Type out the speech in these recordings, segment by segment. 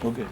Okay.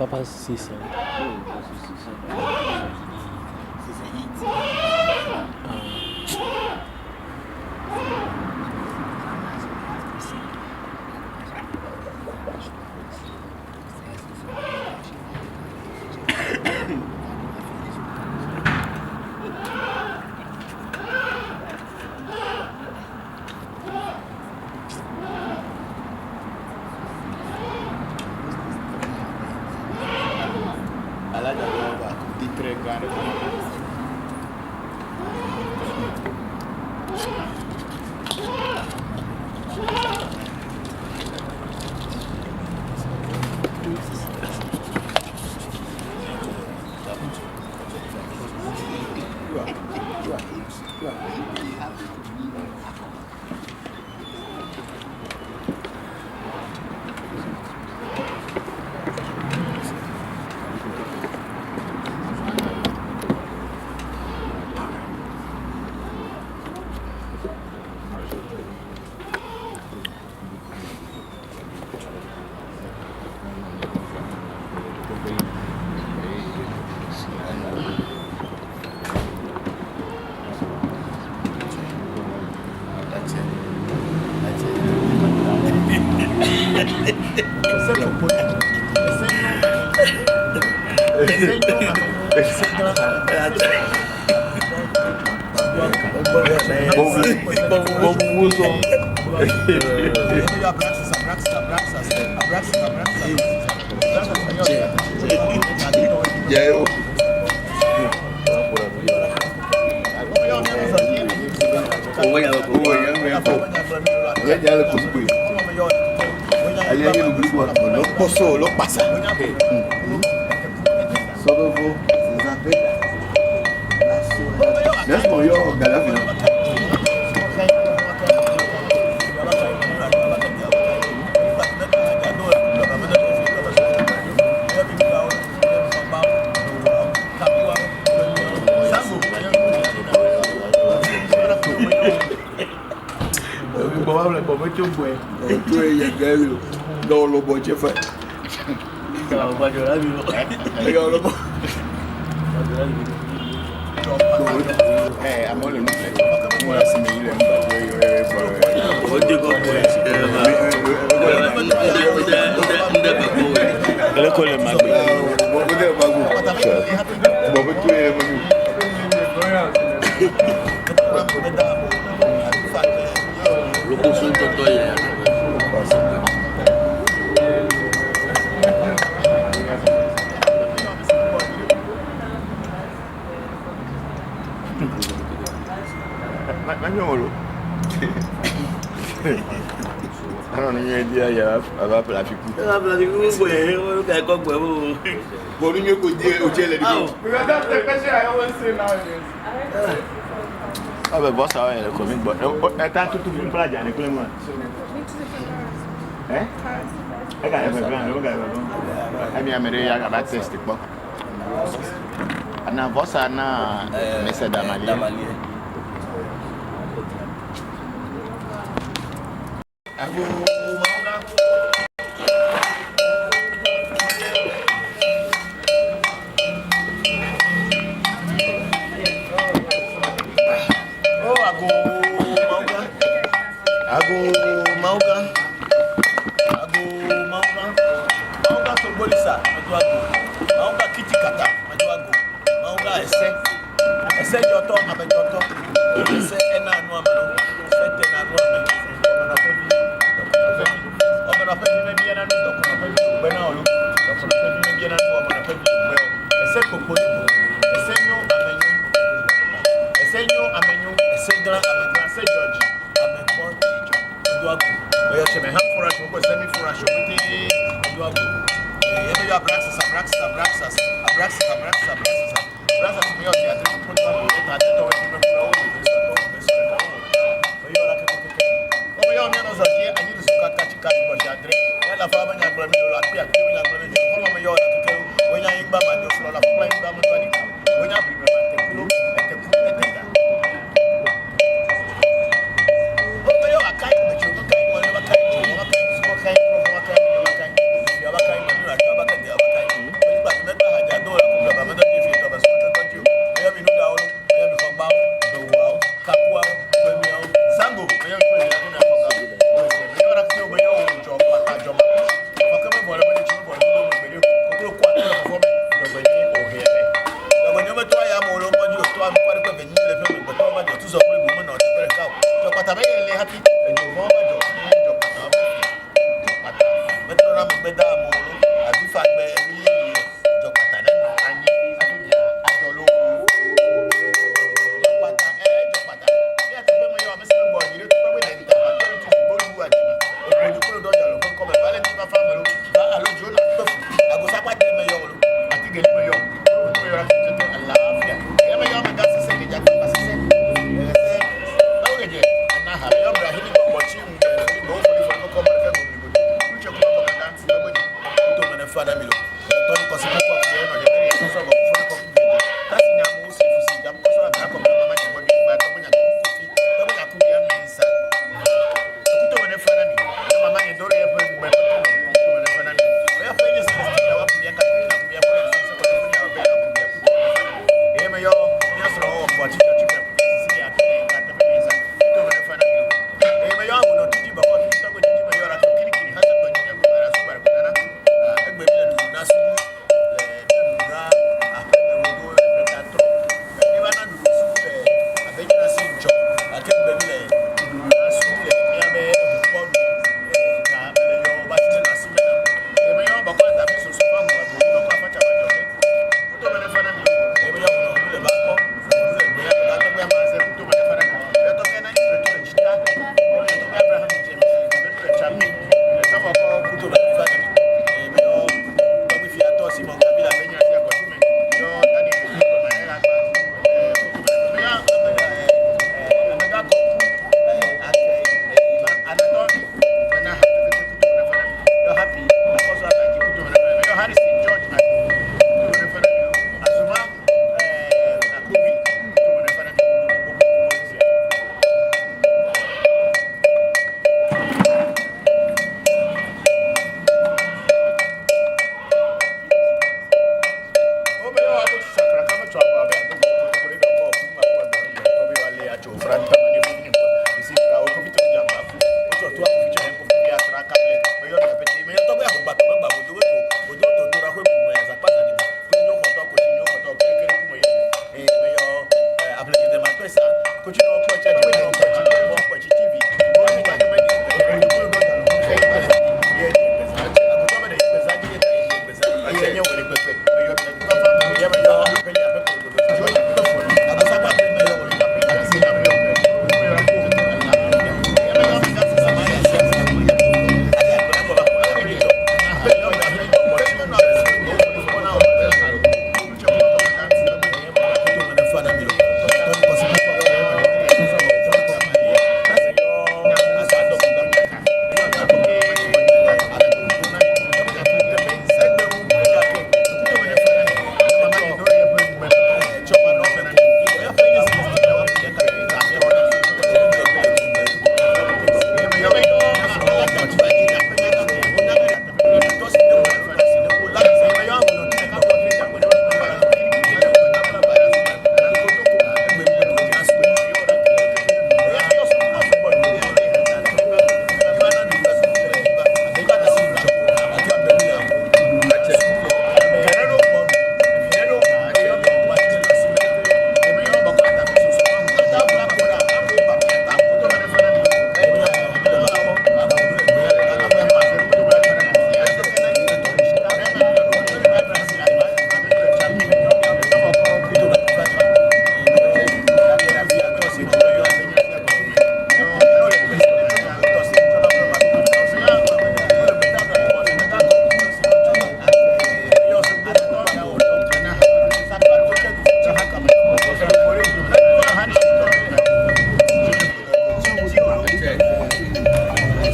Papa's season. I'm only looking I don't know any idea you have about la fiku. La fiku boy, o ka ko gbe o. Bo ni me ko je o je le di. Because that's the question I always say nowadays. Ah ben boss ça est comme bon. Attends tout tout pour la jane ko mo. Eh? I got it grand, o ga lo. Ami amere ya ga test po. Ana boss na mesa damali. Ago mauga. Oh, ago mauga. Ago mauga. Ago mauga. Mauga sobolisa, majo ago. Mauga kitikata, majo ago. Mauga ese. Ese joto, abejoto. Ese ena anu ameno. Ese tena anu ameno.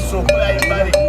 So I married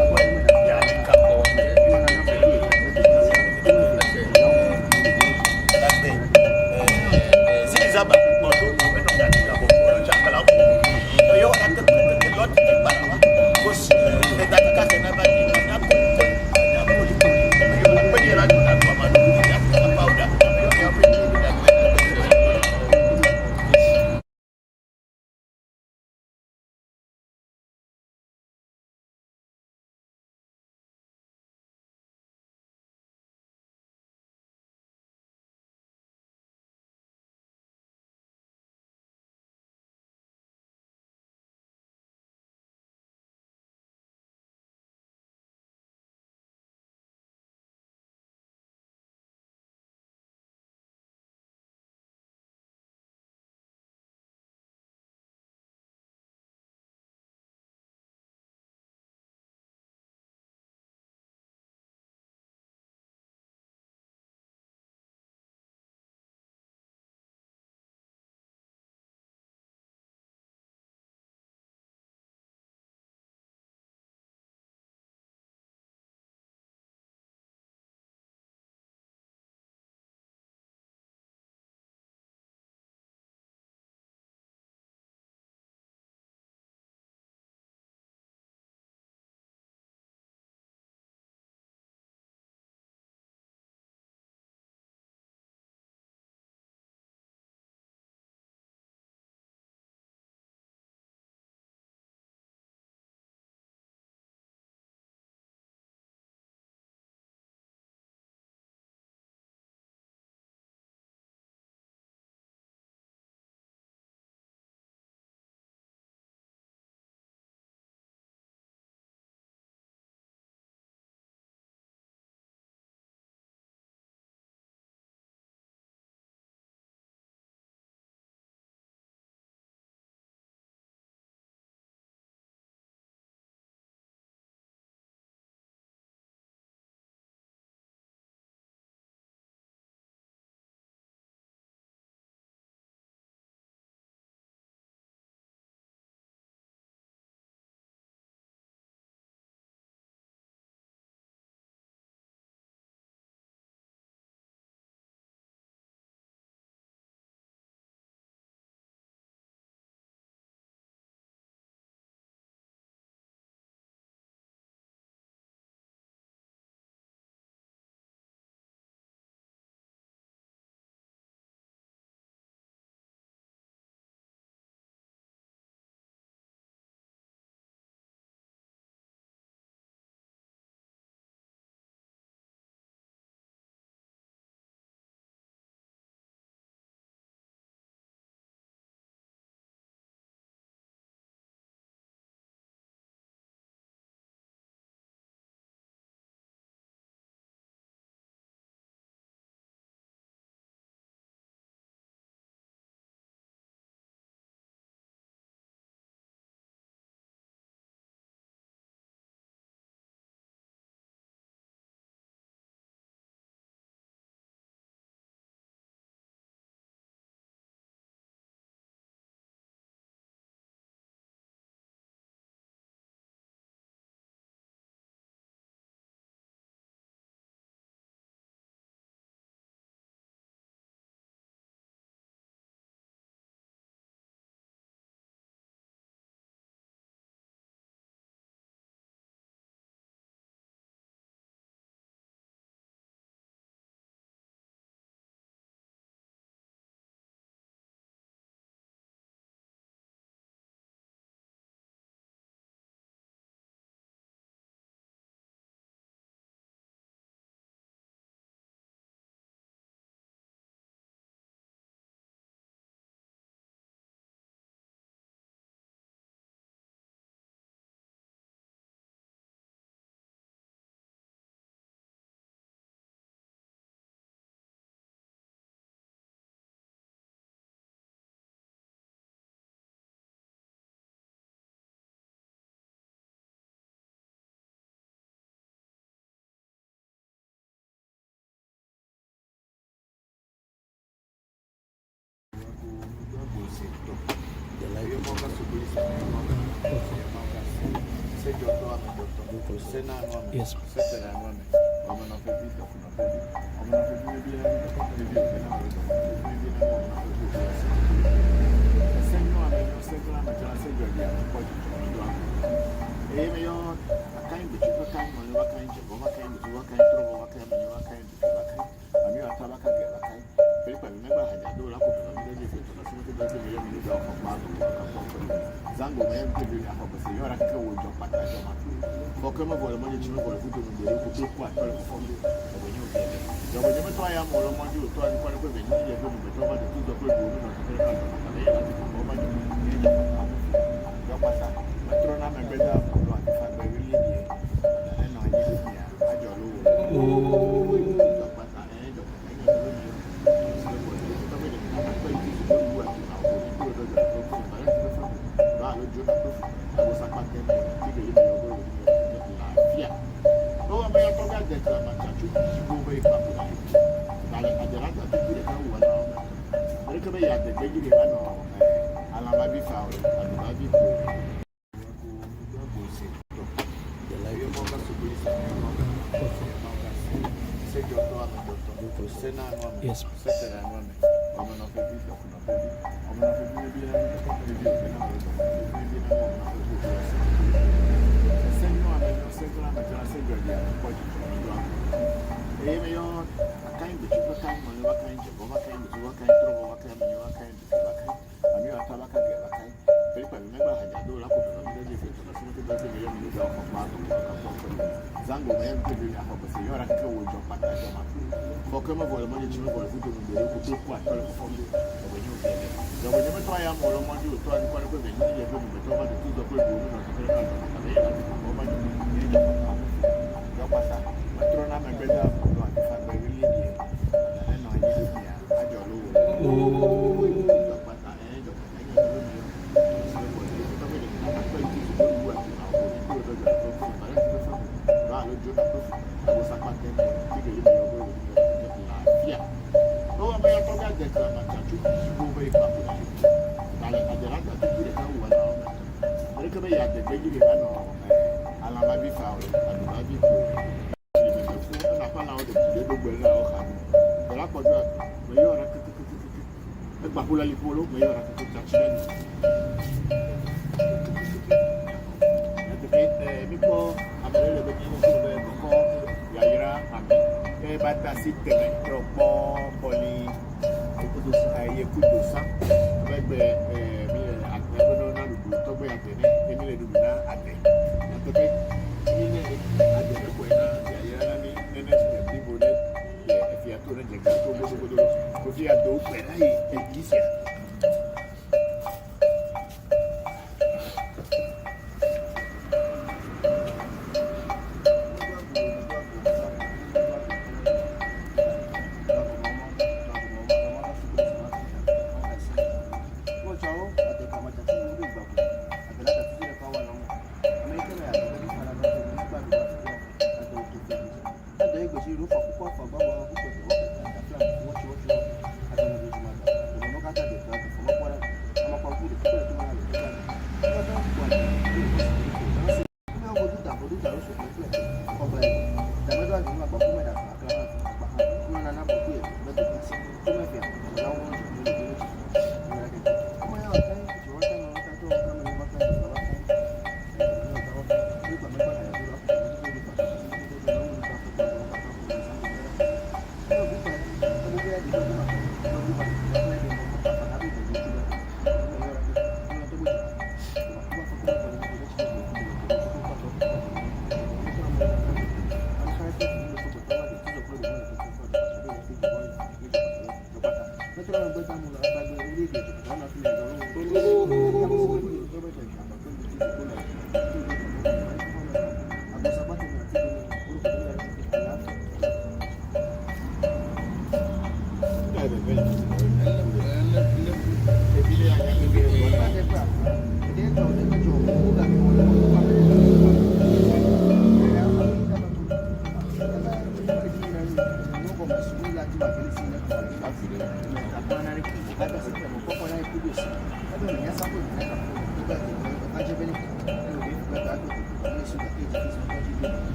Yes. Bokor money to Voodoo, I am all of you to Yes.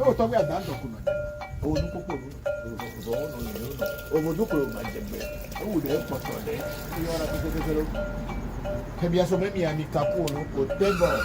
Oh, talk about that. Oh, no, Bokor, my dear. Oh, they're for Sunday. You are a have you so many and Capone or Table?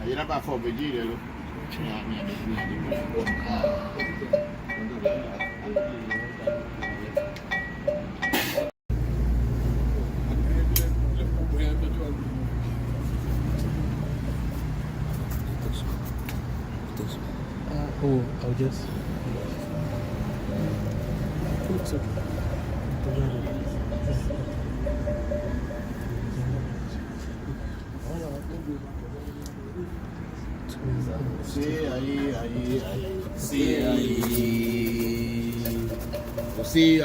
You know about for Virginia. I'll just. It's okay. See,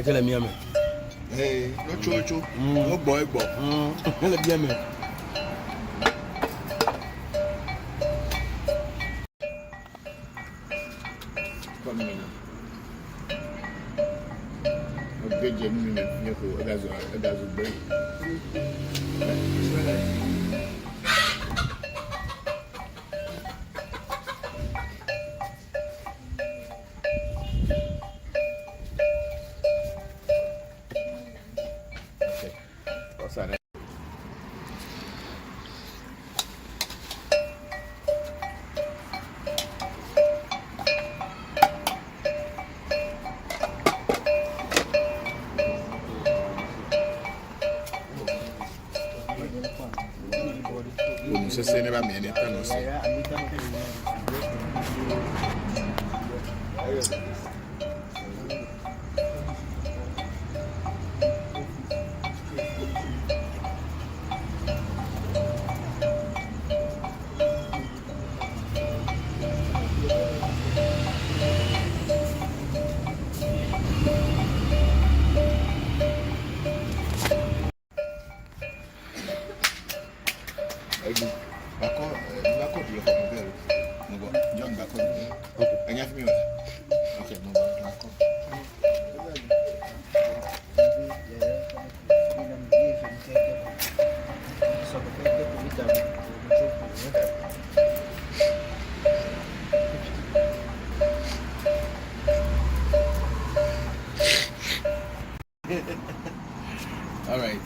I tell me, hey, no chocho, no boy, let me, come in. A good genuine, that's a break. Okay, what's that? Você se lembra bem, né? Tá não sei. Bokor dia kau mobil. Mungkin John Bokor. Hanya film. Okay, mungkin Bokor. All right.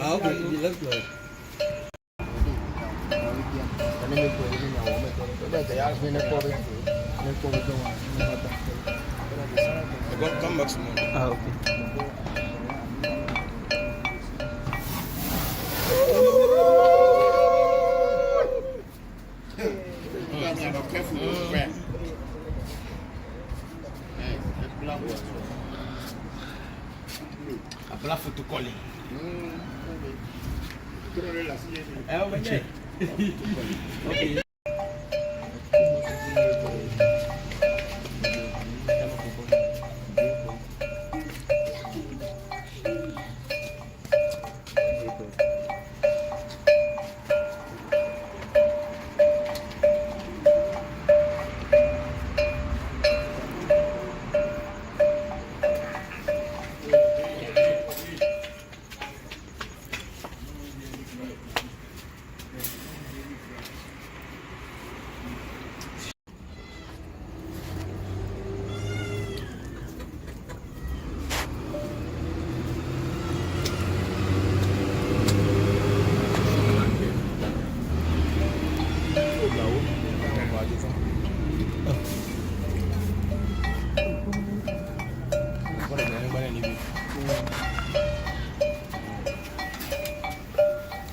Okay, let's go. Come back tomorrow. Okay. Appela photocall. Okay.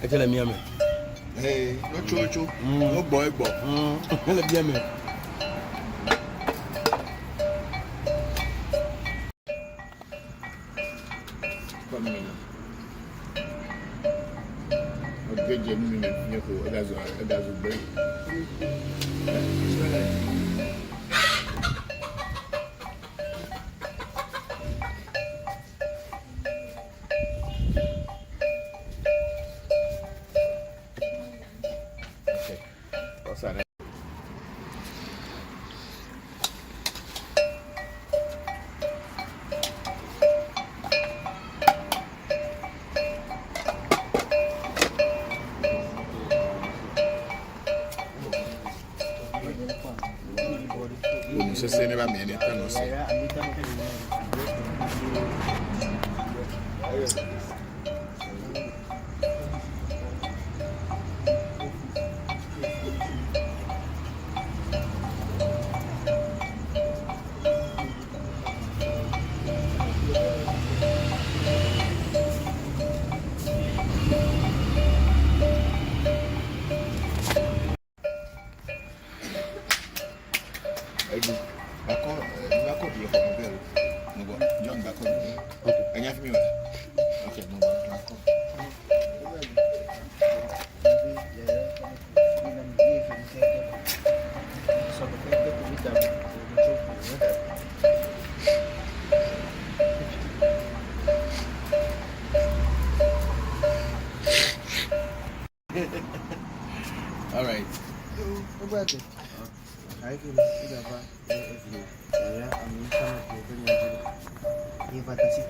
I tell me, hey, no chocho, no boy, let me, come in. A good genuine, that's a break. Okay, what's that? so say never me anything no say. Bako here for my girl. No go. John Bako. Okay. And you have me one. Okay, no go. Bako. All right. I can see about if you are a new kind of people. If I see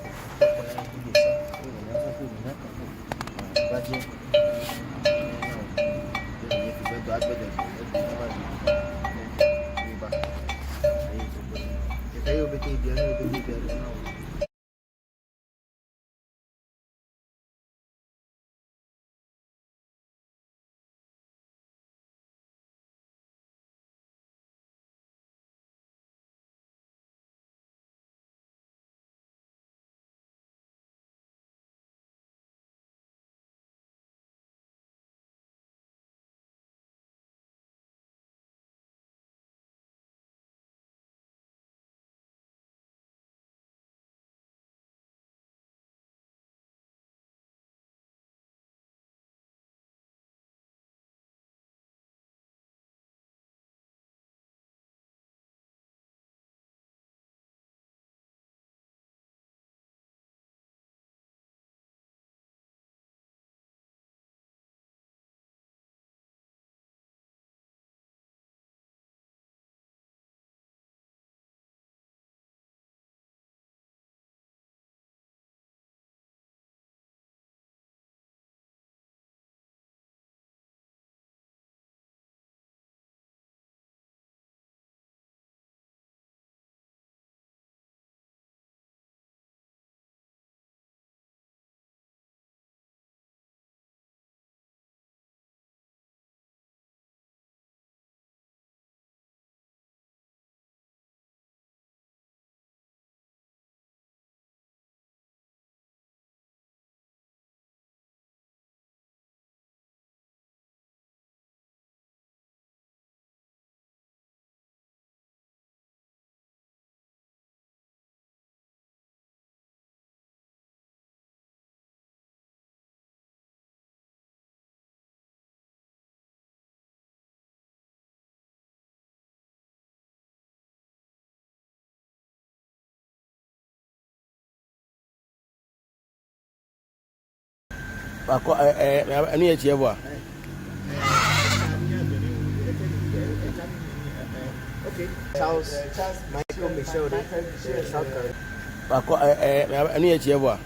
Bako any ever. okay. Charles Michael Michelle, South Carolina. Bako any ever.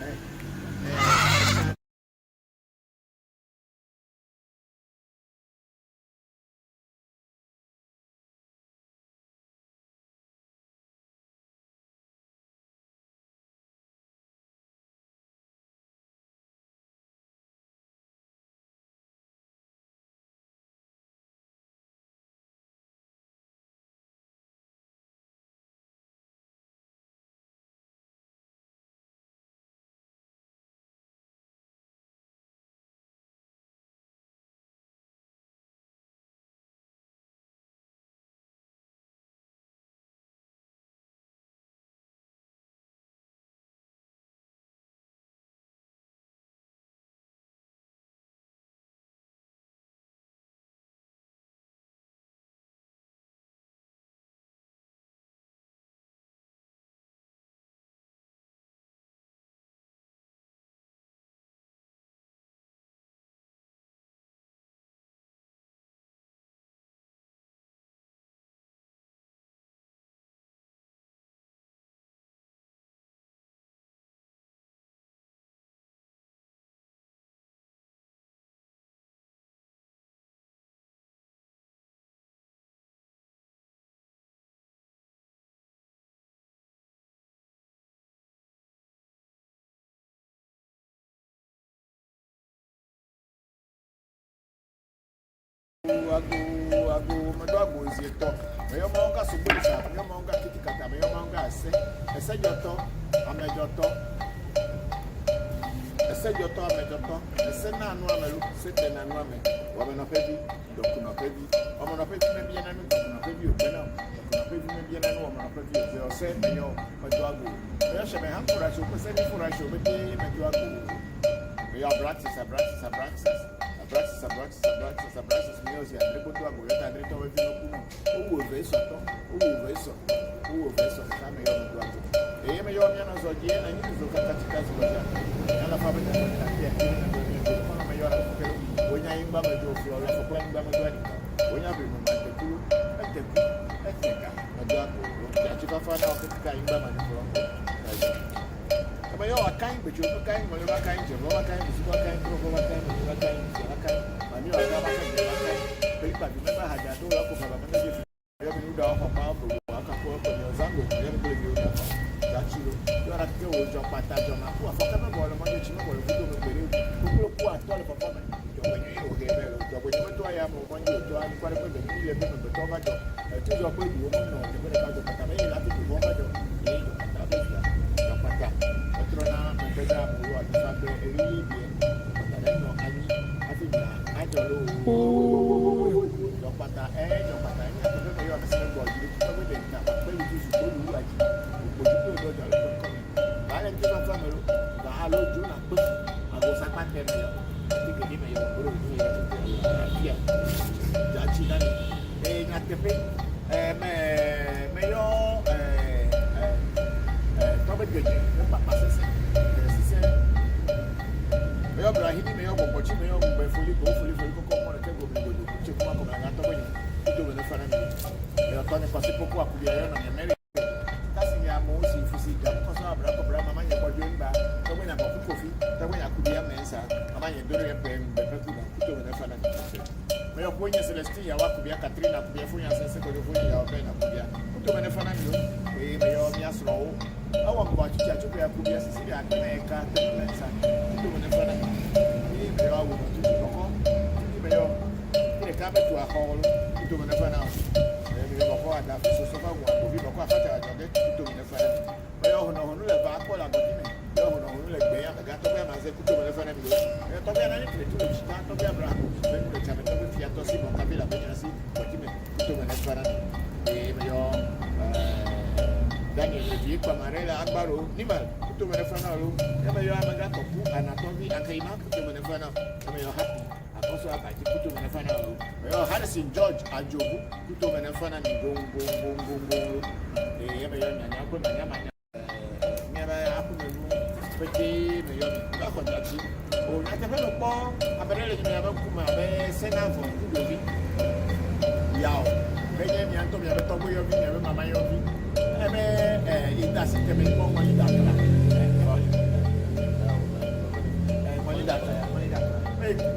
my dog was your talk. My manga supports up, your manga kitty cat, my manga say, I said your talk, I made your talk. I said your talk, I made your talk. I said, no, I'm sitting and woman, woman of heavy, document of heavy, woman of heavy, maybe an animal, document of heavy, maybe an animal, woman of heavy, they'll say, my dog. I shall be hampered, I shall present it for I shall be game and you are good. We are braxes, music, and people to a good and little of you. Who vessel, coming on the drug. The Amayonas or Jane, and you look at the and a public when I am Bama Joe for a plan Bama when I remember the two, a dog, catch a fire out of the kind Bama. My own kind, but you're kind, whatever kind, you're kind, what kind, what kind, and you are paper. Remember, I had no love for a minute. You have moved off a mouth or a couple of your zango, you never believe you that you are a girl, your patat on a poor fucking boy, a money, or who are told for women. When you went to I am one year to I quite a bit of the women, but over to your point, you won't know the way to come in, I think you won't know. George Ajobu, put over the fun and boom, boom, boom, boom, boom. Never happened to pretty, not on that ship. Oh, not a fellow ball. I'm really never come out. Send out for Voodoo. Yow, Benjamin Antonio, the top of your video, my own. It doesn't tell me more money that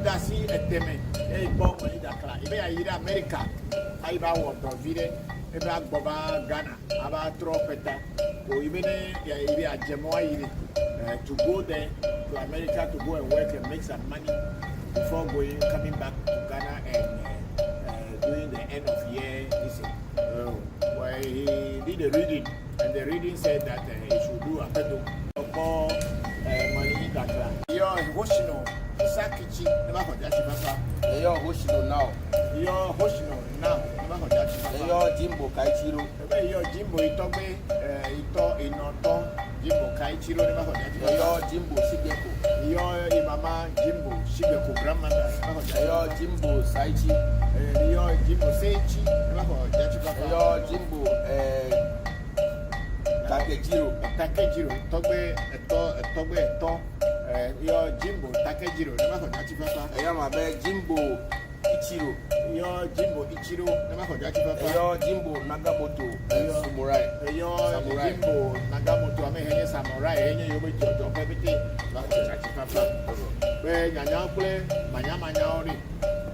that's it at them. Hey, Bokor, if I hear America, I want to visit about Boba Ghana, about Tropeta, or even a Jamoy to go there to America to go and work and make some money before coming back to Ghana and doing the end of year. Where he did a reading, and the reading said that he should do a better more money that you're emotional. Sakichi, never got that papa. You're Hoshino now. You're Hoshino now. Never got that papa. You're Jimbo Kaichiro. You're Jimbo Itobe, Inoto, Jimbo Kaichiro, never got that papa. You're Jimbo Shigeko. You're Mama Jimbo Shigeko, grandmother. You're Jimbo Saichi. You're Jimbo Seichi, never got that papa. You're Jimbo Takejiro, Tobe, your Jimbo Takejiro, never forgot you, Papa. I am a bad Jimbo Ichiro. Your Jimbo Ichiro, never forgot you, Papa. Your Jimbo Nagamoto, Samurai. Your Jimbo Nagamoto, I mean, Samurai, and you will do everything. Not to Papa. Where Yana play, Manyama Yori.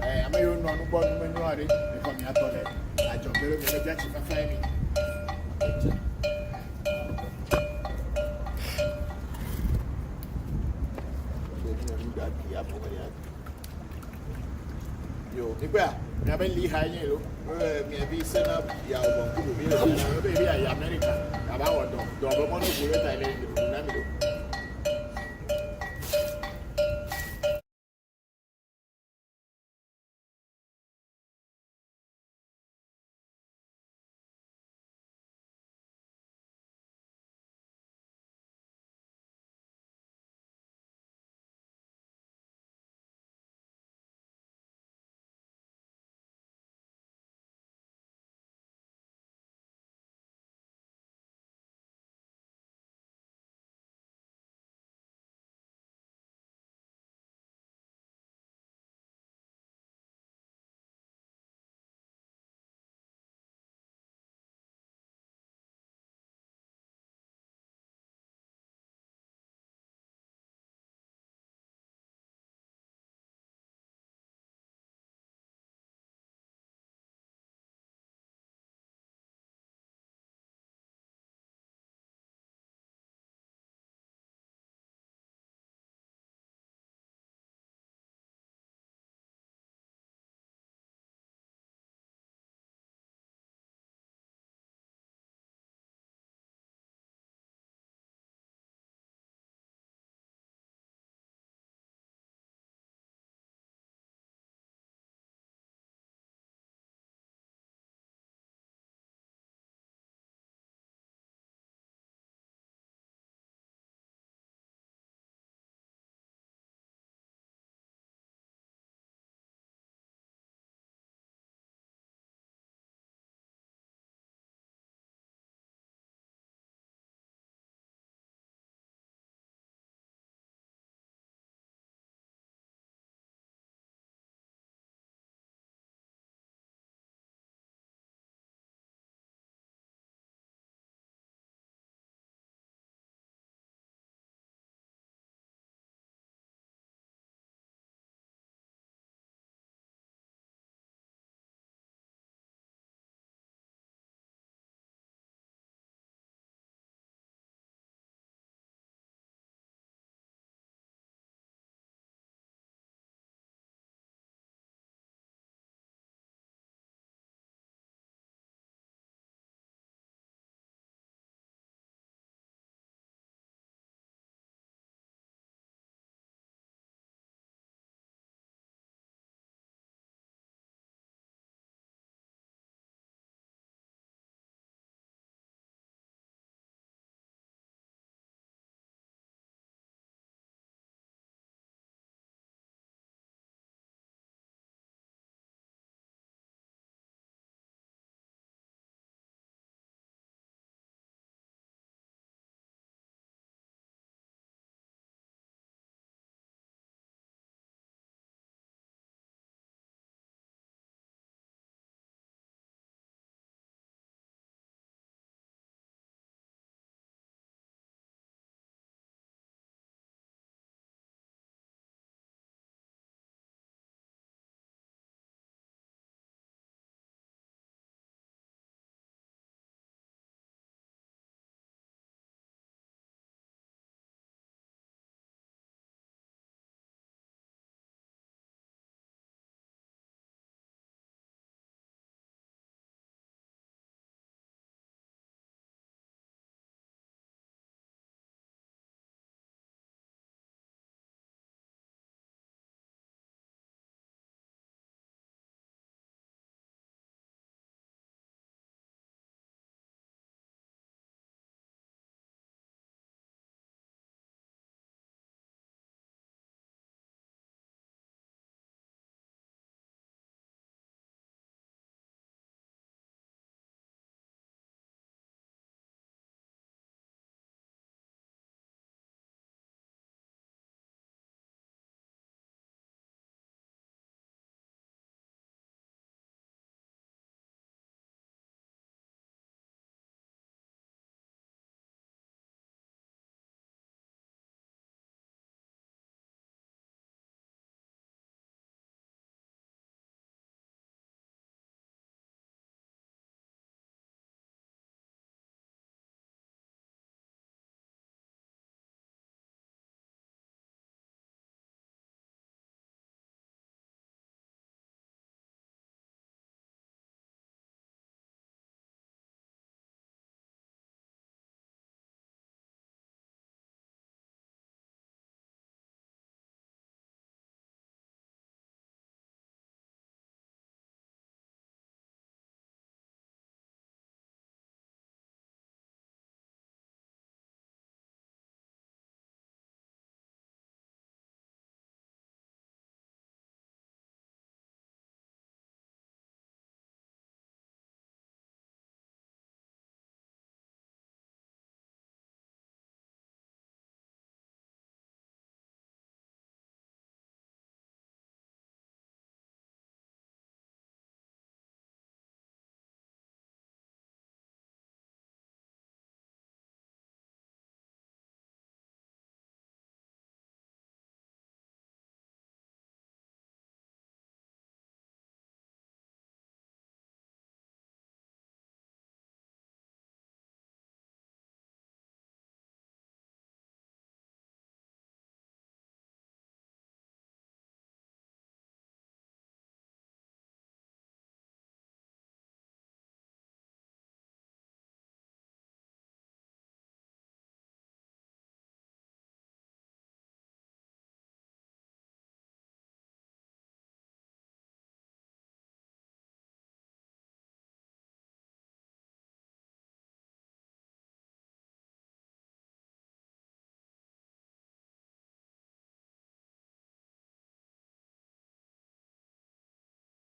I may know nobody when you are it, and come here to it. I don't believe in the Dutch family. Yo, Nipa, I have been Lee High, maybe send up Yao, baby, America, about the Mono,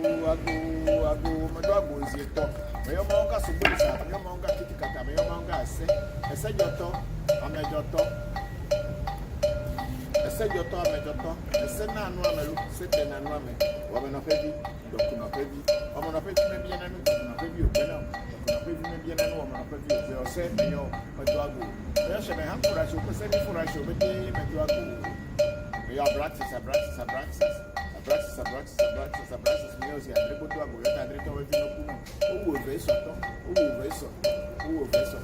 ago madogo zieto meyo monga subulisa meyo monga kitikata meyo monga ese joto amejoto ese joto amejoto ese nanu amelu sete nanu ame wameno pebi dokuna pebi wameno pebi mebi nanu dokuna pebi obena dokuna pebi mebi nanu wameno pebi obe ose meyo madogo meyo shebe hankura sho pese ni fura sho beti madogo meyo practice meus e André botou a mulher, André estava vindo com o verso,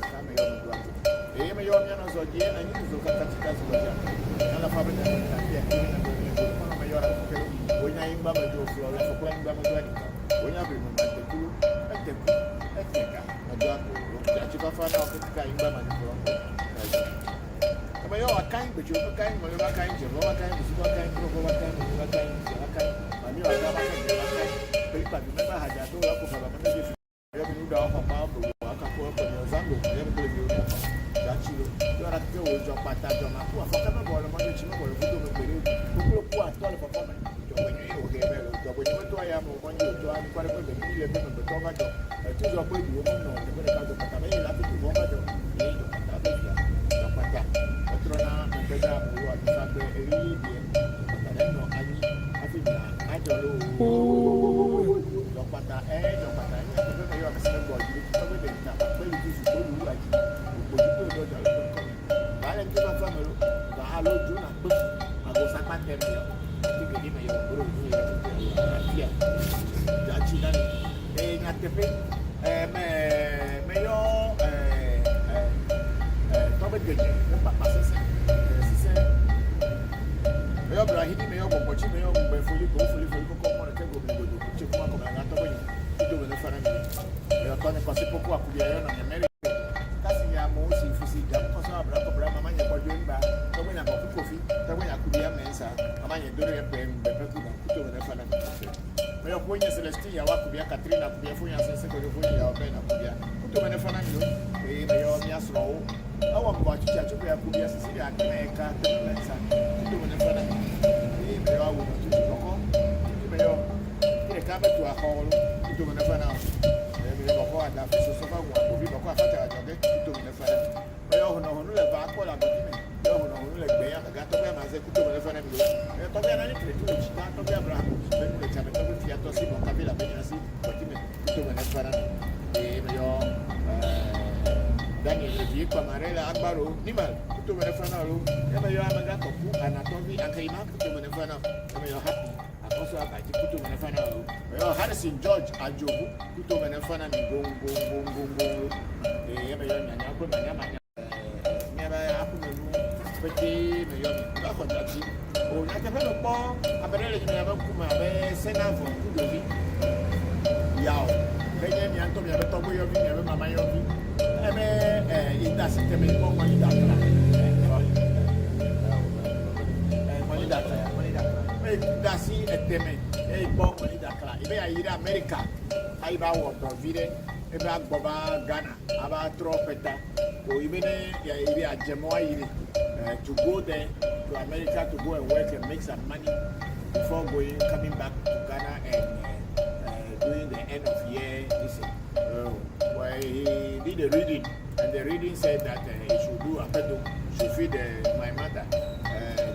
tá melhor no lado. E melhor minha nós hoje é nem os outros caticas hoje. Ela fábrica de café aqui na Bolívia, quando melhor a porque hoje aí embaixo do flor, ela foi embaixo do ali. Hoje abre no mate tudo, é teca, mas já tive falar o que fica embaixo do flor. Mas eu a cair, porque eu caio, mas eu a cair, eu a cair, eu a cair, eu a cair, mas eu a cair. People remember had that all up for the manager. You have moved out of Marble, Akapo, Zango, you have to do that. You are at the old job, but I don't know what I'm going to manage. You will do a total performance. When you get better, when you went to I am when you to I'm quite a bit of the cover job. I told you a woman on the very kind of Patame, I think you want to do. Patrona, and Bedam, who are the Sunday, but I don't know. I think I don't know. Pata ini aku senang buat jadi kita boleh nak apa itu sudah dulu lagi begitu dah jalan kalau kita faham dulu dah halu tu nak aku sampai tempat itu jadi macam buruk ni dia jadi dan nak tepi meyo tapi gini nampak pasal sisa meyo berahidi meyo bomboci meyo berfuli kau mana tengok begitu cuma kau nak tahu ni itu benar benar ni ya kau ni pasti pokok aku dia yang nak Amerika kasih ya mau si fusi jam kau sama berapa mamanya kau jual bah kau punya kopi kau punya aku dia mensa mamanya dulu ya beberapa itu benar benar meyo punya Celestine ya aku dia Katrina aku dia punya sese kau punya ya ben aku dia itu benar benar ni meyo ni asro awak buat cuci ya aku dia sese dia kena eka mensa itu benar benar ni meyo aku cuci pokok meyo kama tu aholo itu menafana mimi boko ada fiso sofa kwa obi boko afata ajoge itu menafana yo hono le ba ko la gotime yo hono le gbe ya ga to be ma se kuto menafana mi to be na ni tretu chita to be abraham ben le chabe to ti ato si bon kabila ben asi gotime itu menafana yo Daniel Levi kwa marela agbaro nimal itu menafana lo yo amaga ko ku anatomi akaima itu menafana yo happy also akaji kuto menafana yo Harrison George ajobu kuto menafana ni gongo yaba yo nyanya ko manya nyaba akumelu peti me yo la ko dati o na ka felo po aberele ni yaba kuma be sena Voncujovi yao benye mi anto mi abeto bo yo vi mi abe mama yo vi ebe ida system ko mo ida kala dasi eteme Bokor idakla ibe ayira America aiba wodo vire ebe agboba Ghana aba tropeta o ibe ne ya ibe ajemo ayire to go there to America to go and work and make some money before coming back to Ghana and doing the end of year where he did the reading and the reading said that he should do apedo should feed my mother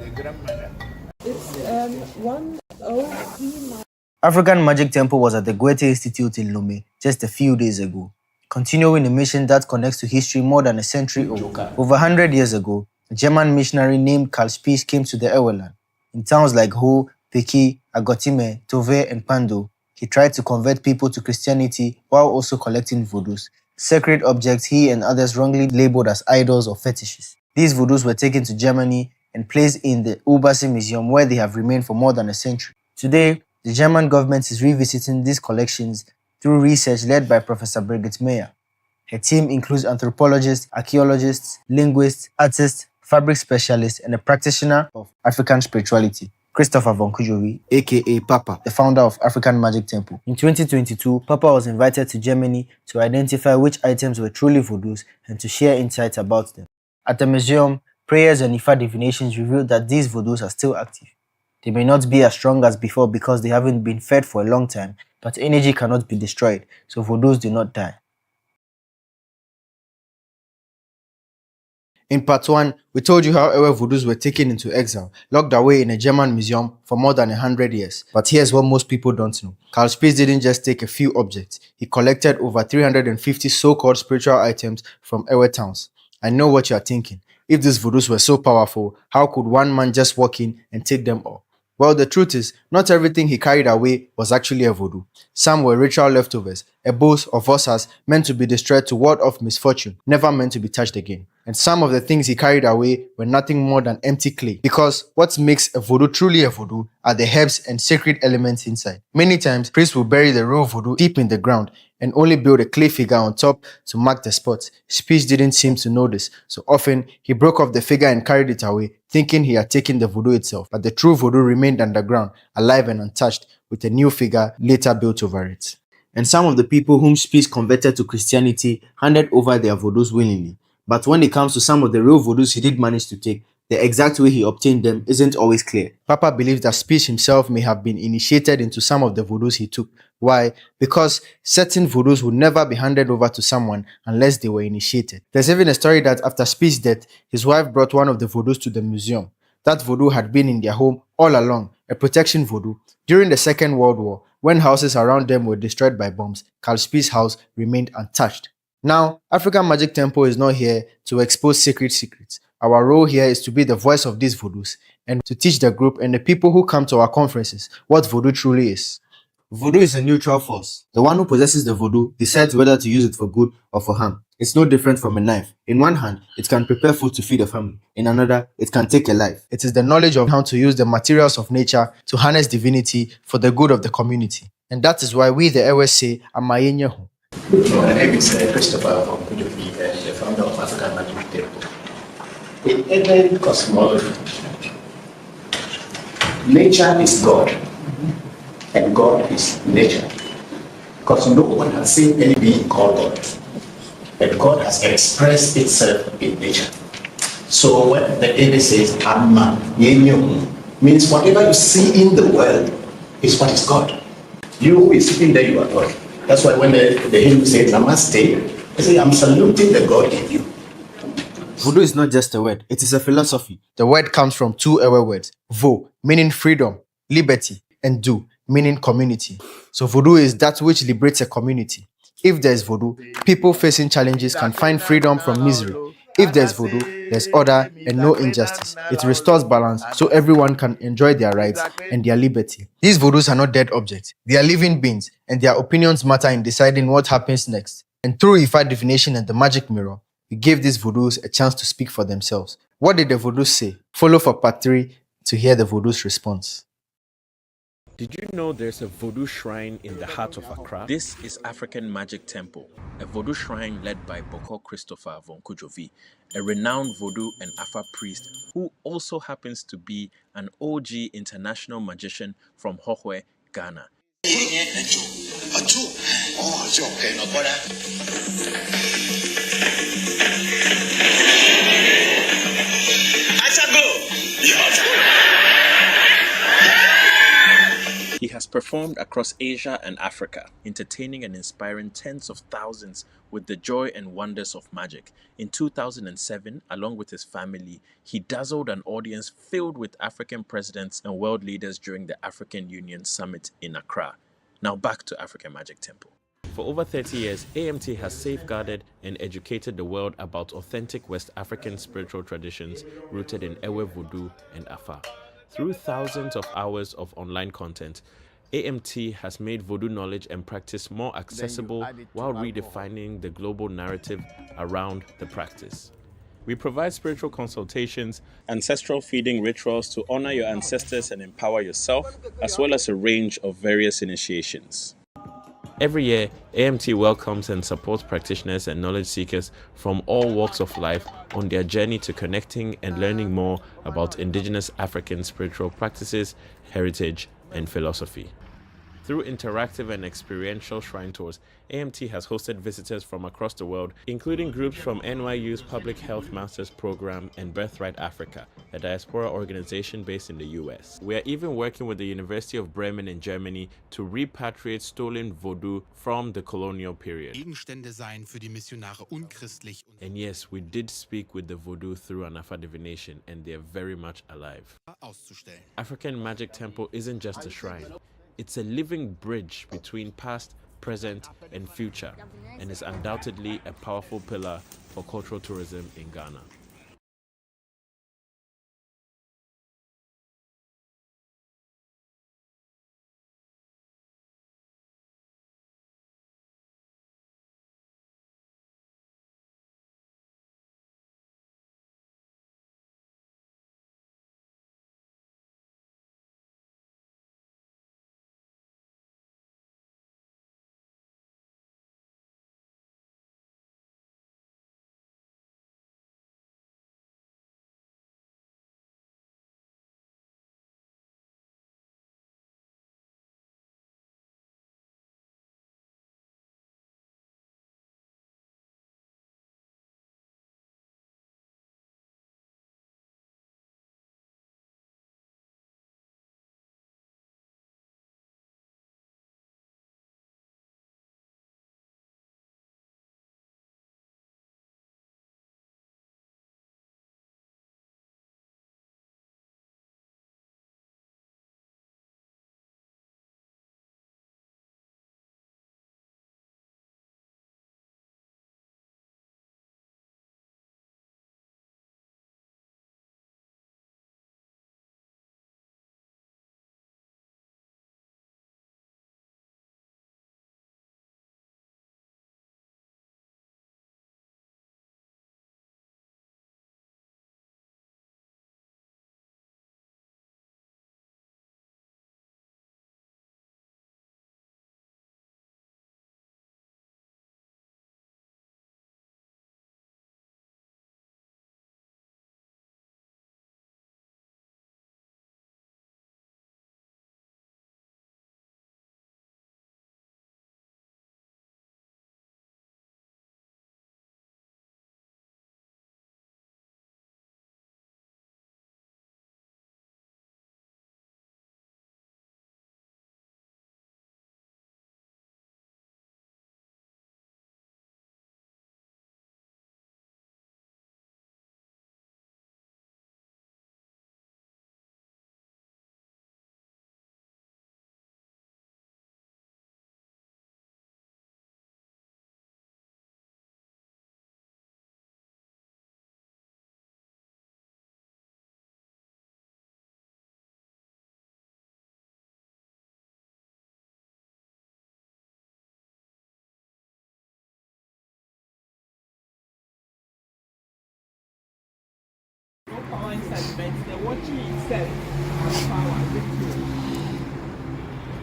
the grandmother. It's 103. African Magic Temple was at the Goethe Institute in Lomé just a few days ago, continuing a mission that connects to history more than a century old. Over 100 years ago, a German missionary named Karl Spies came to the Eweland. In towns like Ho, Peki, Agotime, Tove, and Pando, he tried to convert people to Christianity while also collecting voodoos, sacred objects he and others wrongly labeled as idols or fetishes. These voodoos were taken to Germany and placed in the Ubasi Museum, where they have remained for more than a century. Today, the German government is revisiting these collections through research led by Professor Brigitte Meyer. Her team includes anthropologists, archaeologists, linguists, artists, fabric specialists, and a practitioner of African spirituality, Christopher Voncujovi, aka Papa, the founder of African Magic Temple. In 2022, Papa was invited to Germany to identify which items were truly voodoos and to share insights about them. At the museum, prayers and Ifa divinations revealed that these voodoos are still active. They may not be as strong as before because they haven't been fed for a long time, but energy cannot be destroyed, so Vodus do not die. In part 1, we told you how Ewe Vodus were taken into exile, locked away in a German museum for more than 100 years. But here's what most people don't know. Carl Spies didn't just take a few objects. He collected over 350 so-called spiritual items from Ewe towns. I know what you are thinking. If these Vodus were so powerful, how could one man just walk in and take them all? Well, the truth is, not everything he carried away was actually a voodoo. Some were ritual leftovers, ebos or vosas meant to be destroyed to ward off misfortune, never meant to be touched again. And some of the things he carried away were nothing more than empty clay. Because what makes a voodoo truly a voodoo are the herbs and sacred elements inside. Many times, priests will bury the real voodoo deep in the ground and only build a clay figure on top to mark the spot. Spies didn't seem to know this, so often he broke off the figure and carried it away, thinking he had taken the voodoo itself. But the true voodoo remained underground, alive and untouched, with a new figure later built over it. And some of the people whom Spies converted to Christianity handed over their voodoos willingly. But when it comes to some of the real voodoos he did manage to take, the exact way he obtained them isn't always clear. Papa believes that Spies himself may have been initiated into some of the voodoos he took. Why? Because certain voodoos would never be handed over to someone unless they were initiated. There's even a story that after Spies' death, his wife brought one of the voodoos to the museum. That voodoo had been in their home all along, a protection voodoo. During the Second World War, when houses around them were destroyed by bombs, Carl Spies' house remained untouched. Now, African Magic Temple is not here to expose sacred secrets. Our role here is to be the voice of these voodoos and to teach the group and the people who come to our conferences what voodoo truly is. Voodoo is a neutral force. The one who possesses the voodoo decides whether to use it for good or for harm. It's no different from a knife. In one hand, it can prepare food to feed a family. In another, it can take a life. It is the knowledge of how to use the materials of nature to harness divinity for the good of the community. And that is why we, the Ewe, say, Amayenyehu. My name is Christopher Voncujovi, the founder of African Magic Temple. In every cosmology, nature is God, and God is nature. Because no one has seen any being called God, and God has expressed itself in nature. So when the Ewe says Amma Yenyo, means whatever you see in the world is what is God. You who is sitting there, you are God. That's why when the Hindu says Namaste, they say, I'm saluting the God in you. Voodoo is not just a word, it is a philosophy. The word comes from two Ewe words, Vo, meaning freedom, liberty, and Du, meaning community. So voodoo is that which liberates a community. If there is voodoo, people facing challenges can find freedom from misery. If there's voodoo, there's order and no injustice. It restores balance so everyone can enjoy their rights and their liberty. These voodoos are not dead objects. They are living beings, and their opinions matter in deciding what happens next. And through Ifa divination and the magic mirror, we gave these voodoos a chance to speak for themselves. What did the voodoos say? Follow for part 3 to hear the voodoo's response. Did you know there's a Voodoo shrine in the heart of Accra? This is African Magic Temple, a Voodoo shrine led by Bokor Christopher Voncujovi, a renowned Voodoo and Afa priest who also happens to be an OG international magician from Hohwe, Ghana. He has performed across Asia and Africa, entertaining and inspiring tens of thousands with the joy and wonders of magic. In 2007, along with his family, he dazzled an audience filled with African presidents and world leaders during the African Union Summit in Accra. Now back to African Magic Temple. For over 30 years, AMT has safeguarded and educated the world about authentic West African spiritual traditions rooted in Ewe Vodu and Afa. Through thousands of hours of online content, AMT has made Voodoo knowledge and practice more accessible while redefining the global narrative around the practice. We provide spiritual consultations, ancestral feeding rituals to honor your ancestors and empower yourself, as well as a range of various initiations. Every year, AMT welcomes and supports practitioners and knowledge seekers from all walks of life on their journey to connecting and learning more about indigenous African spiritual practices, heritage, and philosophy. Through interactive and experiential shrine tours, AMT has hosted visitors from across the world, including groups from NYU's Public Health Masters Program and Birthright Africa, a diaspora organization based in the US. We are even working with the University of Bremen in Germany to repatriate stolen Voodoo from the colonial period. Gegenstände seien für die Missionare unchristlich. And yes, we did speak with the Voodoo through Anafa divination, and they are very much alive. Auszustellen. African Magic Temple isn't just a shrine. It's a living bridge between past, present, and future, and is undoubtedly a powerful pillar for cultural tourism in Ghana.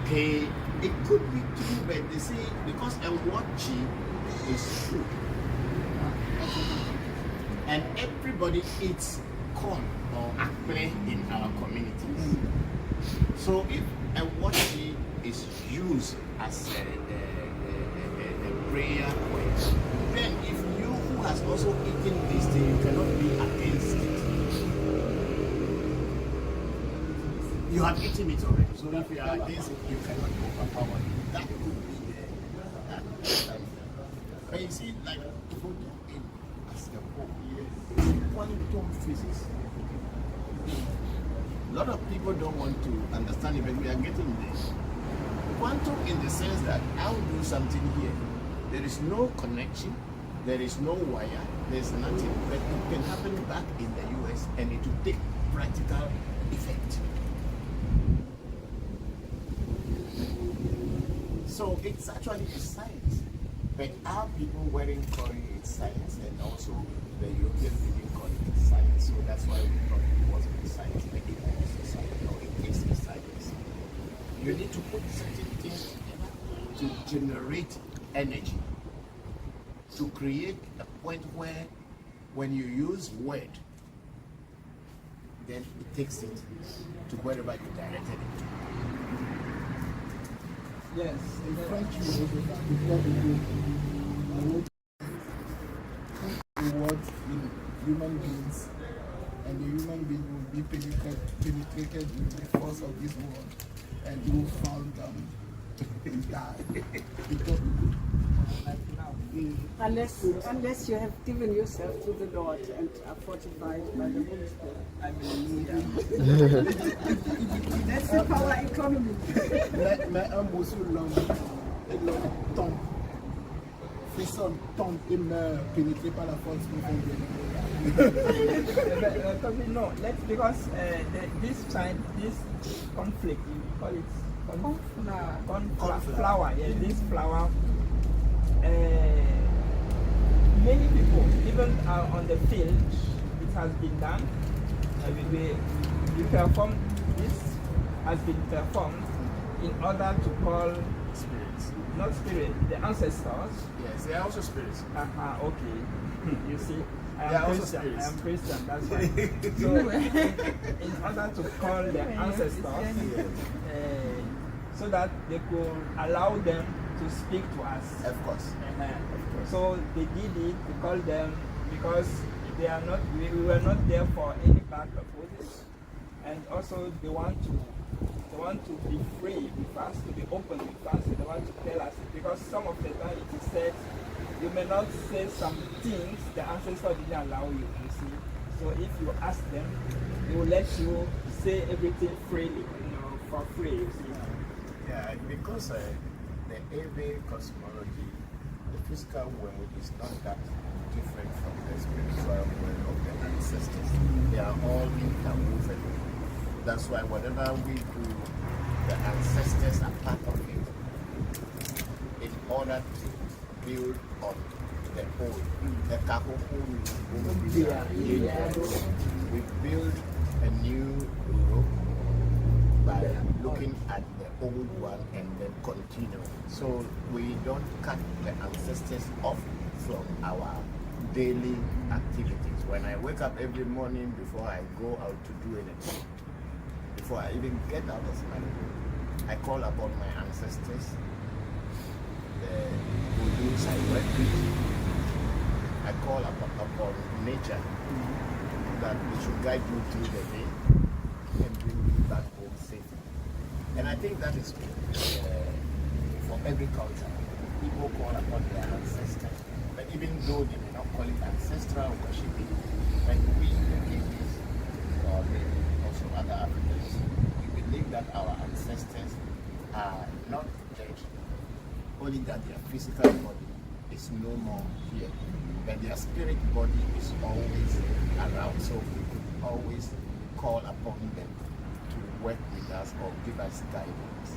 Okay, it could be true, but they say because a watching is true, and everybody eats corn or akple in our communities. So if a watching is used as a prayer point, then if you who has also eaten this thing, you cannot be against it. You have eaten it already, so if you are against it, you cannot overpower it. That could be the but you see, like Voodoo in as a whole, quantum physics. A lot of people don't want to understand it, but we are getting there. Quantum in the sense that I'll do something here. There is no connection, there is no wire, there's nothing, but it can happen back in the US and it will take practical effect. So it's actually a science, but our people wearing calling it science, and also the European Union calling it science. So that's why we thought it wasn't a science, but it was a science, or it is a science. You need to put certain things together to generate energy, to create a point where when you use word, then it takes it to wherever you directed it to. Yes, in French, before we go, I want to what human beings, and the human being will be penetrated with the force of this world, and you fall down and die. Before we go. Unless you have given yourself to the Lord and are fortified by the Holy Spirit. That's the power economy. Mais un morceau tombe. Frisson tombe et meurt pénétré par la force profonde. No, because this conflict, you call it conflower. Yeah, this flower. Many people, even on the field, it has been done. This has been performed in order to call Spirits. not spirit, the ancestors. Yes, they are also spirits. Okay. You see, I They are am also Christian. spirits. I am Christian. That's why. So, in order to call the ancestors, so that they could allow them to speak to us. Of course. So they did it to call them because they are not. We were not there for any bad purposes, and also they want to be free with us, to be open with us. They want to tell us because some of the time it is said you may not say some things the ancestor didn't allow you. You see, so if you ask them, they will let you say everything freely, for free. You see. Yeah, because the Ewe cosmology, the physical world is not that different from the spiritual world of the ancestors. They are all interwoven. That's why whatever we do, the ancestors are part of it in order to build on the whole. The we build a new Europe by looking at the old one and then continue. So we don't cut the ancestors off from our daily activities. When I wake up every morning before I go out to do anything, before I even get out of my room, I call upon my ancestors, the Voodoos I work with. I call upon nature that they should guide you through the day and bring you back home safely. And I think that is for every culture. People call upon their ancestors. But even though they may not call it ancestral worshiping, when we, the English, or maybe also other Africans, we believe that our ancestors are not dead, only that their physical body is no more here. But their spirit body is always around, so we could always call upon them to work with us or give us guidance.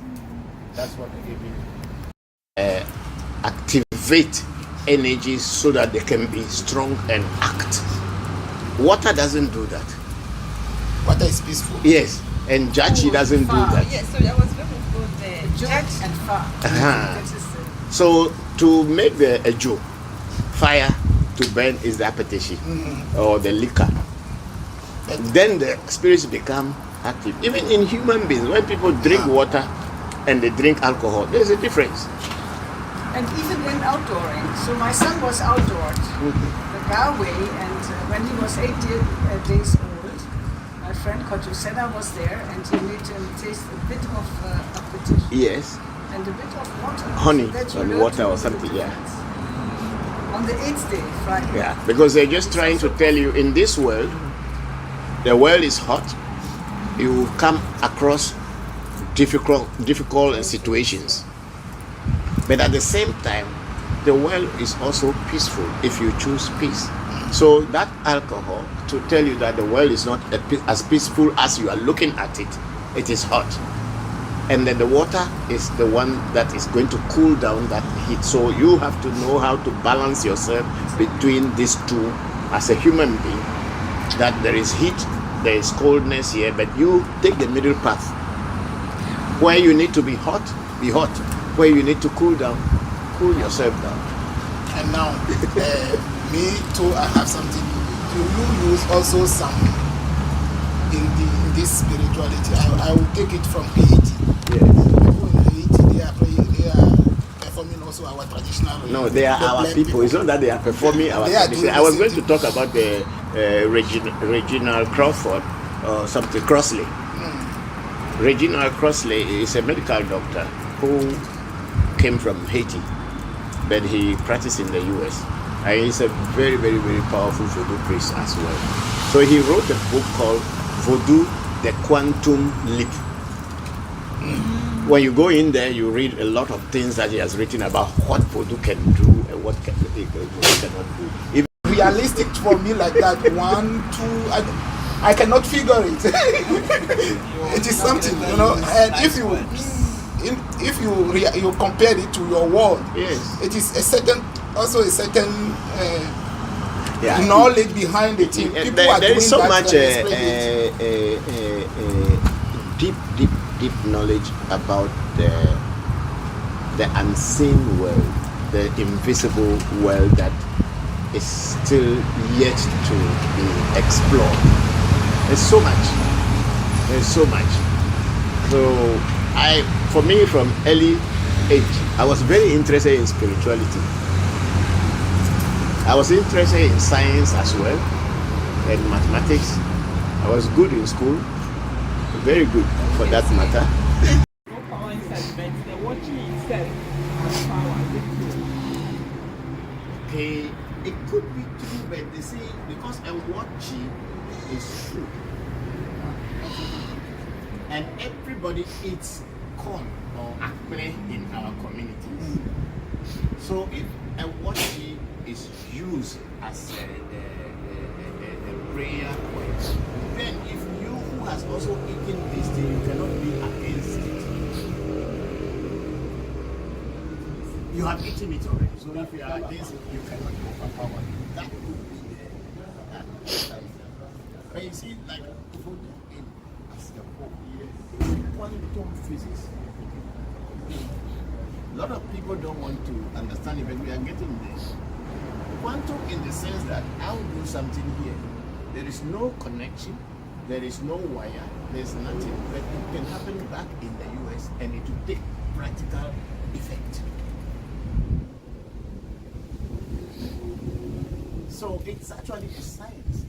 That's what we even activate energies so that they can be strong and act. Water doesn't do that. Water is peaceful. Yes, and Jachi doesn't do that. Yes, so I was looking for the judge and fire. So to make the ejo, fire to burn is the appetition or the liquor. Then the spirits become active. Even in human beings, when people drink water and they drink alcohol, there's a difference. And even when outdooring. So my son was outdoored, the Galway, and when he was 8 days old, my friend Kotusena was there, and he made him taste a bit of appetition. Yes. And a bit of water. Honey so that you and learn water to or know something, the yeah. difference. On the 8th day, Friday. Yeah, because they're just trying to tell you in this world, the world is hot. You will come across difficult situations. But at the same time, the world is also peaceful if you choose peace. So that alcohol, to tell you that the world is not as peaceful as you are looking at it, it is hot. And then the water is the one that is going to cool down that heat. So you have to know how to balance yourself between these two as a human being. That there is heat, there is coldness here, but you take the middle path. Where you need to be hot, be hot. Where you need to cool down, cool yourself down. And now, me too, I have something. Do you use also some in this spirituality? I will take it from Haiti. Yes. People in Haiti, they are praying. also our traditional. No, they are our people. It's not that they are performing our tradition. I was going to talk about the Reginald Crawford or something, Crossley. Reginald Crossley is a medical doctor who came from Haiti, but he practiced in the US. And he's a very, very, very powerful Voodoo priest as well. So he wrote a book called Voodoo, the Quantum Leap. When you go in there, you read a lot of things that he has written about what Voodoo can do and what Voodoo cannot do. If realistic for me like that, 1, 2, I cannot figure it. It is something, you know. And if you compare it to your world, yes, it is a certain knowledge behind it. There is so much deep knowledge about the unseen world, the invisible world that is still yet to be explored. There's so much. So for me, from early age, I was very interested in spirituality. I was interested in science as well, and mathematics. I was good in school, very good for that matter. No power inside, but the watching itself has power. Okay, it could be true, but they say because a watching is true, and everybody eats corn or akple in our communities. So if a watching is used as a prayer point, then if you who has also eaten this thing, you cannot be against it. You have eaten it already, so if you are against it, you cannot overpower it. That would be that. But you see, like Voodoo in as a whole, quantum physics. A lot of people don't want to understand it, but we are getting there. Quantum in the sense that I'll do something here. There is no connection, there is no wire, there's nothing, but it can happen back in the US and it will take practical effect. So it's actually a science,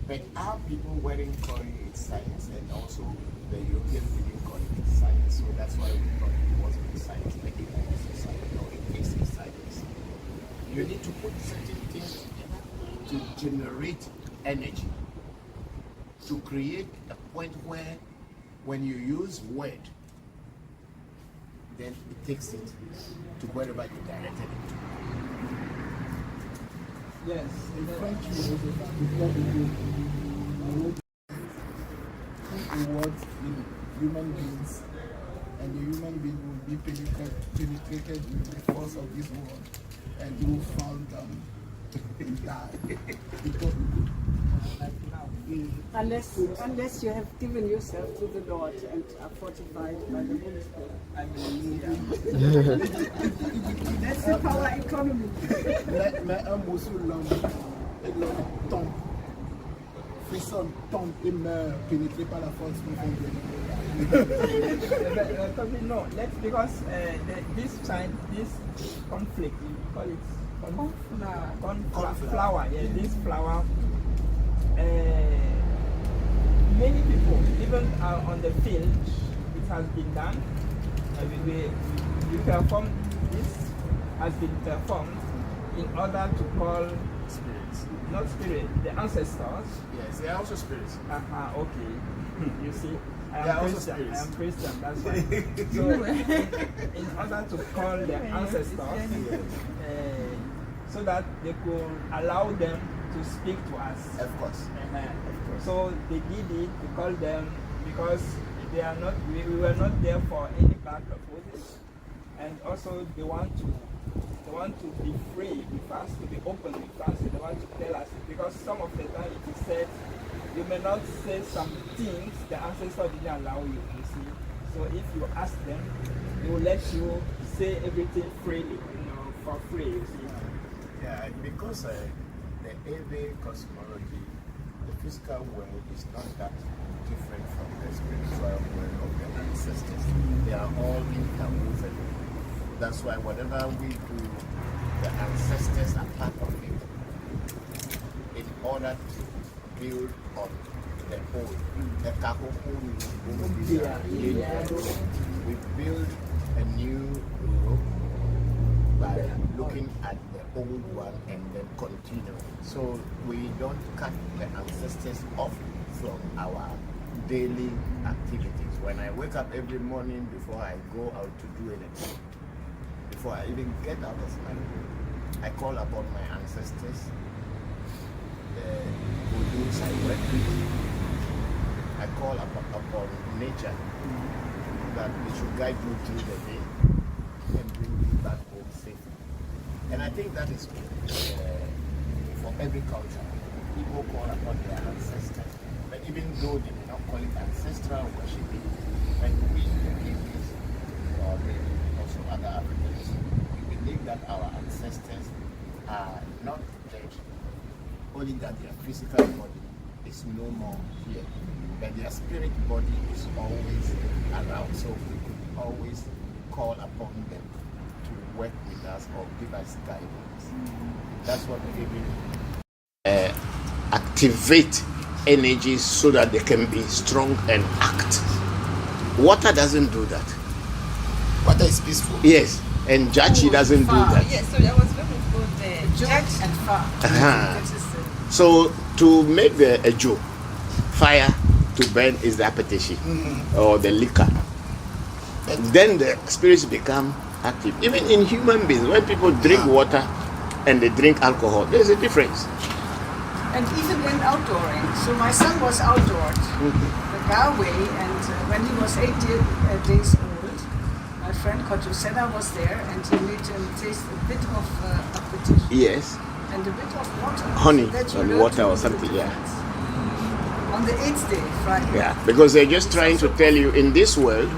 but our people weren't calling it science, and also the Europeans didn't call it science, so that's why we thought it wasn't science, but it was a science. No, it is a science. You need to put certain things together to generate energy, to create a point where when you use word, then it takes it to wherever you directed it to. Yes, in French philosopher, before we go, I wrote think a word in human beings, and the human being will be penetrated with the force of this world, and you will fall down and die. Unless you have given yourself to the Lord and are fortified by the Holy Spirit. I mean, that's the power economy. Mais un mot sur l'homme, et l'homme tombe, frissonne, tombe et meurt, pénétré par la force No, that's because this conflict, you call it flower. Yeah, this flower. Many people, even on the field, it has been done. We perform this has been performed in order to call spirits, not spirit, the ancestors. Yes, they are also spirits. Okay. You see, I They are am also Christian. spirits. I am Christian. That's why. So, in order to call the ancestors, so that they could allow them to speak to us. Of course. So they did it to call them because they are not. We were not there for any bad purposes, and also they want to be free with us, to be open with us. They want to tell us because some of the time it is said you may not say some things the ancestor didn't allow you to see. So if you ask them, they will let you say everything freely, for free. You see. Yeah, because the Ewe cosmology, the physical world is not that different from the spiritual world of the ancestors. They are all interwoven. That's why whatever we do, the ancestors are part of it in order to build on the old. The we build a new rope by looking at the old one and then continue. So we don't cut the ancestors off from our daily activities. When I wake up every morning before I go out to do anything, before I even get out of my room, I call upon my ancestors, the Voodoos I work with. I call upon nature that it should guide you through the day and bring you back home safely. And I think that is for every culture. People call upon their ancestors. But even though they may not call it ancestral worshiping, but we English or maybe also other Africans, we believe that our ancestors are not dead, only that their physical body is no more here, but their spirit body is always around. So we could always call upon them to work with us or give us guidance. That's what we even activate energies so that they can be strong and act. Water doesn't do that. Water is peaceful. Yes, and Jachi doesn't do that. Yes, so I was looking for the Judge and fire. So to make the ejo, fire to burn is the appetition or the liquor. Then the spirits become active. Even in human beings, when people drink water and they drink alcohol, there's a difference. And even when outdooring. So my son was outdoored, the Galway, and when he was 8 days old, my friend Kojusena was there, and he made him taste a bit of appetition. Yes. And a bit of water. Honey so and water or something, yeah. On the 8th day, Friday. Yeah, because they're just trying to tell you in this world,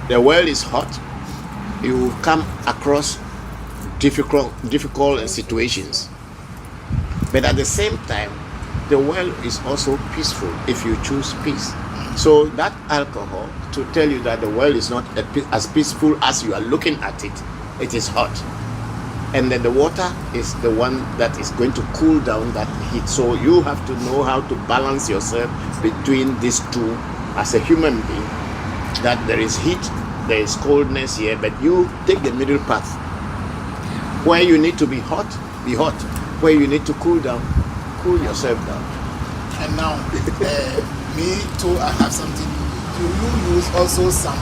the world is hot. You will come across difficult situations. But at the same time, the world is also peaceful if you choose peace. So that alcohol, to tell you that the world is not as peaceful as you are looking at it, it is hot. And then the water is the one that is going to cool down that heat. So you have to know how to balance yourself between these two as a human being. That there is heat, there is coldness here, but you take the middle path. Where you need to be hot, be hot. Where you need to cool down, cool yourself down. And now, me too, I have something. Do you use also some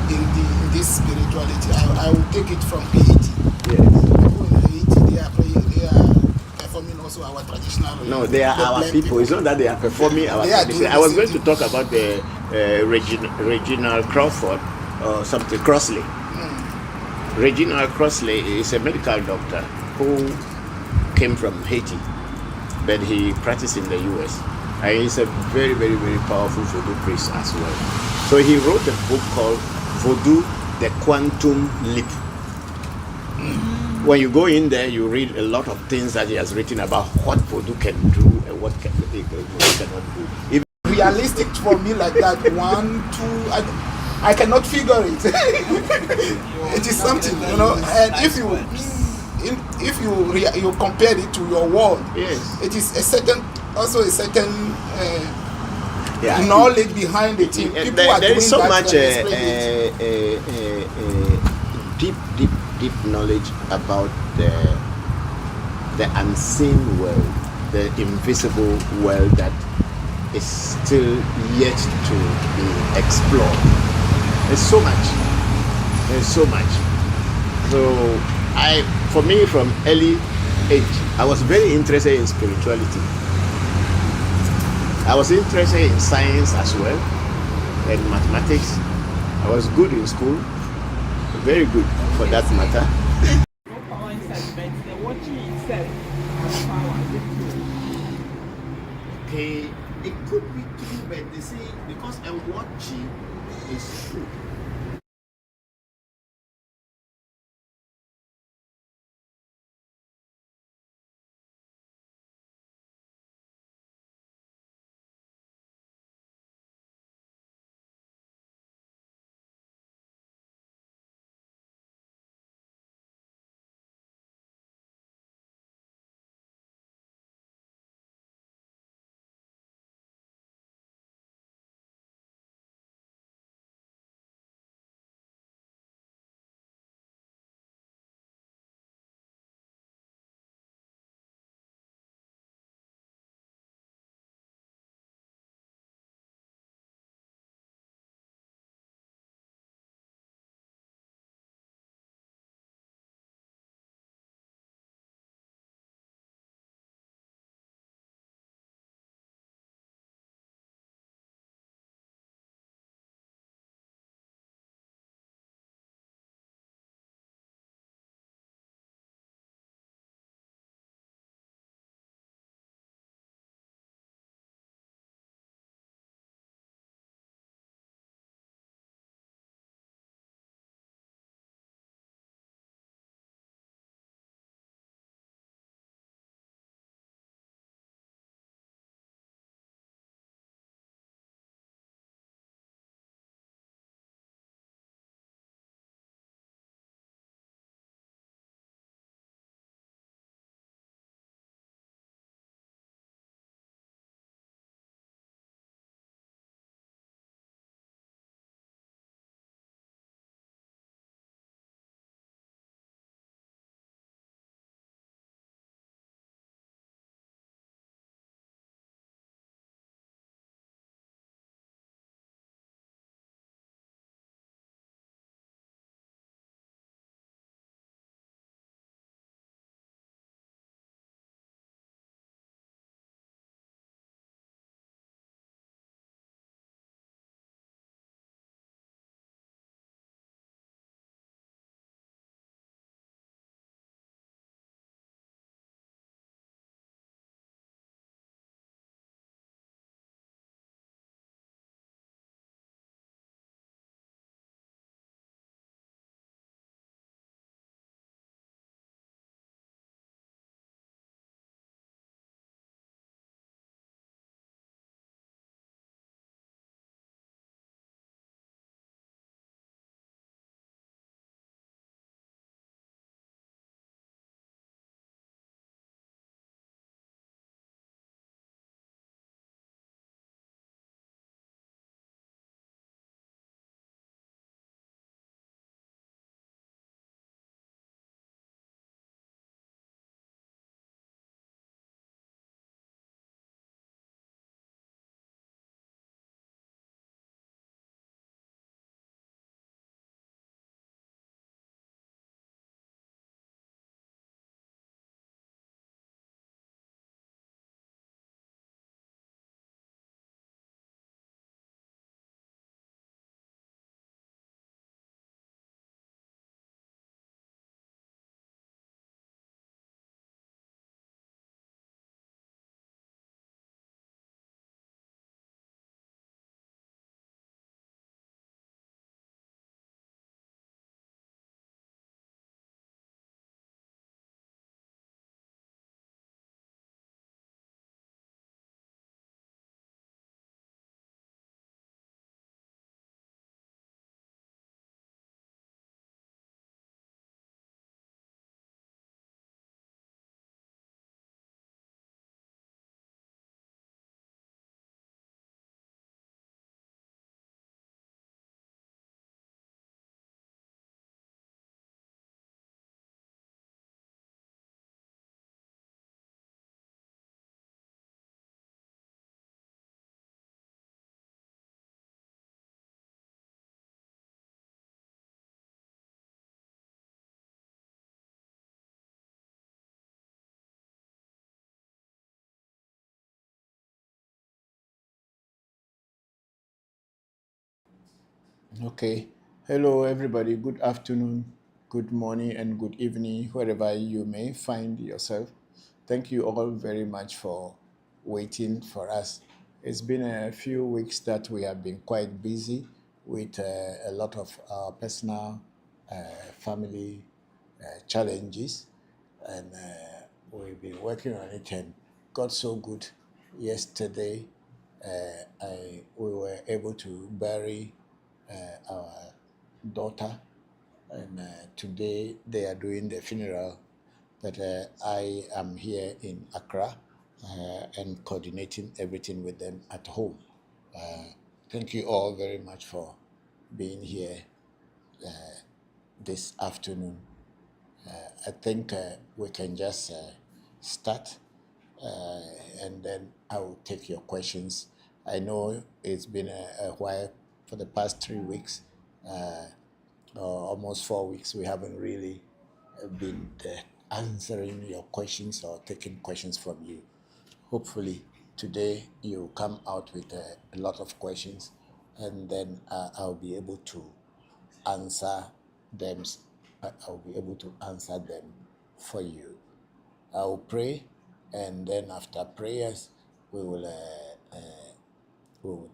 in this spirituality? I will take it from Haiti. Yes. People in Haiti, they are performing also our traditional. No, they are our people. It's not that they are performing our tradition. I was going to talk about the Reginald Crawford or something, Crossley. Reginald Crossley is a medical doctor who came from Haiti, but he practiced in the US. And he's a very, very, very powerful Voodoo priest as well. So he wrote a book called Voodoo, the Quantum Leap. When you go in there, you read a lot of things that he has written about what Voodoo can do and what Voodoo cannot do. If realistic for me like that, 1, 2, I cannot figure it. It is something, you know. And if you compare it to your world, yes, it is a certain knowledge behind it. There is so much deep knowledge about the unseen world, the invisible world that is still yet to be explored. There's so much. So for me, from early age, I was very interested in spirituality. I was interested in science as well, and mathematics. I was good in school, very good for that matter. No power inside, but the watching itself has power. Okay, it could be true, but they say because a watching is true. Okay. Hello, everybody. Good afternoon, good morning, and good evening, wherever you may find yourself. Thank you all very much for waiting for us. It's been a few weeks that we have been quite busy with a lot of personal, family challenges, and we've been working on it and got so good. Yesterday, we were able to bury our daughter, and today they are doing the funeral. But I am here in Accra and coordinating everything with them at home. Thank you all very much for being here this afternoon. I think we can just start, and then I will take your questions. I know it's been a while for the past 3 weeks, or almost 4 weeks. We haven't really been answering your questions or taking questions from you. Hopefully, today you come out with a lot of questions, and then I'll be able to answer them. I'll be able to answer them for you. I will pray, and then after prayers, we will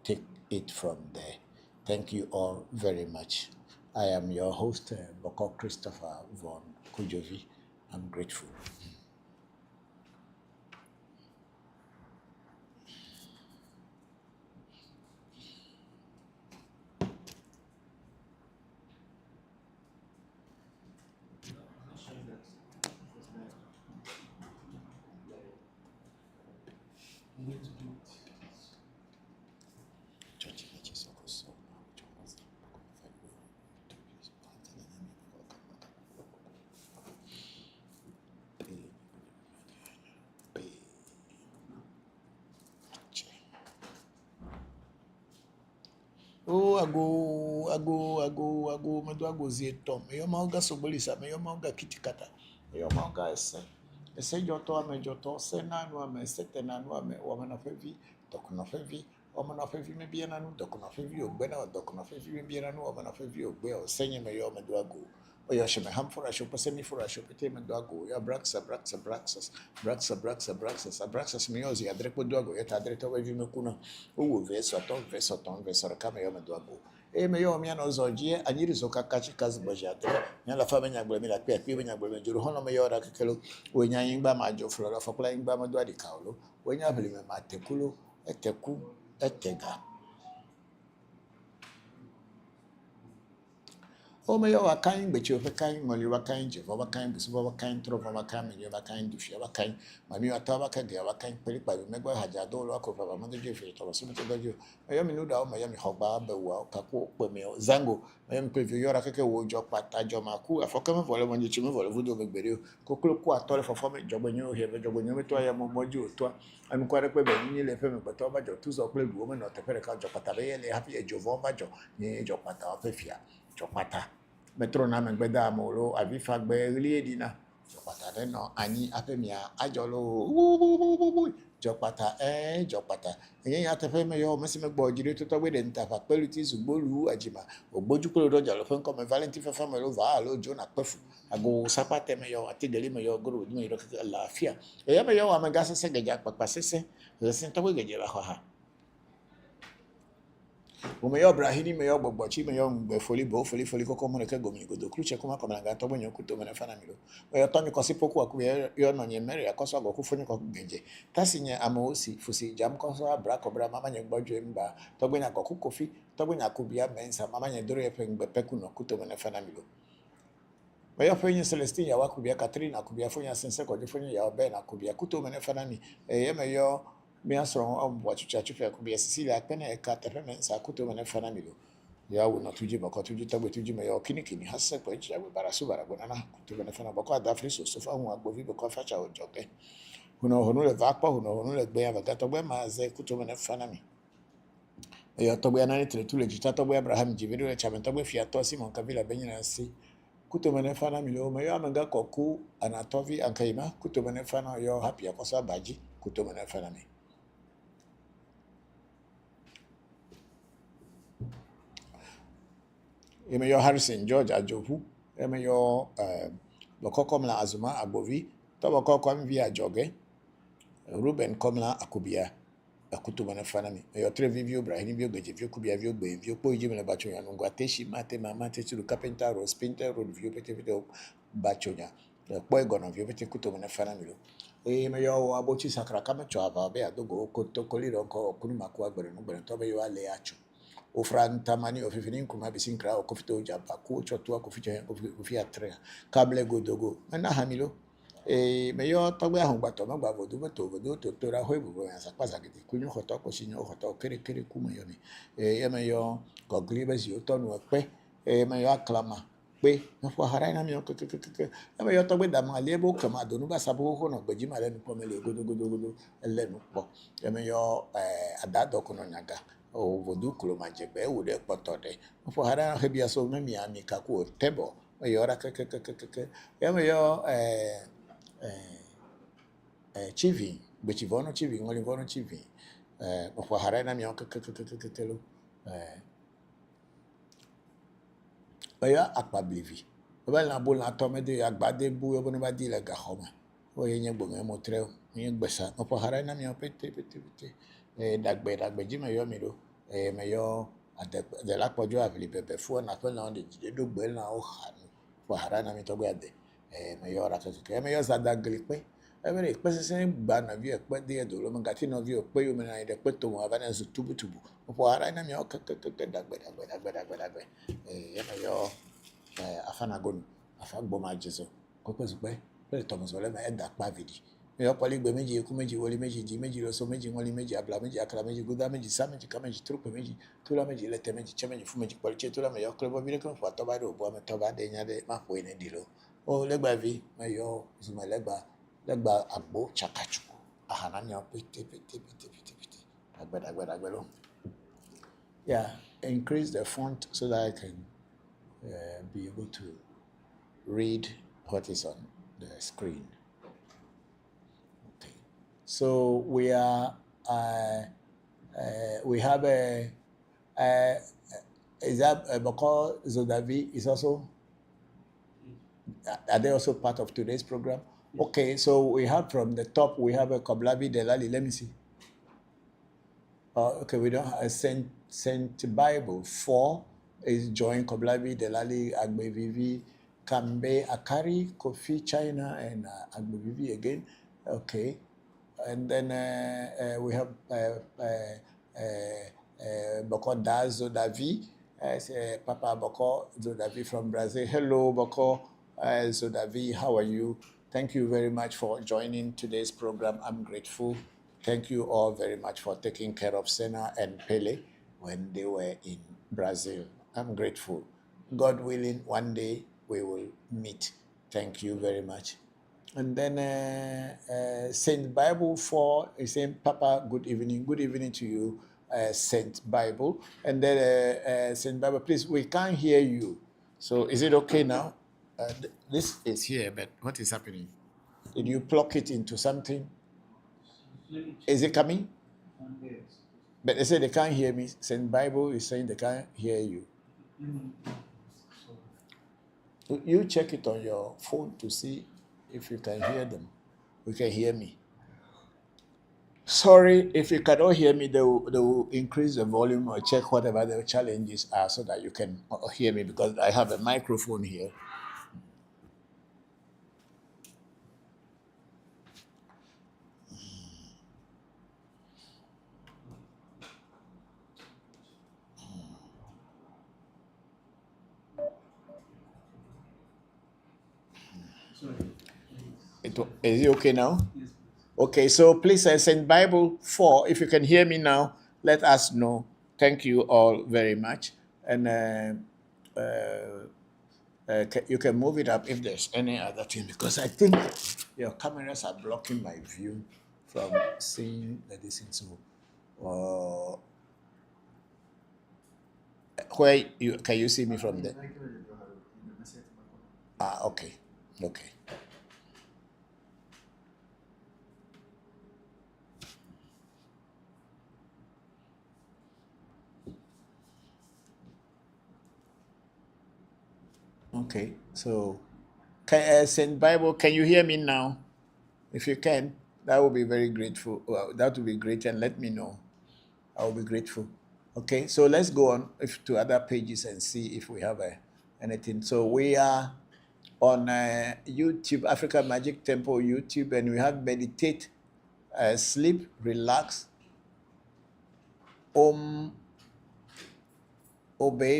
take it from there. Thank you all very much. I am your host, Bokor Christopher Voncujovi. I'm grateful. Oh, ago, madwago zietom. Meyo mauga sobolisa, meyo mauga kitikata. Meyo mauga ese. Ese joto ame joto, se nanu ame, sete nanu ame, wamana fevi, dokuna fevi, wamana fevi mebiya nanu, dokuna fevi ogbena, dokuna fevi mebiya nanu, wamana fevi ogbe, o senye meyo madwago. Oyo sheme hamfura shopo semi fura shopo te madwago. Ya braxas, meyozi ya drepo dwago, ya tadreto wevi mekuna. Uwu vesoton, kama yo madwago. Meyo miano zojie, anyiri zoka kachi kazi bojate. Nyala fame nyagbole mi la kwe nyagbole juru hono meyo ra kekelo. Wenya yingba majo flora, fakula yingba madwadi kaulo. Wenya vili me matekulo, eteku, etega. O meyo wakain bechi wakain moli wakain je wakain bisu wakain tro wakain meyo wakain dushi wakain mami wata wakain wakain peli pa megwa hajado lo akọ baba mando je fe to so mto dojo meyo mi nuda o meyo mi hogba be wa kako pe meyo zango meyo mi preview yora keke wo jo pata jo maku afoka me vole monje chi me vole Voodoo me gbere koklo ku atole fofo me jobo nyo he be jobo nyo me to ya mo moju to ami kware pe be ni le fe me peto ba jo tu so ple du o me no te pere ka jo pata be le happy e jo vo ba jo ni jo pata o pe fia jo pata metro na megbeda amolo avifa gbe ri edina jopata de no ani apemia ajolo jopata jopata eyan ya tefe me yo mesi me gbo jire to to gbe de nta fa pelu ti sugbolu ajima ogboju ko do jalo fen ko me valentine fa me lo va lo jona pefu ago sapate me yo atigeli me yo goro me yo la afia eyan me yo amega sese geja papa sese sese to gbe geje ba ha Umeyo brahini meyo bogbochi meyo mbe foli koko mo neke gomi godo kruche kuma kama nga to bonyo kuto mena fana milo meyo to mi kosi poku aku yo no nye mere akoso ago ku fonyi ko genje tasinye amosi fusi jam koso abra kobra mama nye gbojo mba to gbenya ko kofi to gbenya ku bia mensa mama nye doro yepe mbe peku no kuto mena fana milo meyo fonyi Celestine ya waku bia Catherine akubia fonyi sense ko fonyi ya obe na kubia kuto mena fana mi meyo mi asoro ambo achuchachu ya kubia Cecilia akpene eka tepe mensa kuto mena fana milo ya wona tuji bako tuji tagbe tuji me yo kini hase ko eji agbe barasu baragona na kuto mena fana bako adafri so fa hu agbo vi bako facha ojoke hono le vakpa hono le gbe ya bagato gbe maze kuto mena fana mi yo to gbe anani tre tule jita to gbe Abraham jibiri le chama to gbe fia to Simon Kabila benyina si kuto mena fana mi lo me yo amanga koku anatovi ankaima kuto mena fana yo happy akosa baji kuto mena fana mi Emeyo Harrison George Ajovu, Emeyo Bokor Komla Azuma Agbovi, Toboko Kwamvi Ajoge, Ruben Komla Akubia, Akutubana Fanami, Eyo Trevivio, Brahimio, Gajivio, Kubia, Vio, Pojim, Bachoya, Nunguateshi, Mate, Mamate, to the Carpenter, Road, Spinter, Road, View, Petevito, Bachoya, the Poigon of Vio, Kutubana Fanamilo. Emeyo Abochi Sakrakama Chava, Bea Dogo, Kotokoli, Kunumakua, but Tobe, you are Leacho. Ofran tamani ofifinin kuma bisinkra okofito jamba ku chotua koficho kofi atre kable godogo na hamilo meyo togbe ahun gbato magba vodu to tora hoibu ya sapasa gidi kunyo hoto ko sinyo hoto kere kuma yomi meyo goglibe si otonu pe meyo aklama pe no fo harai na mi o kekekeke meyo togbe dama lebo kama donu ba sabo ho no gbeji male nu pomele godogo elenu po meyo adado kono nyaga o Voodoo Kulomajebe would a potode. For Hara Hebia so many amikaku tebo, Mayora Yamayo Chivi, which Ivono Chivi, only Vono Chivi. For Harana Mionka Ketelo. Baya Akbablivi. Well, I bull not tomede Agbade Boo Bonabadi like a home. Or any Bungamo trail, in Bessa, or for Harana Miopete, Dagbejima Yomido. Mayo at the Lapojo Avili before Napel on the do Bella or for Harana Mitogade, Mayor Mayor Sadaglipe. Every person ban of you, but the Doloman Gatino view, Payman, I put to Havana Tubu, for Harana Mioka, Mayor Afanagon, Afaboma Jeso, Copos Bay, Thomas Olema, and that Pavidi. Meyo pali gbe meji eku meji woli meji ji meji loso meji ngoli meji abla meji akra meji guda meji sa meji ka meji trupe meji tula meji lete meji che meji fu meji pali che tula meyo klebo bile kon fa toba do bo me toba de nya de ma po ene dilo o legba vi meyo zuma legba agbo chakachu ahana nya pete agbelo yeah, increase the font so that I can be able to read what is on the screen. So we are, we have is that Bokor Zodavi is also, are they also part of today's program? Yes. Okay, so we have from the top, we have a Koblavi Delali, let me see. Okay, we don't have a Saint Bible 4 is joined Koblavi Delali Agbevivi Kambe Akari Kofi China and Agbevivi again. Okay. And then we have Bokor Zodavi, Papa Bokor Zodavi from Brazil. Hello, Bokor Zodavi, how are you? Thank you very much for joining today's program. I'm grateful. Thank you all very much for taking care of Senna and Pele when they were in Brazil. I'm grateful. God willing, one day we will meet. Thank you very much. And then Saint Bible 4 is saying, Papa, good evening to you, Saint Bible. And then Saint Bible, please, we can't hear you. So is it okay now? This is here, but what is happening? Did you plug it into something? Is it coming? But they say they can't hear me. Saint Bible is saying they can't hear you. You check it on your phone to see if you can hear them. You can hear me. Sorry, if you cannot hear me, they will increase the volume or check whatever the challenges are so that you can hear me, because I have a microphone here. Is it okay now? Yes. Okay, so please send Bible 4. If you can hear me now, let us know. Thank you all very much. And you can move it up if there's any other thing, because I think your cameras are blocking my view from seeing the distance. So, where can you see me from there? Okay. Okay, so Saint Bible, can you hear me now? If you can, that would be very grateful. Well, that would be great, and let me know. I will be grateful. Okay, so let's go on to other pages and see if we have anything. So we are on YouTube, Africa Magic Temple YouTube, and we have meditate, sleep, relax, obey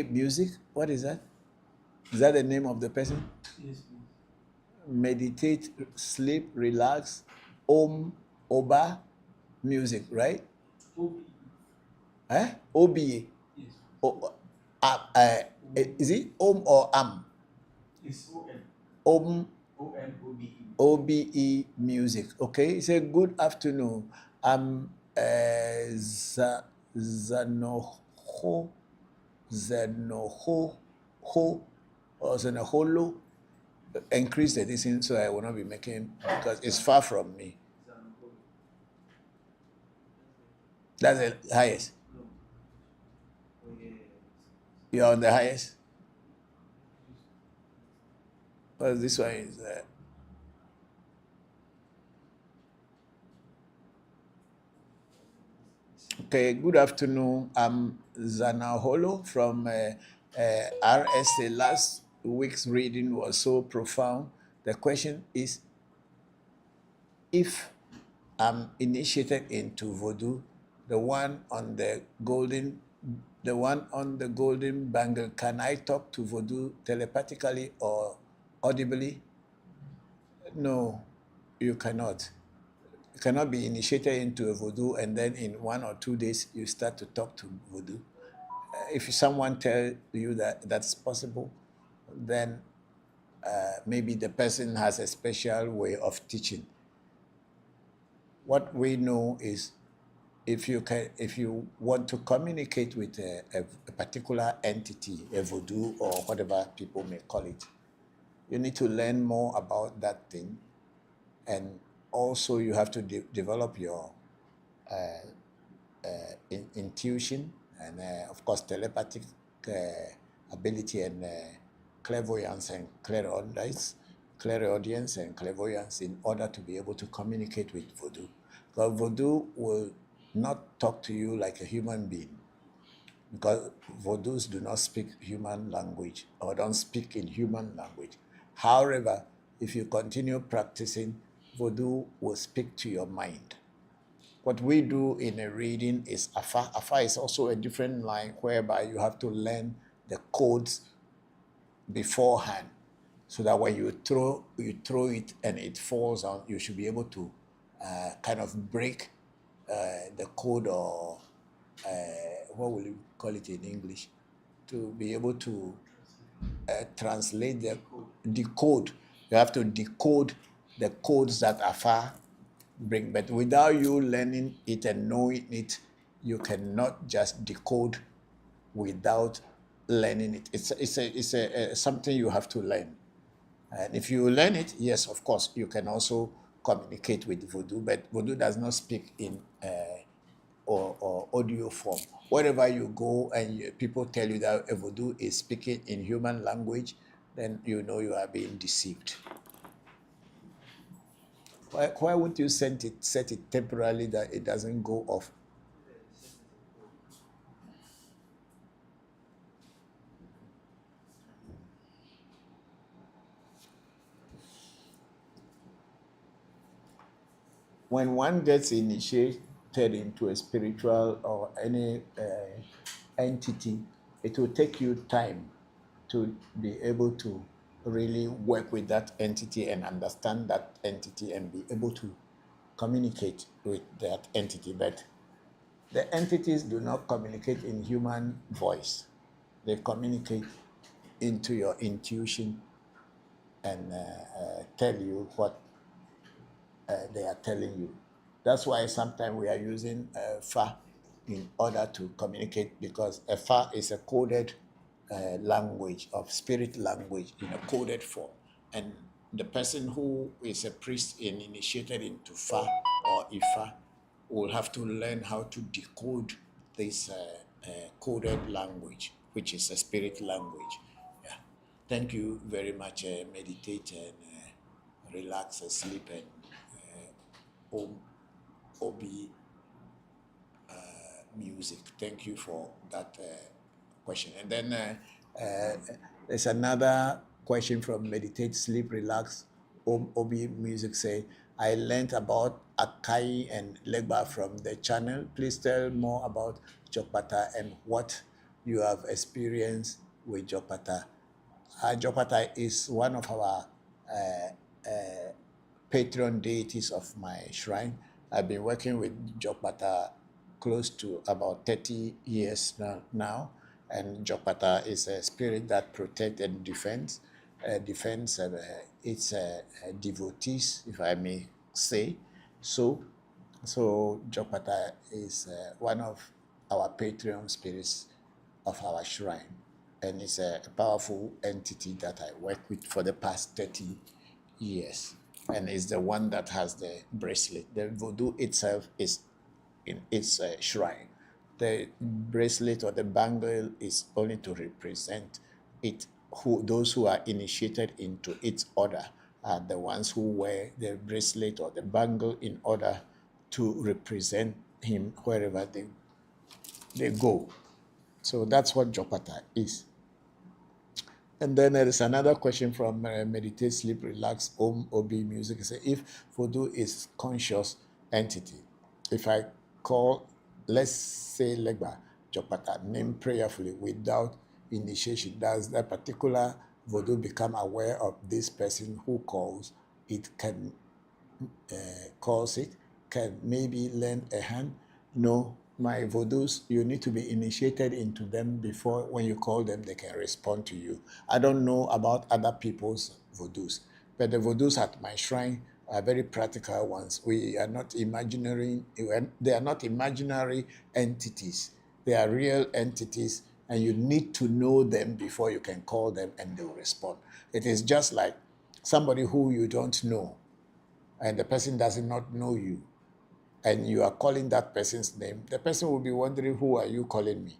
music. What is that? Is that the name of the person? Yes. Meditate, sleep, relax, obey music, right? OBA. Yes. Is it or am? It's OM. OBE. OBE music. Okay. It's a good afternoon. I'm Zenoholo. Increase the distance so I will not be making, because it's far from me. That's the highest. You are on the highest. Well, this one is. Okay, good afternoon. I'm Zanaholo from RSA. Last week's reading was so profound. The question is, if I'm initiated into Voodoo, the one on the golden bangle, can I talk to Voodoo telepathically or audibly? No, you cannot. You cannot be initiated into a Voodoo and then in 1 or 2 days you start to talk to Voodoo. If someone tells you that that's possible, then maybe the person has a special way of teaching. What we know is, if you want to communicate with a particular entity, a Voodoo or whatever people may call it, you need to learn more about that thing, and also you have to develop your intuition and of course telepathic ability and clairvoyance and clairaudience and clairvoyance in order to be able to communicate with Voodoo. Because Voodoo will not talk to you like a human being, because Voodoos do not speak human language or don't speak in human language. However, if you continue practicing, Voodoo will speak to your mind. What we do in a reading is Afa. Afa is also a different line whereby you have to learn the codes beforehand, so that when you throw it and it falls on, you should be able to kind of break the code, or what will you call it in English, to be able to translate decode. You have to decode the codes that Afa bring, but without you learning it and knowing it, you cannot just decode without learning it. It's something you have to learn. And if you learn it, yes, of course, you can also communicate with Voodoo, but Voodoo does not speak in or audio form. Wherever you go and people tell you that a Voodoo is speaking in human language, then you know you are being deceived. Why wouldn't you set it temporarily that it doesn't go off? When one gets initiated into a spiritual or any entity, it will take you time to be able to really work with that entity and understand that entity and be able to communicate with that entity. But the entities do not communicate in human voice. They communicate into your intuition and tell you what they are telling you. That's why sometimes we are using Fa in order to communicate, because a Fa is a coded language of spirit language in a coded form. And the person who is a priest and initiated into Fa or Ifa will have to learn how to decode this coded language, which is a spirit language. Yeah. Thank you very much. Meditate and relax and sleep and obi music. Thank you for that question. And then there's another question from Meditate, Sleep, Relax, Obi Music. Say, I learned about Akai and Legba from the channel. Please tell more about Jokpata and what you have experienced with Jokpata. Jokpata is one of our patron deities of my shrine. I've been working with Jokpata close to about 30 years now. And Jokpata is a spirit that protects and defends its devotees, if I may say so. So Jokpata is one of our patron spirits of our shrine, and it's a powerful entity that I work with for the past 30 years, and is the one that has the bracelet. The Voodoo itself is in its shrine. The bracelet or the bangle is only to represent it. Those who are initiated into its order are the ones who wear the bracelet or the bangle in order to represent him wherever they go. So that's what Jokpata is. And then there is another question from Meditate, Sleep, Relax, Obi Music. Say, if Voodoo is conscious entity, if I call, let's say Legba Jokpata, name prayerfully without initiation, does that particular Voodoo become aware of this person who calls it, can maybe lend a hand? No, my Voodoos, you need to be initiated into them before, when you call them, they can respond to you. I don't know about other people's Voodoos, but the Voodoos at my shrine are very practical ones. We are not imaginary, they are not imaginary entities. They are real entities, and you need to know them before you can call them and they will respond. It is just like somebody who you don't know, and the person does not know you, and you are calling that person's name. The person will be wondering, who are you calling me?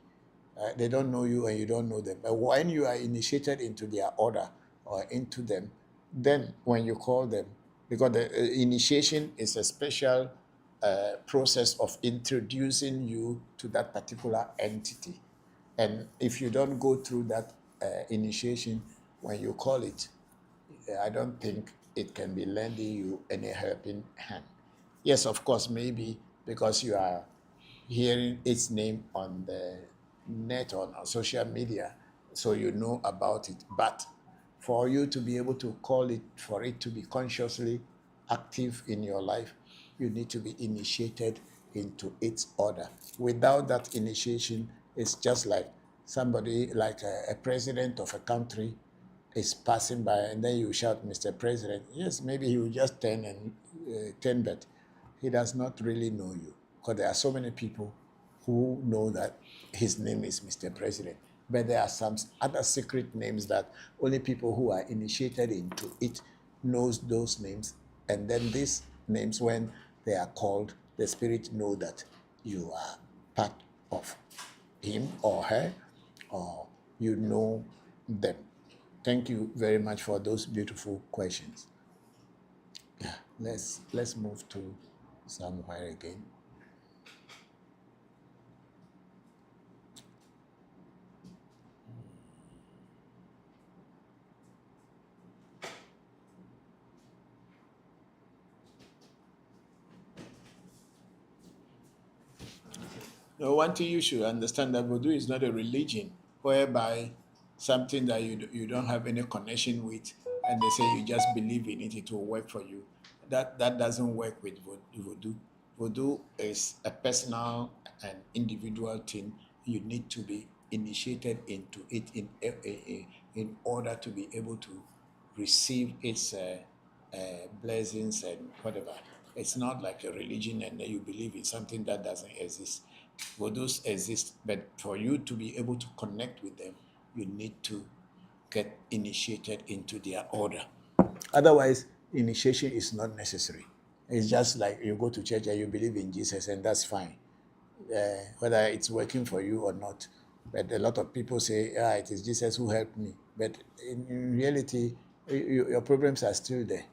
They don't know you and you don't know them. But when you are initiated into their order or into them, then when you call them, because the initiation is a special process of introducing you to that particular entity. And if you don't go through that initiation, when you call it, I don't think it can be lending you any helping hand. Yes, of course, maybe because you are hearing its name on the net or on social media, so you know about it. But for you to be able to call it, for it to be consciously active in your life, you need to be initiated into its order. Without that initiation, it's just like somebody, like a president of a country is passing by, and then you shout, Mr. President. Yes, maybe he will just turn, but he does not really know you, because there are so many people who know that his name is Mr. President. But there are some other secret names that only people who are initiated into it knows those names. And then these names, when they are called, the spirit know that you are part of him or her, or you know them. Thank you very much for those beautiful questions. Yeah, let's move to somewhere again. Now, one thing you should understand, that Voodoo is not a religion whereby something that you don't have any connection with, and they say you just believe in it, it will work for you. That doesn't work with Voodoo. Voodoo is a personal and individual thing. You need to be initiated into it in order to be able to receive its blessings and whatever. It's not like a religion and you believe in something that doesn't exist. Voodoos exist, but for you to be able to connect with them, you need to get initiated into their order. Otherwise, initiation is not necessary. It's just like you go to church and you believe in Jesus, and that's fine. Whether it's working for you or not, But a lot of people say, it is Jesus who helped me. But in reality, your problems are still there.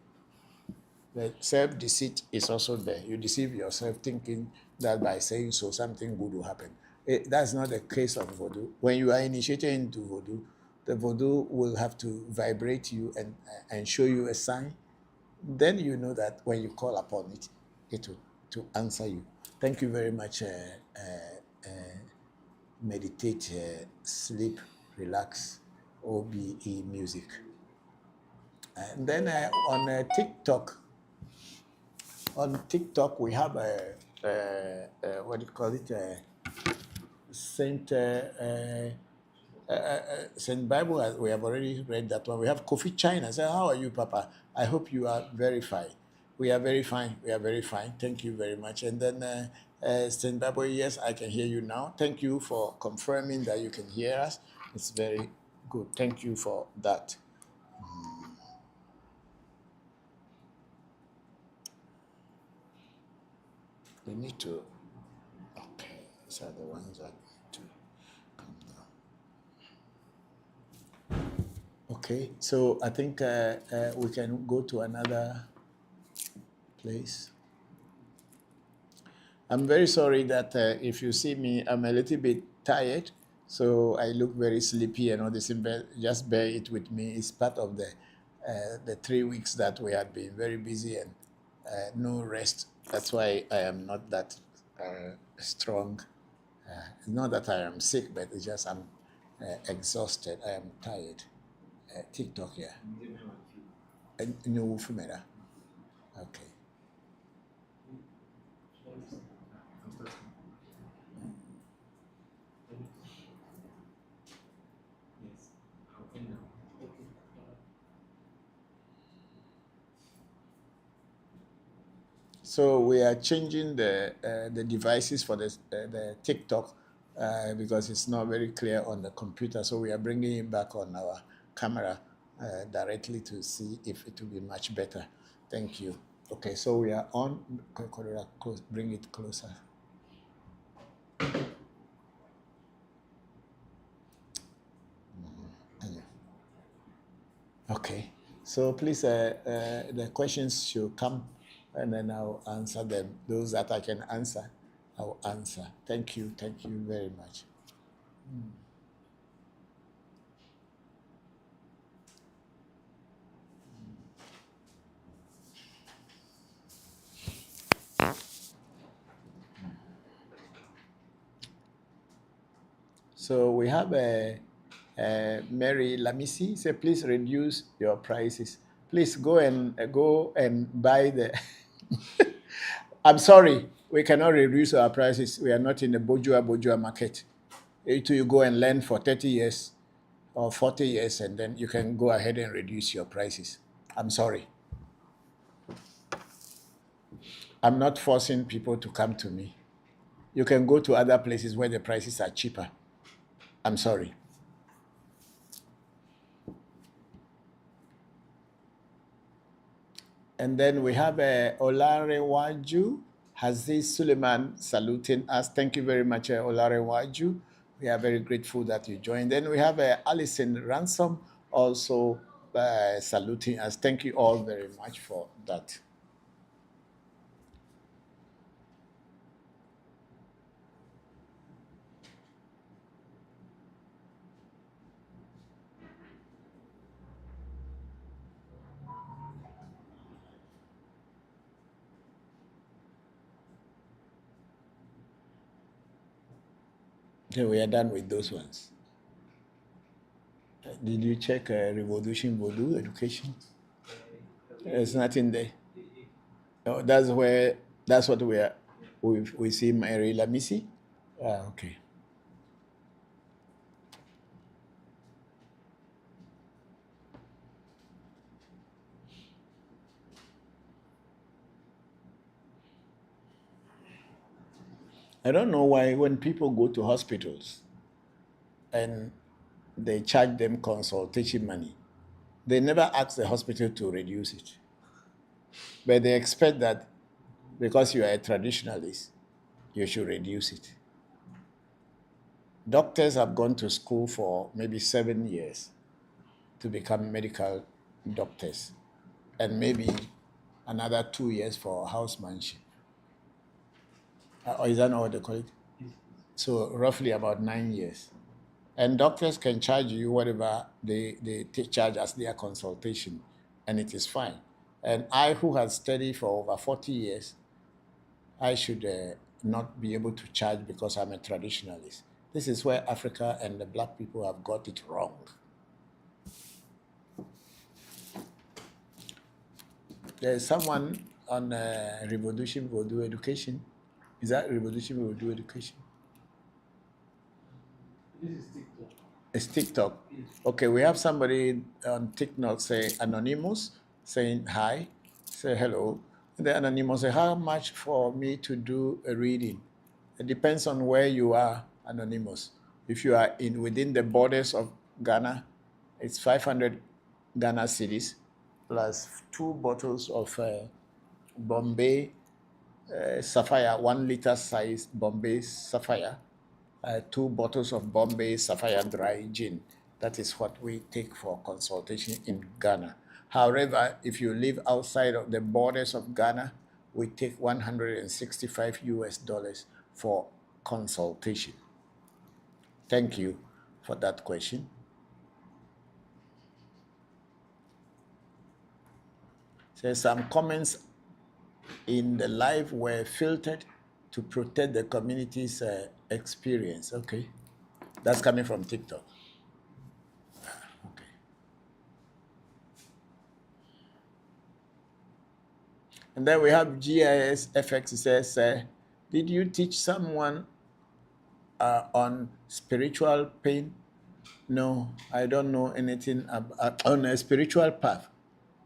But self-deceit is also there. You deceive yourself thinking that by saying so, something good will happen. That's not the case of Voodoo. When you are initiated into Voodoo, the Voodoo will have to vibrate you and show you a sign. Then you know that when you call upon it, it will to answer you. Thank you very much. Meditate, sleep, relax, OBE music. And then on TikTok, we have what do you call it? Saint Saint Bible. We have already read that one. We have Kofi China. Say, how are you, Papa? I hope you are very fine. We are very fine. We are very fine. Thank you very much. And then Saint Bible, yes, I can hear you now. Thank you for confirming that you can hear us. It's very good. Thank you for that. We need to. Okay, these are the ones that need to come down. Okay, so I think we can go to another place. I'm very sorry that if you see me, I'm a little bit tired, so I look very sleepy and all this. Just bear it with me. It's part of the 3 weeks that we have been very busy and no rest. That's why I am not that strong. It's not that I am sick, but it's just I'm exhausted. I am tired. TikTok, yeah. No, okay. So we are changing the devices for the TikTok because it's not very clear on the computer. So we are bringing it back on our camera directly to see if it will be much better. Thank you. Okay, so we are on. Bring it closer. Okay, so please, the questions should come and then I'll answer them. Those that I can answer, I'll answer. Thank you very much. So we have Mary Lamisi say, please reduce your prices. Please go and buy the. I'm sorry, we cannot reduce our prices. We are not in the Bojua market. You go and learn for 30 years or 40 years, and then you can go ahead and reduce your prices. I'm sorry. I'm not forcing people to come to me. You can go to other places where the prices are cheaper. I'm sorry. And then we have Olarewaju Haziz Suleiman saluting us. Thank you very much, Olarewaju. We are very grateful that you joined. Then we have Alison Ransom also saluting us. Thank you all very much for that. Okay, we are done with those ones. Did you check ReVodution Voodoo education? There's nothing there. Oh, that's what we see Mary Lamisi. Okay. I don't know why when people go to hospitals and they charge them consultation money, they never ask the hospital to reduce it. But they expect that because you are a traditionalist, you should reduce it. doctors have gone to school for maybe 7 years to become medical doctors, and maybe another 2 years for housemanship. Or is that not what they call it? So roughly about 9 years. And doctors can charge you whatever they charge as their consultation, and it is fine. And I, who has studied for over 40 years, I should not be able to charge because I'm a traditionalist. This is where Africa and the black people have got it wrong. There's someone on ReVodution Voodoo Education. Is that ReVodution Voodoo Education? This is TikTok. It's TikTok. Okay, we have somebody on TikTok say anonymous, saying hi, say hello. And the anonymous say, how much for me to do a reading? It depends on where you are, anonymous. If you are within the borders of Ghana, it's 500 Ghana cedis plus 2 bottles of Bombay Sapphire, 1 liter size Bombay Sapphire, 2 bottles of Bombay Sapphire dry gin. That is what we take for consultation in Ghana. However, if you live outside of the borders of Ghana, we take $165 for consultation. Thank you for that question. So some comments in the live were filtered to protect the community's experience. Okay, that's coming from TikTok. Okay. And then we have GIS FX. It says, did you teach someone on spiritual pain? No, I don't know anything about on a spiritual path.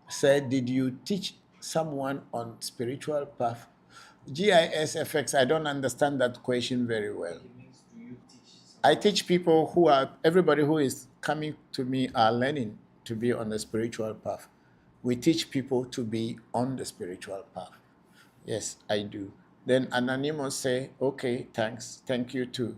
Said, did you teach someone on spiritual path? GIS FX, I don't understand that question very well. I teach people who are, everybody who is coming to me are learning to be on the spiritual path. We teach people to be on the spiritual path. Yes, I do. Then anonymous say, okay, thanks, thank you too.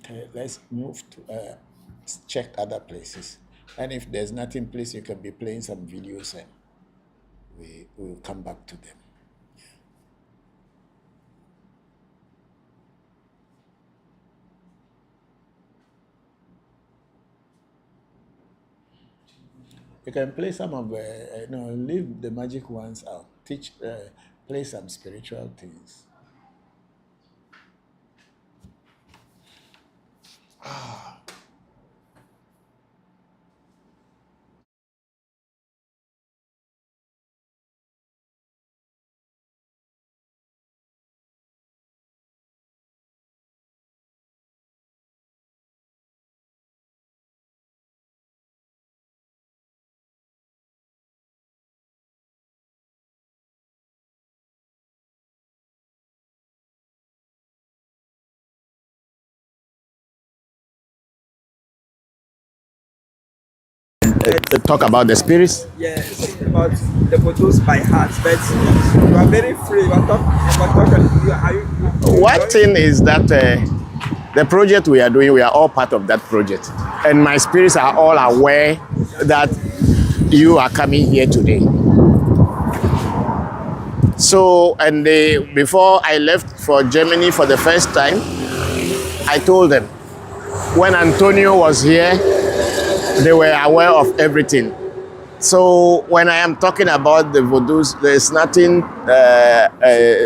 Okay, let's move to check other places. And if there's nothing, please, you can be playing some videos and we will come back to them. You can play some of, leave the magic ones out. Teach, play some spiritual things. Talk about the spirits? Yes, about the photos by heart, but you are very free. One thing is that the project we are doing, we are all part of that project. And my spirits are all aware that you are coming here today. So, and before I left for Germany for the first time, I told them, when Antonio was here, they were aware of everything. So when I am talking about the voodoos, there's nothing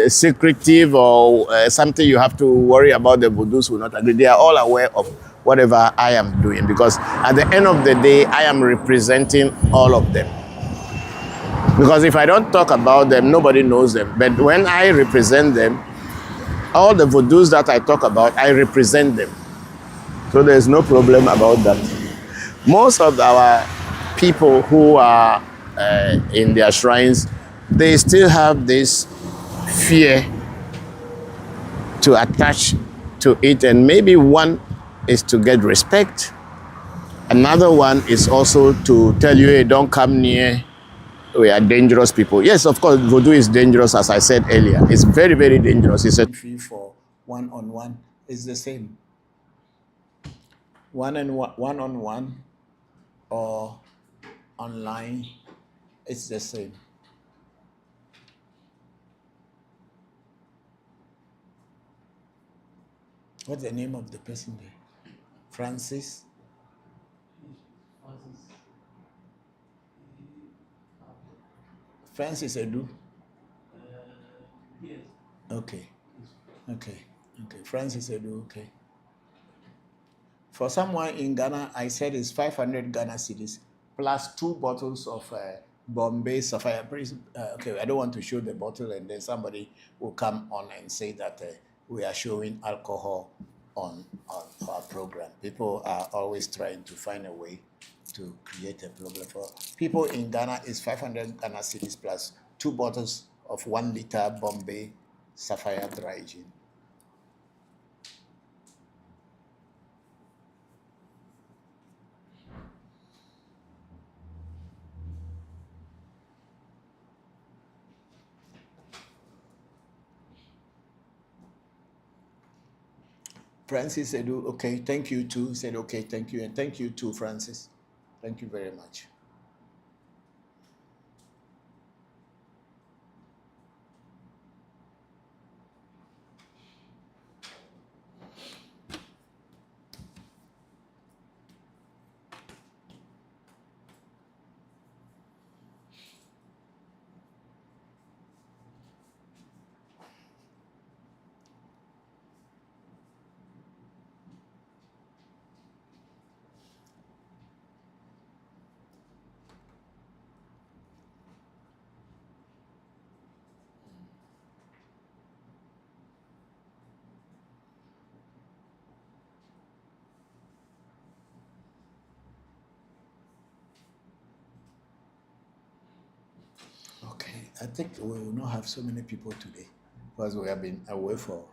secretive or something you have to worry about. The voodoos will not agree. They are all aware of whatever I am doing, because at the end of the day, I am representing all of them. Because if I don't talk about them, nobody knows them. But when I represent them, All the Vodus that I talk about, I represent them. So there's no problem about that. Most of our people who are in their shrines, they still have this fear to attach to it. And maybe one is to get respect. Another one is also to tell you, hey, don't come near. We are dangerous people. Yes, of course, Voodoo is dangerous, as I said earlier. It's very, very dangerous. It's a fee for one-on-one is the same. One-on-one or online, it's the same. What's the name of the person there? Francis? Francis Edu? Yes. Okay. Francis Edu, okay. For someone in Ghana, I said it's 500 Ghana cedis plus 2 bottles of Bombay Sapphire. Okay, I don't want to show the bottle and then somebody will come on and say that we are showing alcohol on our program. People are always trying to find a way to create a problem. For people in Ghana, it's 500 Ghana cedis plus 2 bottles of 1 liter Bombay Sapphire dry gin. Francis said, okay, thank you too. Said, okay, thank you. And thank you too, Francis. Thank you very much. Okay, I think we will not have so many people today because we have been away for.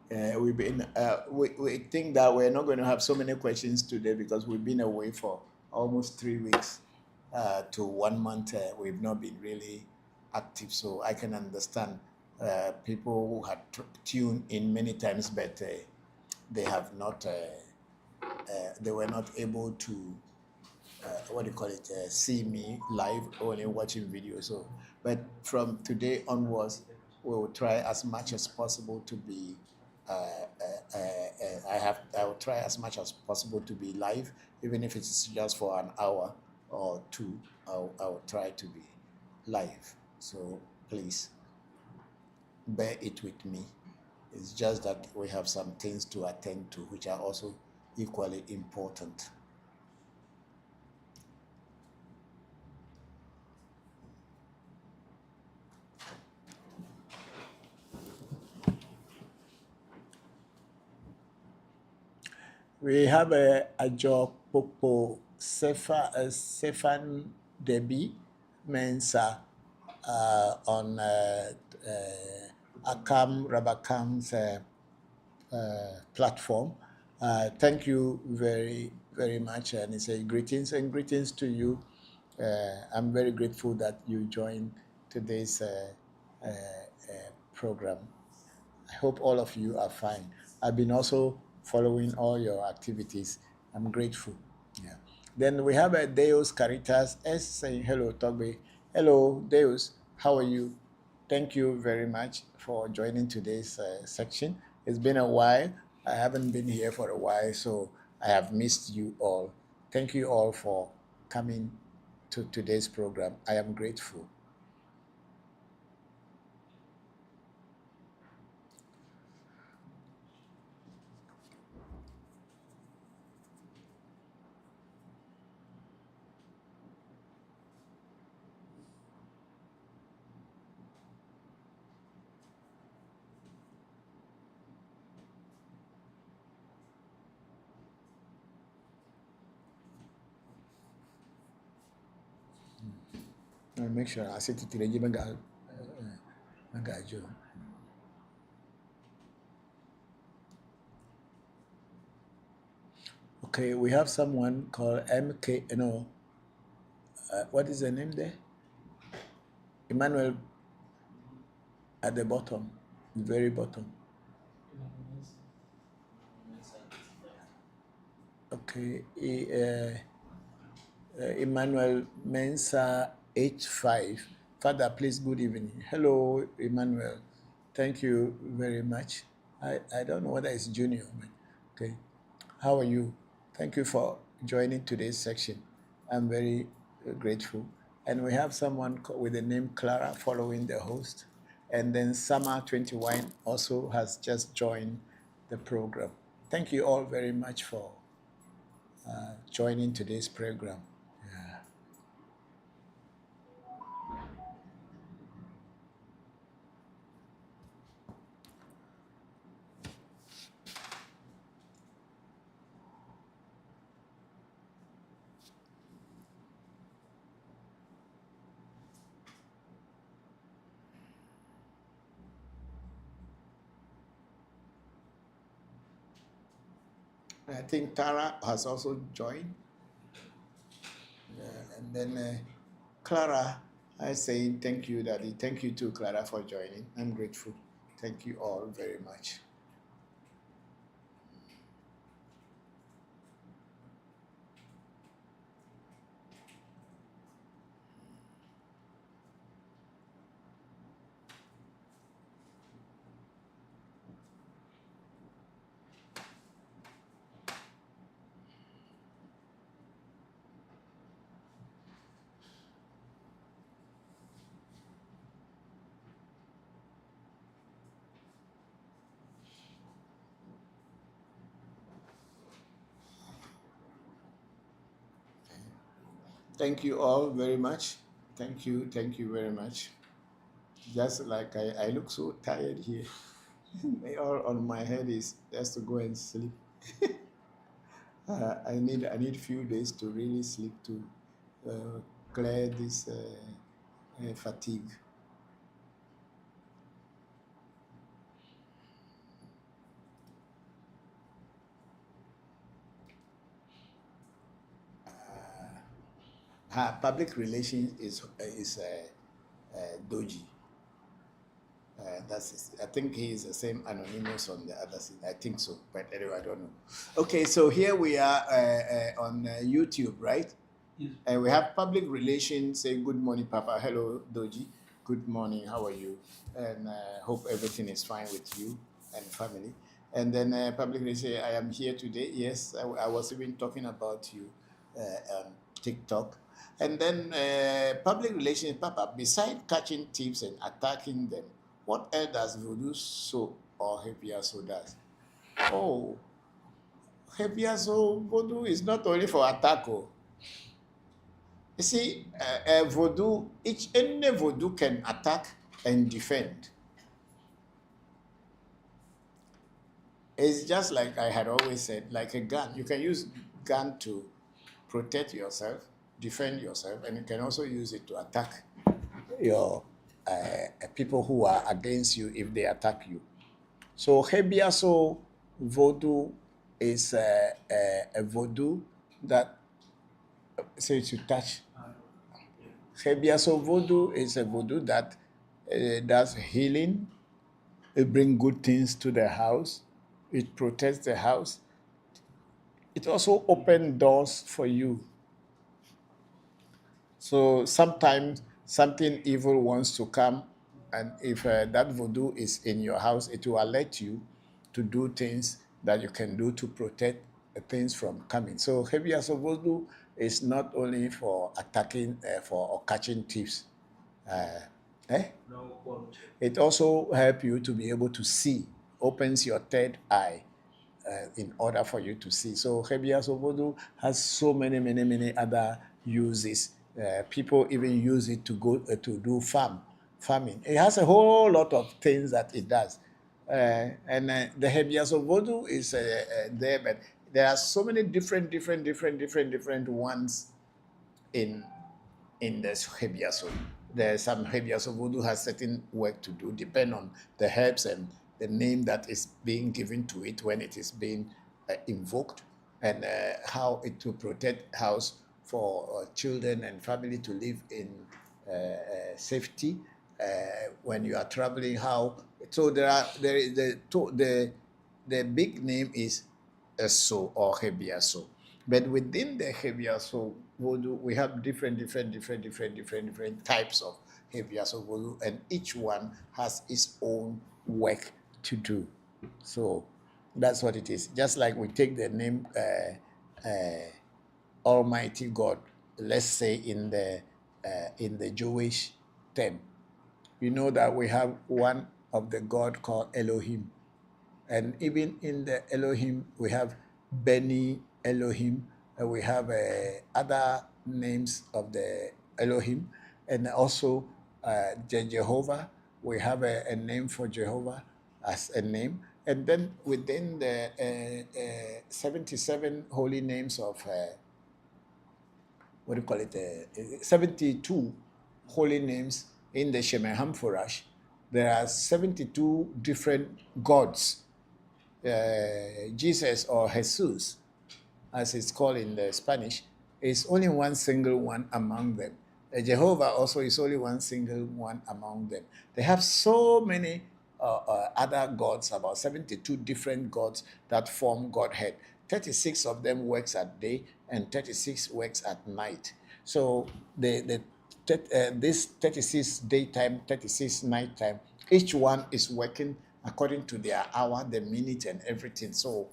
We think that we're not going to have so many questions today because we've been away for almost 3 weeks to 1 month. We've not been really active, so I can understand people who had tuned in many times, but they have not. They were not able to. What do you call it? See me live, only watching video. So, but from today onwards, we will try as much as possible to be. I will try as much as possible to be live, even if it's just for an hour or two. I will try to be live. So please bear it with me. It's just that we have some things to attend to, which are also equally important. We have a job, Popo Stefan Debbie Mensa on Akam Rabakam's platform. Thank you very, very much. And it's a greetings to you. I'm very grateful that you joined today's program. I hope all of you are fine. I've been also following all your activities. I'm grateful. Yeah. Then we have a Deus Caritas S saying hello, Togbe. Hello, Deus. How are you? Thank you very much for joining today's section. It's been a while. I haven't been here for a while, so I have missed you all. Thank you all for coming to today's program. I am grateful. Make sure I sit to the Jibenga. Okay, we have someone called MK. No, what is the name there? Emmanuel at the bottom, the very bottom. Okay, Emmanuel Mensa H5. Father, please, good evening. Hello, Emmanuel. Thank you very much. I don't know whether it's Junior, but okay. How are you? Thank you for joining today's section. I'm very grateful. And we have someone with the name Clara following the host. And then Summer 21 also has just joined the program. Thank you all very much for joining today's program. Yeah. I think Tara has also joined. And then Clara, I say thank you, Daddy. Thank you too, Clara, for joining. I'm grateful. Thank you all very much. Thank you all very much. Thank you very much. Just like I look so tired here. All on my head is just to go and sleep. I need few days to really sleep to clear this fatigue. Public relations is Doji. I think he is the same anonymous on the other side. I think so, but anyway, I don't know. Okay, so here we are on YouTube, right? Yes. And we have public relations. Say good morning, Papa. Hello, Doji. Good morning. How are you? And hope everything is fine with you and family. And then public relations. I am here today. Yes, I was even talking about you on TikTok. And then public relations, Papa. Besides catching thieves and attacking them, what else does Voodoo so or Hepiaso does? Oh, Hepiaso Voodoo is not only for attack. You see, Voodoo, any Voodoo can attack and defend. It's just like I had always said, like a gun. You can use gun to protect yourself, defend yourself, and you can also use it to attack your people who are against you if they attack you. So Hebiaso Voodoo is a Voodoo that says to touch. Hebiaso Voodoo is a Voodoo that does healing. It brings good things to the house. It protects the house. It also opens doors for you. So sometimes something evil wants to come, and if that Voodoo is in your house, it will alert you to do things that you can do to protect things from coming. So Hebiaso Voodoo is not only for attacking or catching thieves. It also helps you to be able to see, opens your third eye in order for you to see. So Hebiaso Voodoo has so many other uses. People even use it to go to do farming. It has a whole lot of things that it does. And the Hebiaso Voodoo is there, but there are so many different ones in in the Hebiaso. There's some Hebiaso Voodoo has certain work to do, depend on the herbs and the name that is being given to it when it is being invoked, and how it will protect house for children and family to live in safety when you are traveling. How so there is the big name is Eso or Hebiaso. But within the Hebiaso Voodoo, we have different types of Hebiaso Voodoo, and each one has its own work to do. So that's what it is. Just like we take the name Almighty God, let's say in the Jewish term, you know that we have one of the God called Elohim. And even in the Elohim, we have Beni Elohim, we have other names of the Elohim, and also Jehovah. We have a name for Jehovah as a name. And then within the 77 holy names of, 72 holy names in the Shema Hamforash, there are 72 different gods. Jesus or Jesus, as it's called in the Spanish, is only one single one among them. Jehovah also is only one single one among them. They have so many other gods, about 72 different gods that form Godhead. 36 of them works at day and 36 works at night. So this 36 daytime, 36 nighttime, each one is working according to their hour, the minute, and everything. So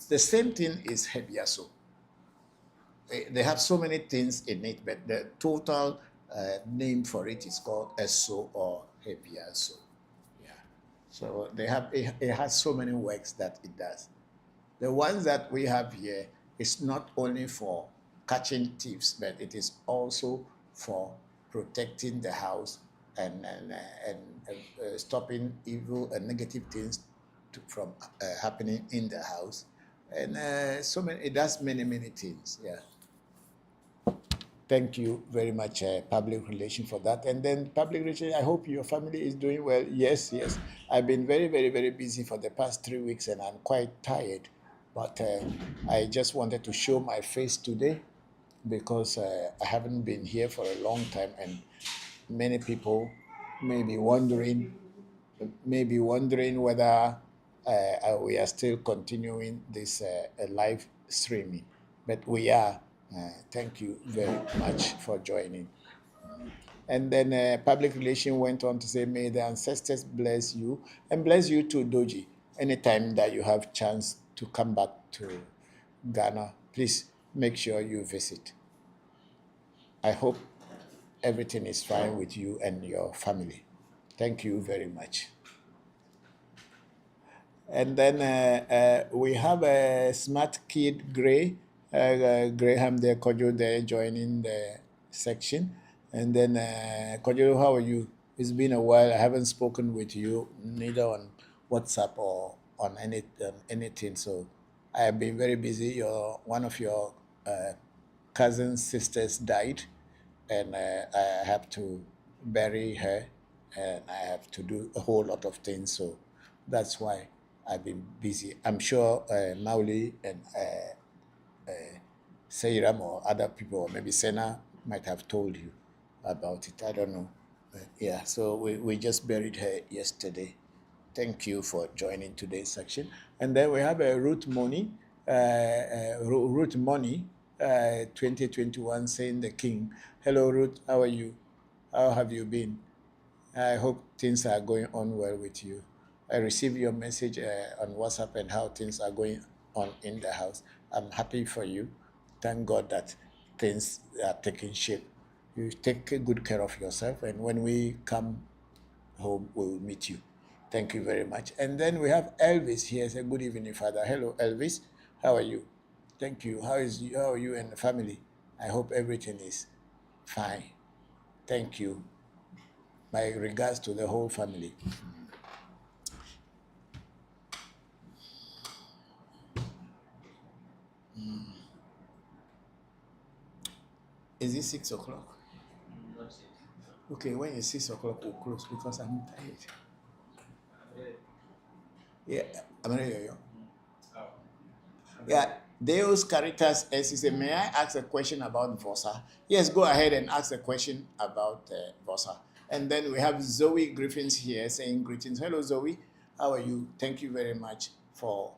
the same thing is Hebiaso. They have so many things in it, but the total name for it is called Eso or Hebiaso. Yeah. So it has so many works that it does. The ones that we have here is not only for catching thieves, but it is also for protecting the house and stopping evil and negative things from happening in the house. And it does many things. Yeah. Thank you very much, public relation, for that. And then public relation, I hope your family is doing well. Yes. I've been very busy for the past 3 weeks, and I'm quite tired. But I just wanted to show my face today because I haven't been here for a long time, and many people may be wondering whether we are still continuing this live streaming. But we are. Thank you very much for joining. And then public relation went on to say, may the ancestors bless you, and bless you too, Doji. Anytime that you have chance to come back to Ghana, please make sure you visit. I hope everything is fine with you and your family. Thank you very much. And then we have a smart kid, Gray, Graham there, Kojo there, joining the section. And then Kojo, how are you? It's been a while. I haven't spoken with you, neither on WhatsApp or on anything. So I have been very busy. One of your cousin's sisters died, and I have to bury her, and I have to do a whole lot of things. So that's why I've been busy. I'm sure Mauli and Seiram or other people, or maybe Sena, might have told you about it. I don't know. Yeah, so we just buried her yesterday. Thank you for joining today's section. And then we have a Ruth Money, 2021, saying the King. Hello, Ruth. How are you? How have you been? I hope things are going on well with you. I received your message on WhatsApp and how things are going on in the house. I'm happy for you. Thank God that things are taking shape. You take good care of yourself, and when we come home, we will meet you. Thank you very much. And then we have Elvis here. Say good evening, Father. Hello, Elvis. How are you? Thank you. How are you and the family? I hope everything is fine. Thank you. My regards to the whole family. Is it 6 o'clock? Okay, when it's 6 o'clock, we'll close because I'm tired. Yeah, I'm ready. Yeah, Deus Caritas says, may I ask a question about Vosa? Yes, go ahead and ask a question about Vosa. And then we have Zoe Griffins here saying greetings. Hello, Zoe. How are you? Thank you very much for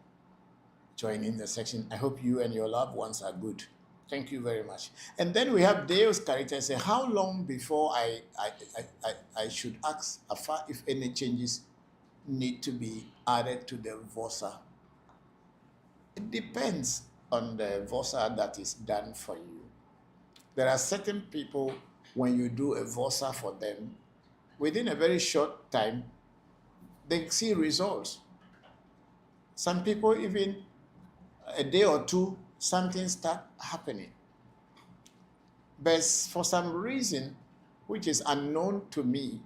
joining the section. I hope you and your loved ones are good. Thank you very much. And then we have Deus Caritas say, how long before I should ask Afa if any changes need to be added to the Vosa? It depends on the Vosa that is done for you. There are certain people, when you do a Vosa for them, within a very short time, they see results. Some people, even a day or two, something start happening. But for some reason, which is unknown to me,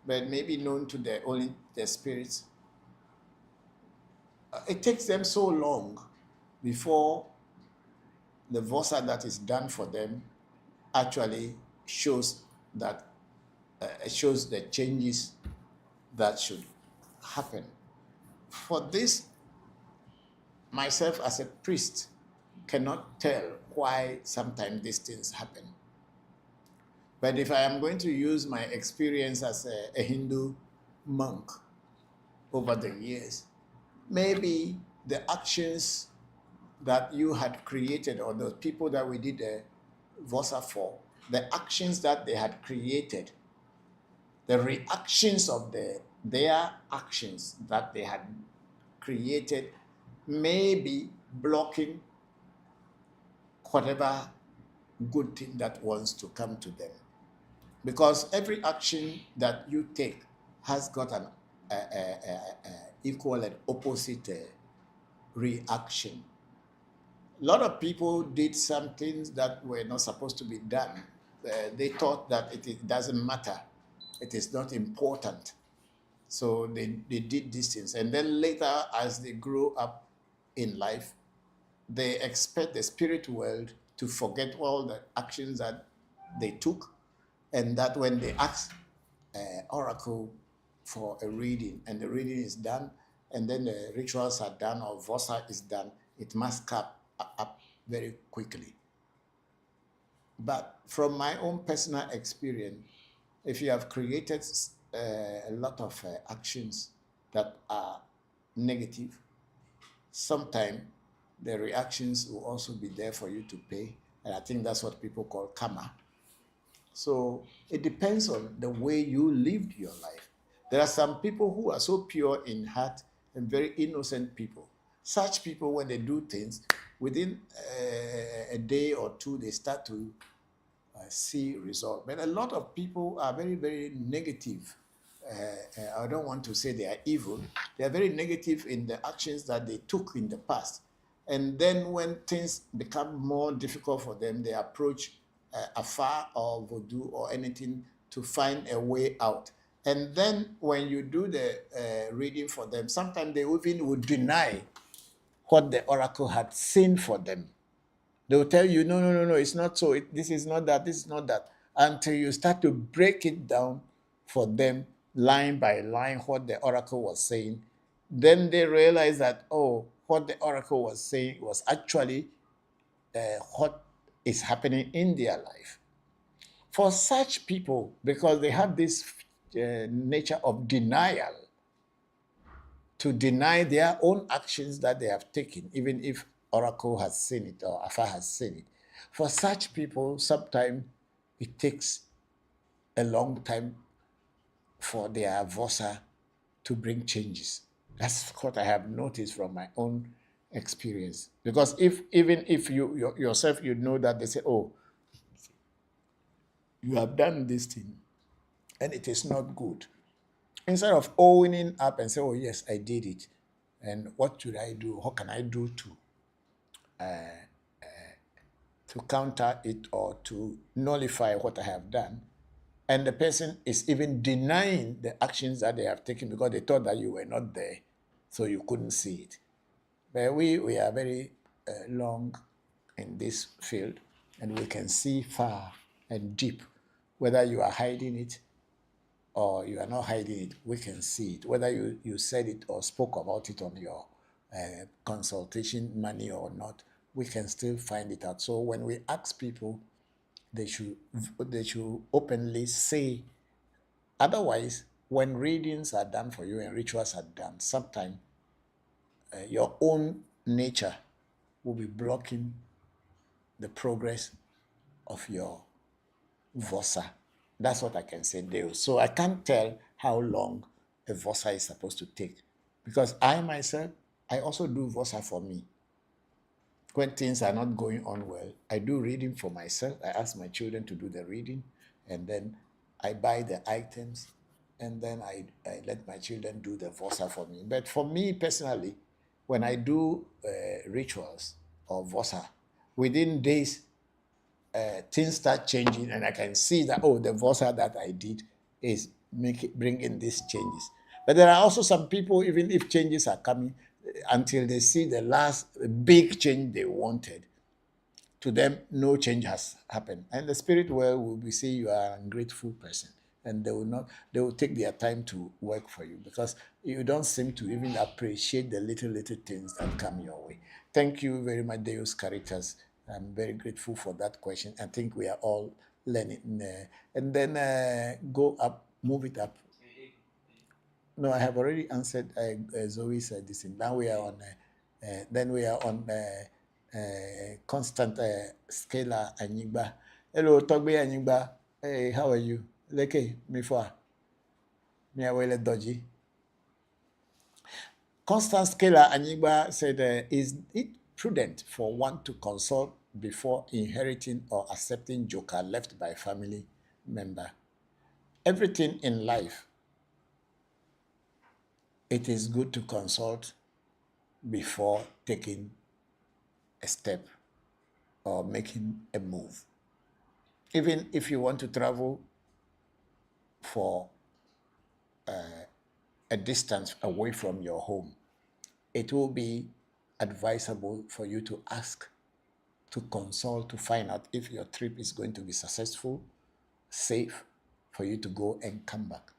but maybe known to only the spirits, it takes them so long before the Vosa that is done for them actually shows that shows the changes that should happen. For this, myself as a priest cannot tell why sometimes these things happen. But if I am going to use my experience as a Hindu monk over the years, maybe the actions that you had created, or the people that we did the Vosa for, the actions that they had created, the reactions of their actions that they had created may be blocking whatever good thing that wants to come to them. Because every action that you take has got an equal and opposite reaction. A lot of people did some things that were not supposed to be done. They thought that it doesn't matter. It is not important. So they did these things. And then later, as they grow up in life, they expect the spirit world to forget all the actions that they took, and that when they ask oracle for a reading, and the reading is done, and then the rituals are done, or Vosa is done, it must come up very quickly. But from my own personal experience, if you have created a lot of actions that are negative, sometimes the reactions will also be there for you to pay. And I think that's what people call karma. So it depends on the way you lived your life. There are some people who are so pure in heart and very innocent people. Such people, when they do things, within a day or two, they start to see result. But a lot of people are very, very negative. I don't want to say they are evil. They are very negative in the actions that they took in the past. And then when things become more difficult for them, they approach Afa or Voodoo or anything to find a way out. And then when you do the reading for them, sometimes they even would deny what the oracle had seen for them. They will tell you, no, it's not so. This is not that, this is not that. Until you start to break it down for them, line by line, what the oracle was saying. Then they realize that, oh, what the oracle was saying was actually what is happening in their life. For such people, because they have this nature of denial, to deny their own actions that they have taken, even if Oracle has seen it or Afa has seen it. For such people, sometimes it takes a long time for their Vosa to bring changes. That's what I have noticed from my own experience. Because even if you yourself, you know that they say, oh, you have done this thing and it is not good. Instead of owning up and say, oh, yes, I did it. And what should I do? What can I do to counter it or to nullify what I have done? And the person is even denying the actions that they have taken because they thought that you were not there, so you couldn't see it. But we are very long in this field, and we can see far and deep Whether you are hiding it or you are not hiding it, we can see it. Whether you said it or spoke about it on your consultation money or not, we can still find it out. So when we ask people, they should openly say. Otherwise, when readings are done for you and rituals are done, sometimes your own nature will be blocking the progress of your Vosa. That's what I can say, Dale. So I can't tell how long a Vosa is supposed to take, because I myself, I also do Vosa for me. When things are not going on well, I do reading for myself. I ask my children to do the reading, and then I buy the items, and then I let my children do the Vosa for me. But for me personally, when I do rituals or Vosa, within days, things start changing, and I can see that, oh, the Vosa that I did is bringing these changes. But there are also some people, even if changes are coming, until they see the last big change they wanted, to them, no change has happened. And the spirit world will be saying you are an ungrateful person. And they will take their time to work for you, because you don't seem to even appreciate the little things that come your way. Thank you very much, Deus Caritas. I'm very grateful for that question. I think we are all learning. And then go up, move it up. No, I have already answered Zoe said this. Now we are on, then we are on constant scalar Anyigba. Hello, Togbe Anyigba. Hey, how are you? Leke, Mifwa. Miawele Doji. Constant scalar Anyigba said, is it prudent for one to consult before inheriting or accepting joker left by family member? Everything in life, it is good to consult before taking a step or making a move. Even if you want to travel for a distance away from your home, it will be advisable for you to ask, to consult, to find out if your trip is going to be successful, safe, for you to go and come back.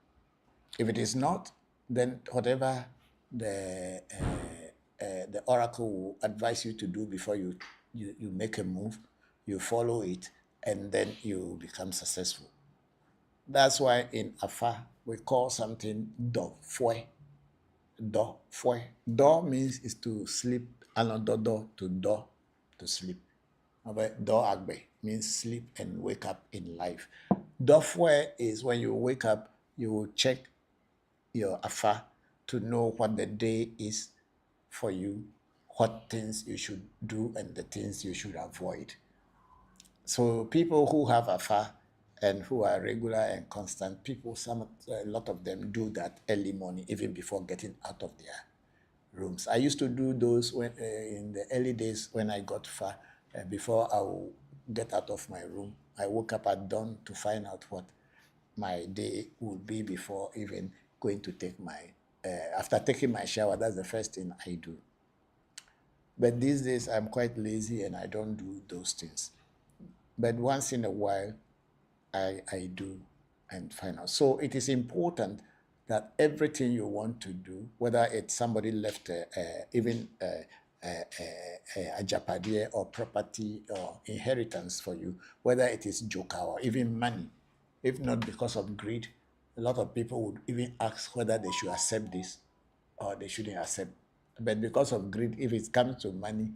If it is not, then whatever the oracle will advise you to do before you make a move, you follow it, and then you become successful. That's why in Afa, we call something do fue. Do fue. Do means is to sleep, another do to sleep. Do agbe means sleep and wake up in life. Do fue is when you wake up, you will check your Afa to know what the day is for you, what things you should do and the things you should avoid. So people who have Afa and who are regular and constant people, a lot of them do that early morning, even before getting out of their rooms. I used to do those when in the early days when I got far, before I will get out of my room. I woke up at dawn to find out what my day would be before even going to take my, after taking my shower, that's the first thing I do. But these days I'm quite lazy and I don't do those things. But once in a while, I do and find out. So it is important that everything you want to do, whether it's somebody left even a japadie or property or inheritance for you, whether it is joka or even money, if not because of greed, a lot of people would even ask whether they should accept this or they shouldn't accept. But because of greed, if it comes to money,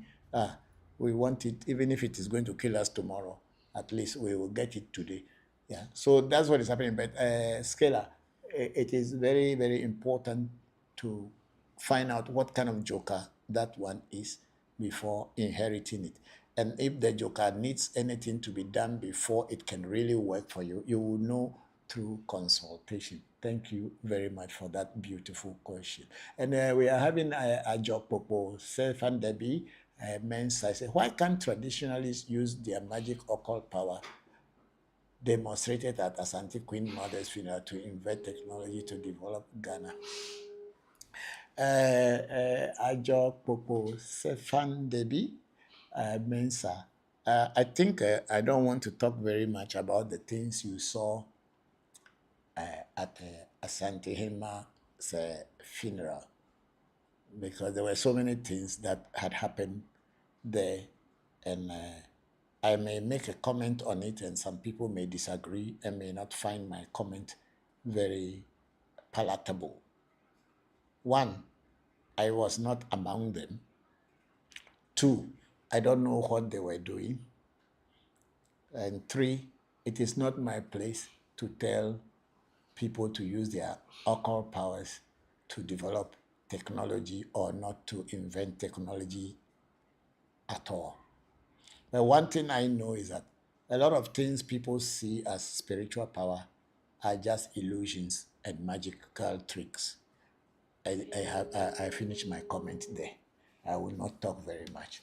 we want it, even if it is going to kill us tomorrow, at least we will get it today. Yeah, so that's what is happening. But Scalar, it is very, very important to find out what kind of joker that one is before inheriting it. And if the joker needs anything to be done before it can really work for you, you will know through consultation. Thank you very much for that beautiful question. And we are having a job popo, Stefan Debbie, Mensa. I say, why can't traditionalists use their magic occult power demonstrated at Asante Queen Mother's funeral to invent technology to develop Ghana? Ajo Popo Sefan Debi Mensa. I think I don't want to talk very much about the things you saw at Asante Hima's funeral, because there were so many things that had happened there, and I may make a comment on it, and some people may disagree and may not find my comment very palatable. One, I was not among them. Two, I don't know what they were doing. And three, it is not my place to tell people to use their occult powers to develop technology or not to invent technology at all. But one thing I know is that a lot of things people see as spiritual power are just illusions and magical tricks. I finished my comment there. I will not talk very much.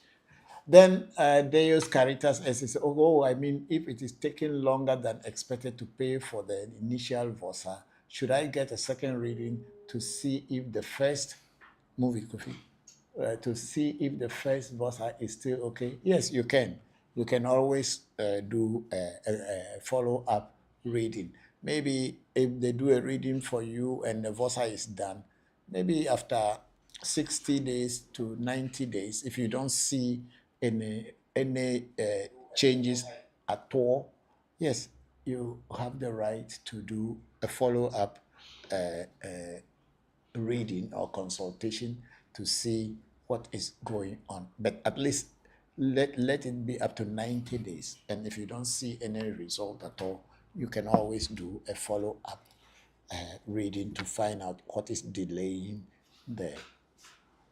Then Deus Caritas says, I mean, if it is taking longer than expected to pay for the initial VOSA, should I get a second reading to see if the first movie, to see if the first VOSA is still okay? Yes, you can. You can always do a follow-up reading. Maybe if they do a reading for you and the VOSA is done, maybe after 60 days to 90 days, if you don't see any changes at all, yes, you have the right to do a follow-up reading or consultation to see what is going on. But at least let it be up to 90 days. And if you don't see any result at all, you can always do a follow-up reading to find out what is delaying the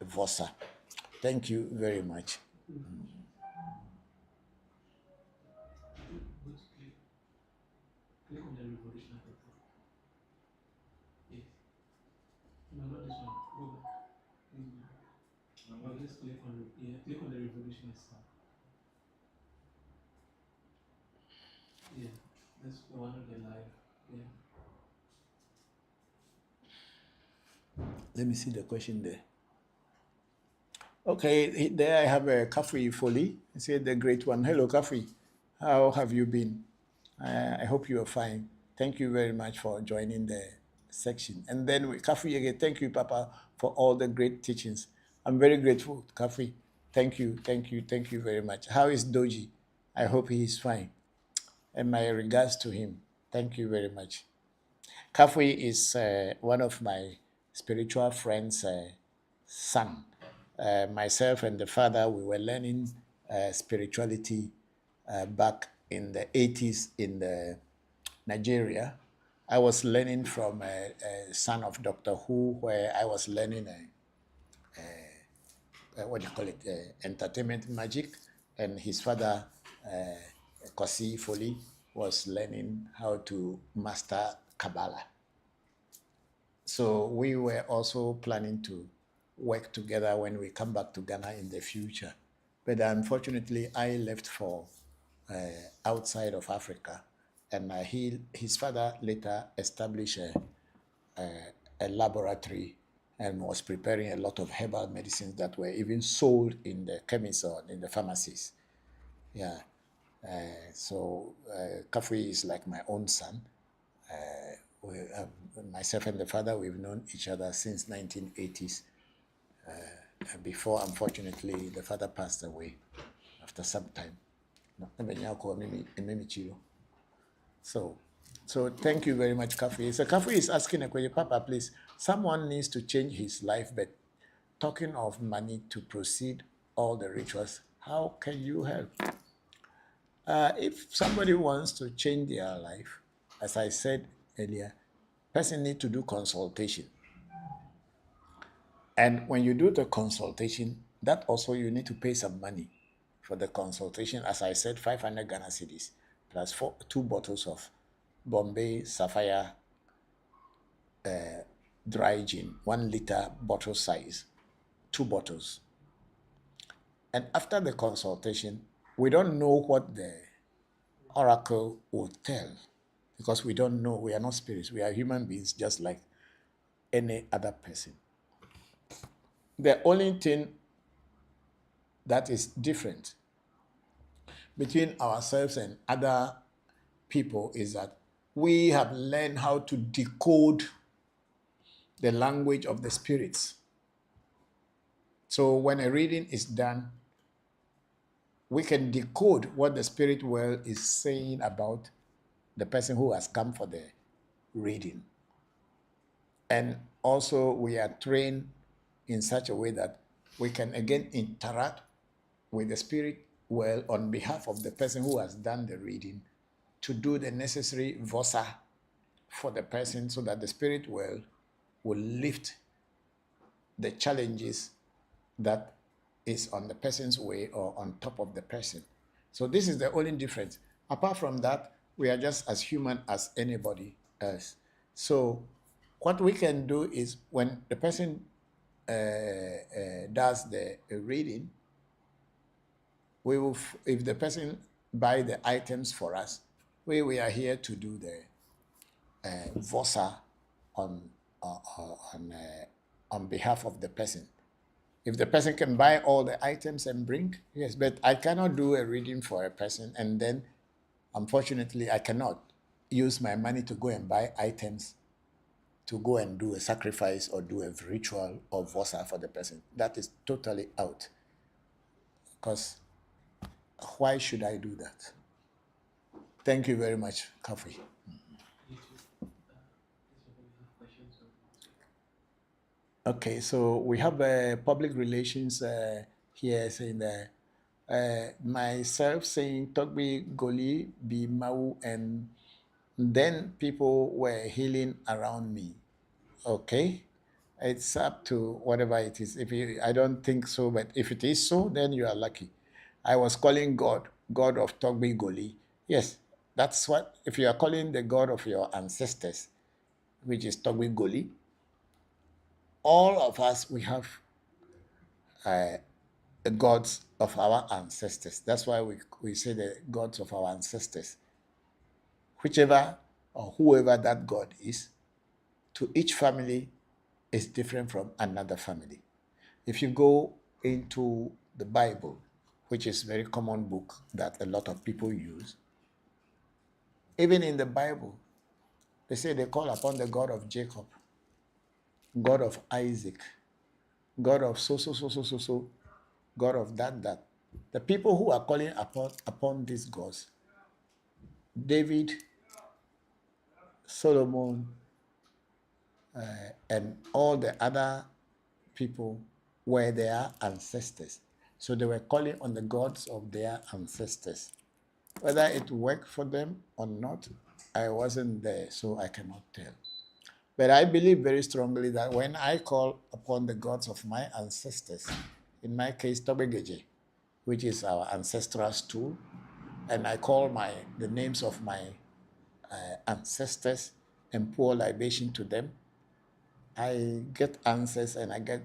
VOSA. Thank you very much. Click on the ReVodution at the top. Yes. No, not this one. Go back. Please go back. Or just click on the ReVodution itself. Yeah, that's the one with the live. Yeah. Let me see the question there. Okay, there I have a Kafri Foley. I said the great one. Hello, Kafri. How have you been? I hope you are fine. Thank you very much for joining the section. And then Kafri again, thank you, Papa, for all the great teachings. I'm very grateful, Kafri. Thank you very much. How is Doji? I hope he is fine. And my regards to him. Thank you very much. Kafri is one of my spiritual friends' son. Myself and the father, we were learning spirituality back in the 80s in Nigeria. I was learning from a son of Dr. Who, where I was learning entertainment magic, and his father, Kosi Foley, was learning how to master Kabbalah. So we were also planning to work together when we come back to Ghana in the future. But unfortunately, I left for outside of Africa, and his father later established a laboratory and was preparing a lot of herbal medicines that were even sold in the chemists or in the pharmacies. Yeah. So Kafri is like my own son. Myself and the father, we've known each other since 1980s. Before, unfortunately, the father passed away after some time. So thank you very much, Kafri. So Kafri is asking a question, Papa, please, someone needs to change his life, but talking of money to proceed all the rituals, how can you help? If somebody wants to change their life, as I said earlier, person need to do consultation. And when you do the consultation, that also you need to pay some money for the consultation. As I said, 500 Ghana cedis plus 2 bottles of Bombay Sapphire dry gin, 1 liter bottle size, 2 bottles. And after the consultation, we don't know what the oracle will tell, because we don't know. We are not spirits. We are human beings just like any other person. The only thing that is different between ourselves and other people is that we have learned how to decode the language of the spirits. So when a reading is done, we can decode what the spirit world is saying about the person who has come for the reading. And also we are trained in such a way that we can again interact with the spirit world on behalf of the person who has done the reading to do the necessary vosa for the person so that the spirit world will lift the challenges that is on the person's way or on top of the person. So this is the only difference. Apart from that, we are just as human as anybody else. So what we can do is when the person does the reading, we will, if the person buy the items for us, we are here to do the vosa on behalf of the person. If the person can buy all the items and bring, yes, but I cannot do a reading for a person and then, unfortunately, I cannot use my money to go and buy items to go and do a sacrifice or do a ritual or vosa for the person. That is totally out. Because why should I do that? Thank you very much, Kafi. Okay, so we have public relations here saying that myself saying Togbi Goli be Mau, and then people were healing around me. Okay, it's up to whatever it is. I don't think so, but if it is so, then you are lucky. I was calling God of Togbi Goli. Yes, that's what, if you are calling the God of your ancestors, which is Togbi Goli, all of us, we have the gods of our ancestors. That's why we say the gods of our ancestors. Whichever or whoever that God is, to each family is different from another family. If you go into the Bible, which is a very common book that a lot of people use, even in the Bible, they say they call upon the God of Jacob, God of Isaac, God of so, God of that. The people who are calling upon these gods, David, Solomon, and all the other people were their ancestors. So they were calling on the gods of their ancestors. Whether it worked for them or not, I wasn't there, so I cannot tell. But I believe very strongly that when I call upon the gods of my ancestors, in my case, Tobegeje, which is our ancestral stool, and I call the names of my ancestors and pour libation to them, I get answers and I get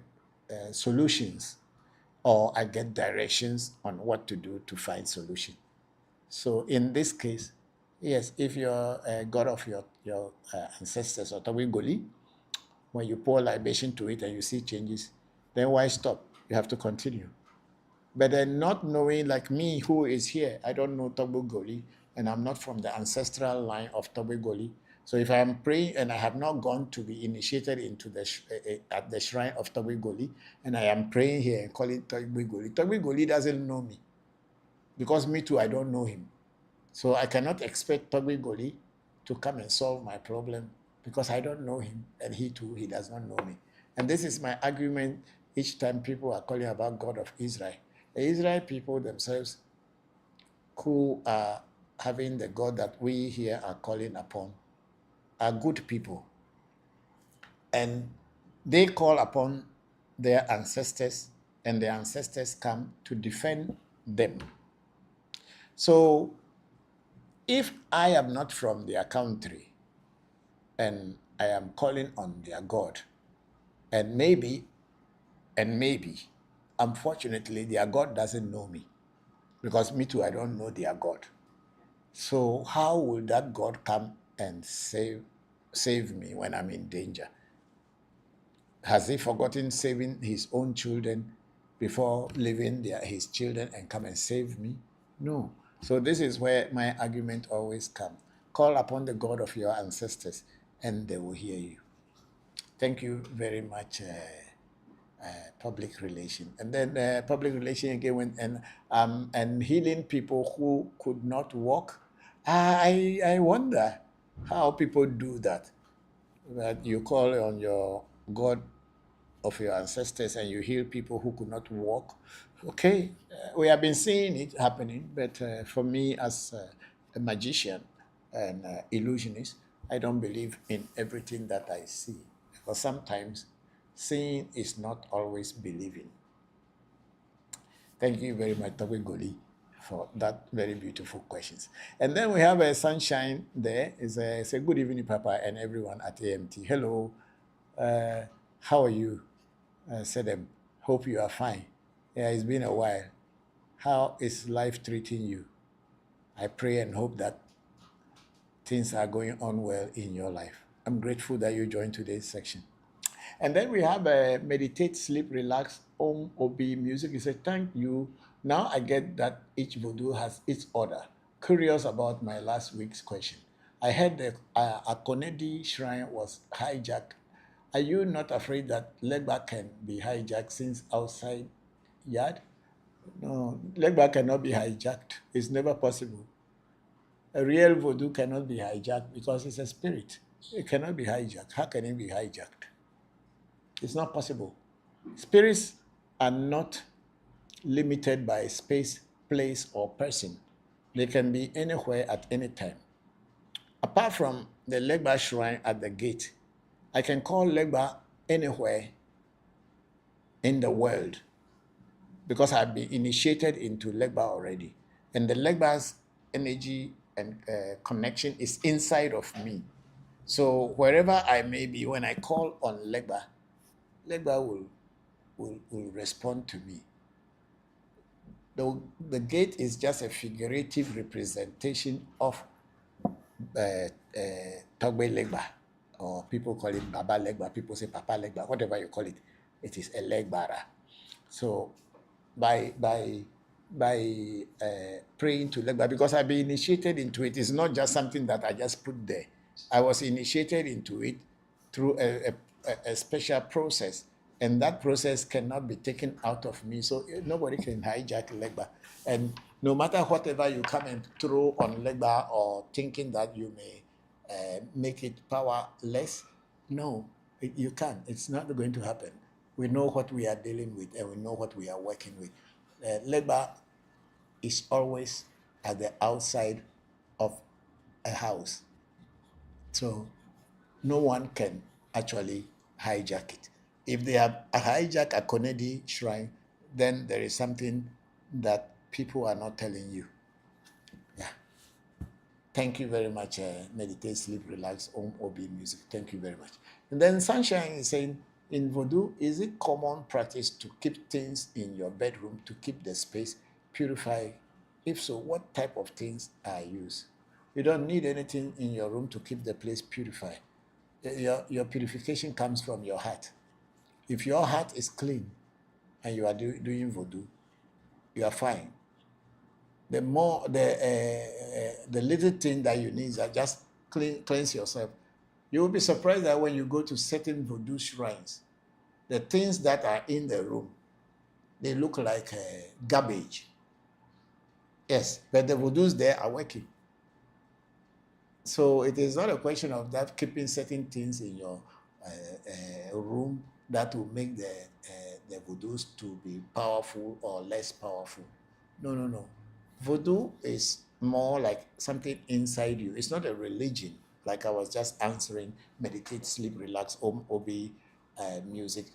solutions, or I get directions on what to do to find solution. So in this case, yes, if you're a god of your ancestors or Tawigoli, when you pour libation to it and you see changes, then why stop? You have to continue. But then not knowing, like me who is here, I don't know Tobugoli, and I'm not from the ancestral line of Tobugoli. So if I am praying and I have not gone to be initiated into at the shrine of Tobugoli, and I am praying here and calling Tobugoli doesn't know me, because me too, I don't know him. So I cannot expect Tobugoli to come and solve my problem because I don't know him, and he too, he does not know me. And this is my argument each time people are calling about God of Israel. The Israel people themselves, who are having the God that we here are calling upon, are good people. And they call upon their ancestors, and their ancestors come to defend them. So if I am not from their country and I am calling on their God, and maybe, unfortunately, their God doesn't know me, because me too, I don't know their God. So how will that God come and save me when I'm in danger? Has he forgotten saving his own children before leaving his children and come and save me? No. So this is where my argument always comes. Call upon the God of your ancestors and they will hear you. Thank you very much, public relation. And then public relation again, and healing people who could not walk. I wonder how people do that. That you call on your God of your ancestors and you heal people who could not walk. Okay, we have been seeing it happening, but for me as a magician and illusionist, I don't believe in everything that I see, because sometimes seeing is not always believing. Thank you very much, Toby Goli, for that very beautiful questions. And then we have a sunshine there. It's a good evening, Papa, and everyone at AMT. Hello, how are you? Said them, hope you are fine. Yeah, it's been a while. How is life treating you? I pray and hope that things are going on well in your life. I'm grateful that you joined today's section. And then we have a meditate, sleep, relax, OB music. He said, thank you. Now I get that each voodoo has its order. Curious about my last week's question. I heard that a Konedi shrine was hijacked. Are you not afraid that Legba can be hijacked since outside yard? No, Legba cannot be hijacked. It's never possible. A real voodoo cannot be hijacked because it's a spirit. It cannot be hijacked. How can it be hijacked? It's not possible. Spirits are not limited by space, place, or person. They can be anywhere at any time. Apart from the Legba shrine at the gate, I can call Legba anywhere in the world because I've been initiated into Legba already. And the Legba's energy and connection is inside of me. So wherever I may be, when I call on Legba, Legba will respond to me. The gate is just a figurative representation of Togbe Legba, or people call it Baba Legba, people say Papa Legba, whatever you call it, it is a Legbara. So by praying to Legba, because I've been initiated into it, it's not just something that I just put there. I was initiated into it through a special process, and that process cannot be taken out of me, so nobody can hijack Legba. And no matter whatever you come and throw on Legba or thinking that you may make it powerless, no, you can't. It's not going to happen. We know what we are dealing with and we know what we are working with. Legba is always at the outside of a house. So no one can actually hijack it. If they have hijacked a Konedi shrine, then there is something that people are not telling you. Yeah. Thank you very much. Meditate, sleep, relax, OB music. Thank you very much. And then Sunshine is saying, in Voodoo, is it common practice to keep things in your bedroom to keep the space purified? If so, what type of things are used? You don't need anything in your room to keep the place purified. Your purification comes from your heart. If your heart is clean and you are doing Voodoo, you are fine. The little thing that you need is just cleanse yourself. You will be surprised that when you go to certain Voodoo shrines, the things that are in the room, they look like garbage. Yes, but the Voodoos there are working. So it is not a question of that keeping certain things in your room that will make the Voodoos to be powerful or less powerful. No. Voodoo is more like something inside you. It's not a religion, like I was just answering, meditate, sleep, relax, OB music.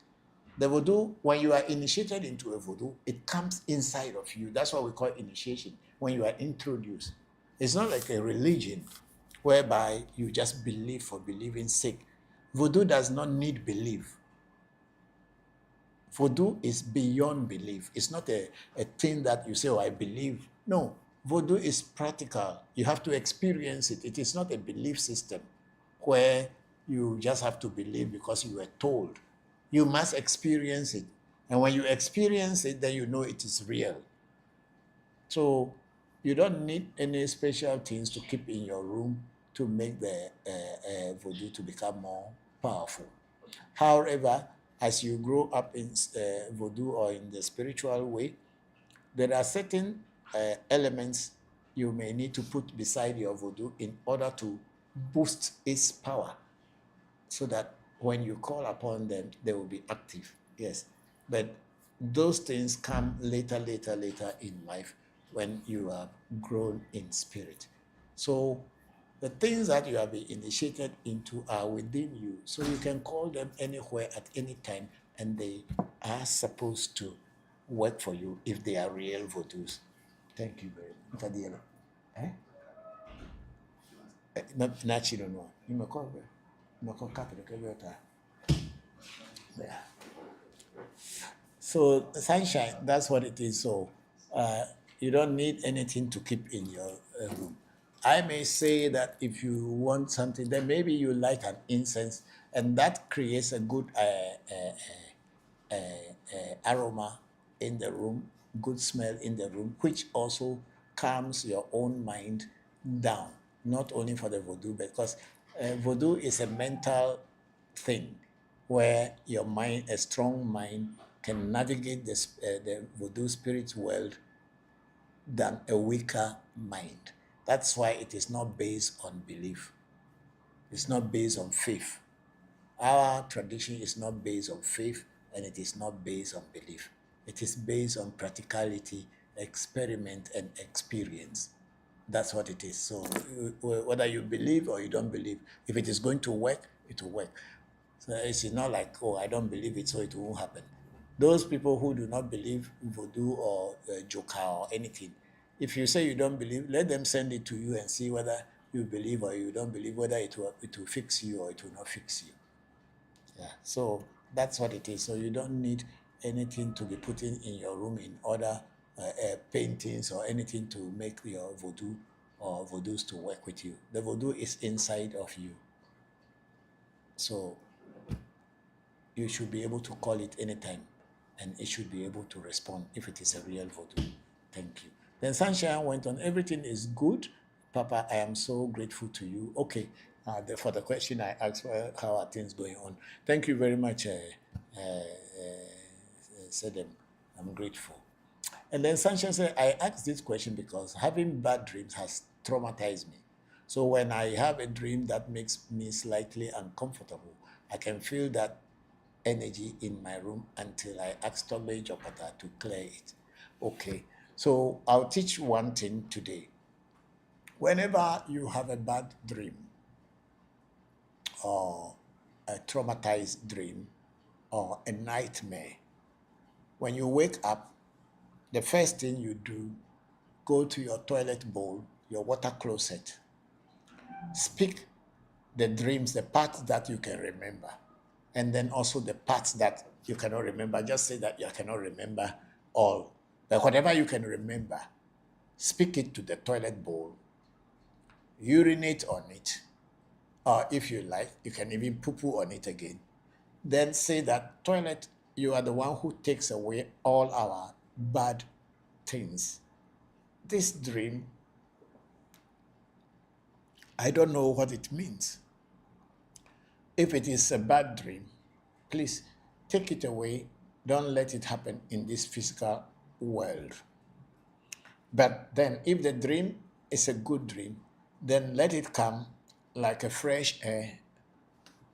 The Voodoo, when you are initiated into a Voodoo, it comes inside of you. That's what we call initiation, when you are introduced. It's not like a religion whereby you just believe for believing's sake. Voodoo does not need belief. Voodoo is beyond belief. It's not a thing that you say, oh, I believe. No, Voodoo is practical. You have to experience it. It is not a belief system where you just have to believe because you were told. You must experience it. And when you experience it, then you know it is real. So You don't need any special things to keep in your room to make the voodoo to become more powerful. However, as you grow up in voodoo or in the spiritual way, there are certain elements you may need to put beside your voodoo in order to boost its power so that when you call upon them, they will be active. Yes. But those things come later in life when you are grown in spirit. So the things that you have been initiated into are within you. So you can call them anywhere at any time, and they are supposed to work for you if they are real voodoos. Thank you very much. Fadiela. Eh? Natural no. You may call them. You may call Catholic every time. Yeah. So sunshine, that's what it is. So you don't need anything to keep in your room. I may say that if you want something, then maybe you like an incense, and that creates a good aroma in the room, good smell in the room, which also calms your own mind down. Not only for the voodoo, because voodoo is a mental thing where your mind, a strong mind, can navigate the voodoo spirit world than a weaker mind. That's why it is not based on belief. It's not based on faith. Our tradition is not based on faith, and it is not based on belief. It is based on practicality, experiment, and experience. That's what it is. So whether you believe or you don't believe, if it is going to work, it will work. So it's not like, oh, I don't believe it, so it won't happen. Those people who do not believe voodoo or joka or anything, if you say you don't believe, let them send it to you and see whether you believe or you don't believe, whether it will fix you or it will not fix you. Yeah, so that's what it is. So you don't need anything to be put in your room in order, paintings or anything to make your voodoo or voodoos to work with you. The voodoo is inside of you. So you should be able to call it anytime, and it should be able to respond if it is a real voodoo. Thank you. Then Sunshine went on, everything is good. Papa, I am so grateful to you. Okay, for the question I asked, how are things going on? Thank you very much, Sedem. I'm grateful. And then Sunshine said, I asked this question because having bad dreams has traumatized me. So when I have a dream that makes me slightly uncomfortable, I can feel that energy in my room until I ask Tomei Jopata to clear it. Okay, so I'll teach one thing today. Whenever you have a bad dream or a traumatized dream or a nightmare, when you wake up, the first thing you do, go to your toilet bowl, your water closet, speak the dreams, the parts that you can remember, and then also the parts that you cannot remember. Just say that you cannot remember all. But whatever you can remember, speak it to the toilet bowl, urinate on it, or if you like, you can even poo-poo on it again. Then say that, toilet, you are the one who takes away all our bad things. This dream, I don't know what it means. If it is a bad dream, please take it away. Don't let it happen in this physical world. But then if the dream is a good dream, then let it come like a fresh air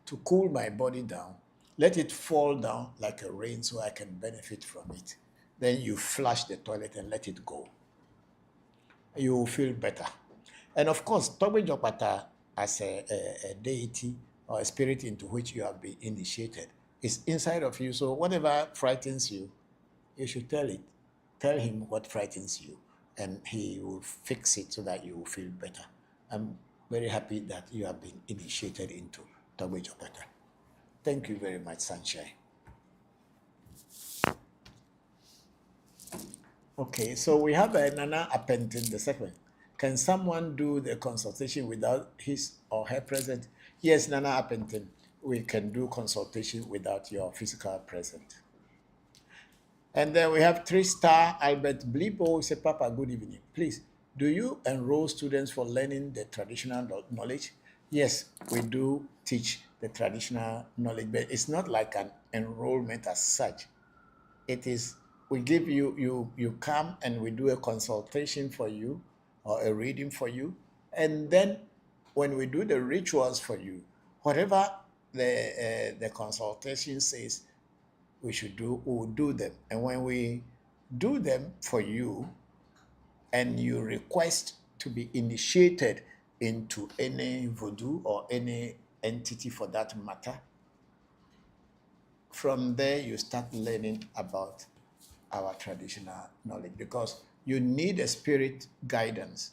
to cool my body down. Let it fall down like a rain so I can benefit from it. Then you flush the toilet and let it go. You will feel better. And of course, Tomei Jopata as a deity or a spirit into which you have been initiated is inside of you. So whatever frightens you, you should tell it. Tell him what frightens you, and he will fix it so that you will feel better. I'm very happy that you have been initiated into Tomei Jopata. Thank you very much, Sunshine. Okay, so we have a Nana Apentin the second. Can someone do the consultation without his or her present? Yes, Nana Apentin, we can do consultation without your physical present. And then we have 3-star Albert Blipo. Say, Papa, good evening. Please, Do you enroll students for learning the traditional knowledge? Yes, we do teach the traditional knowledge, but it's not like an enrollment as such. It is, we give you come and we do a consultation for you or a reading for you, and then when we do the rituals for you, whatever the consultation says we should do, we will do them. And when we do them for you and you request to be initiated into any voodoo or any entity for that matter, from there you start learning about our traditional knowledge, because you need a spirit guidance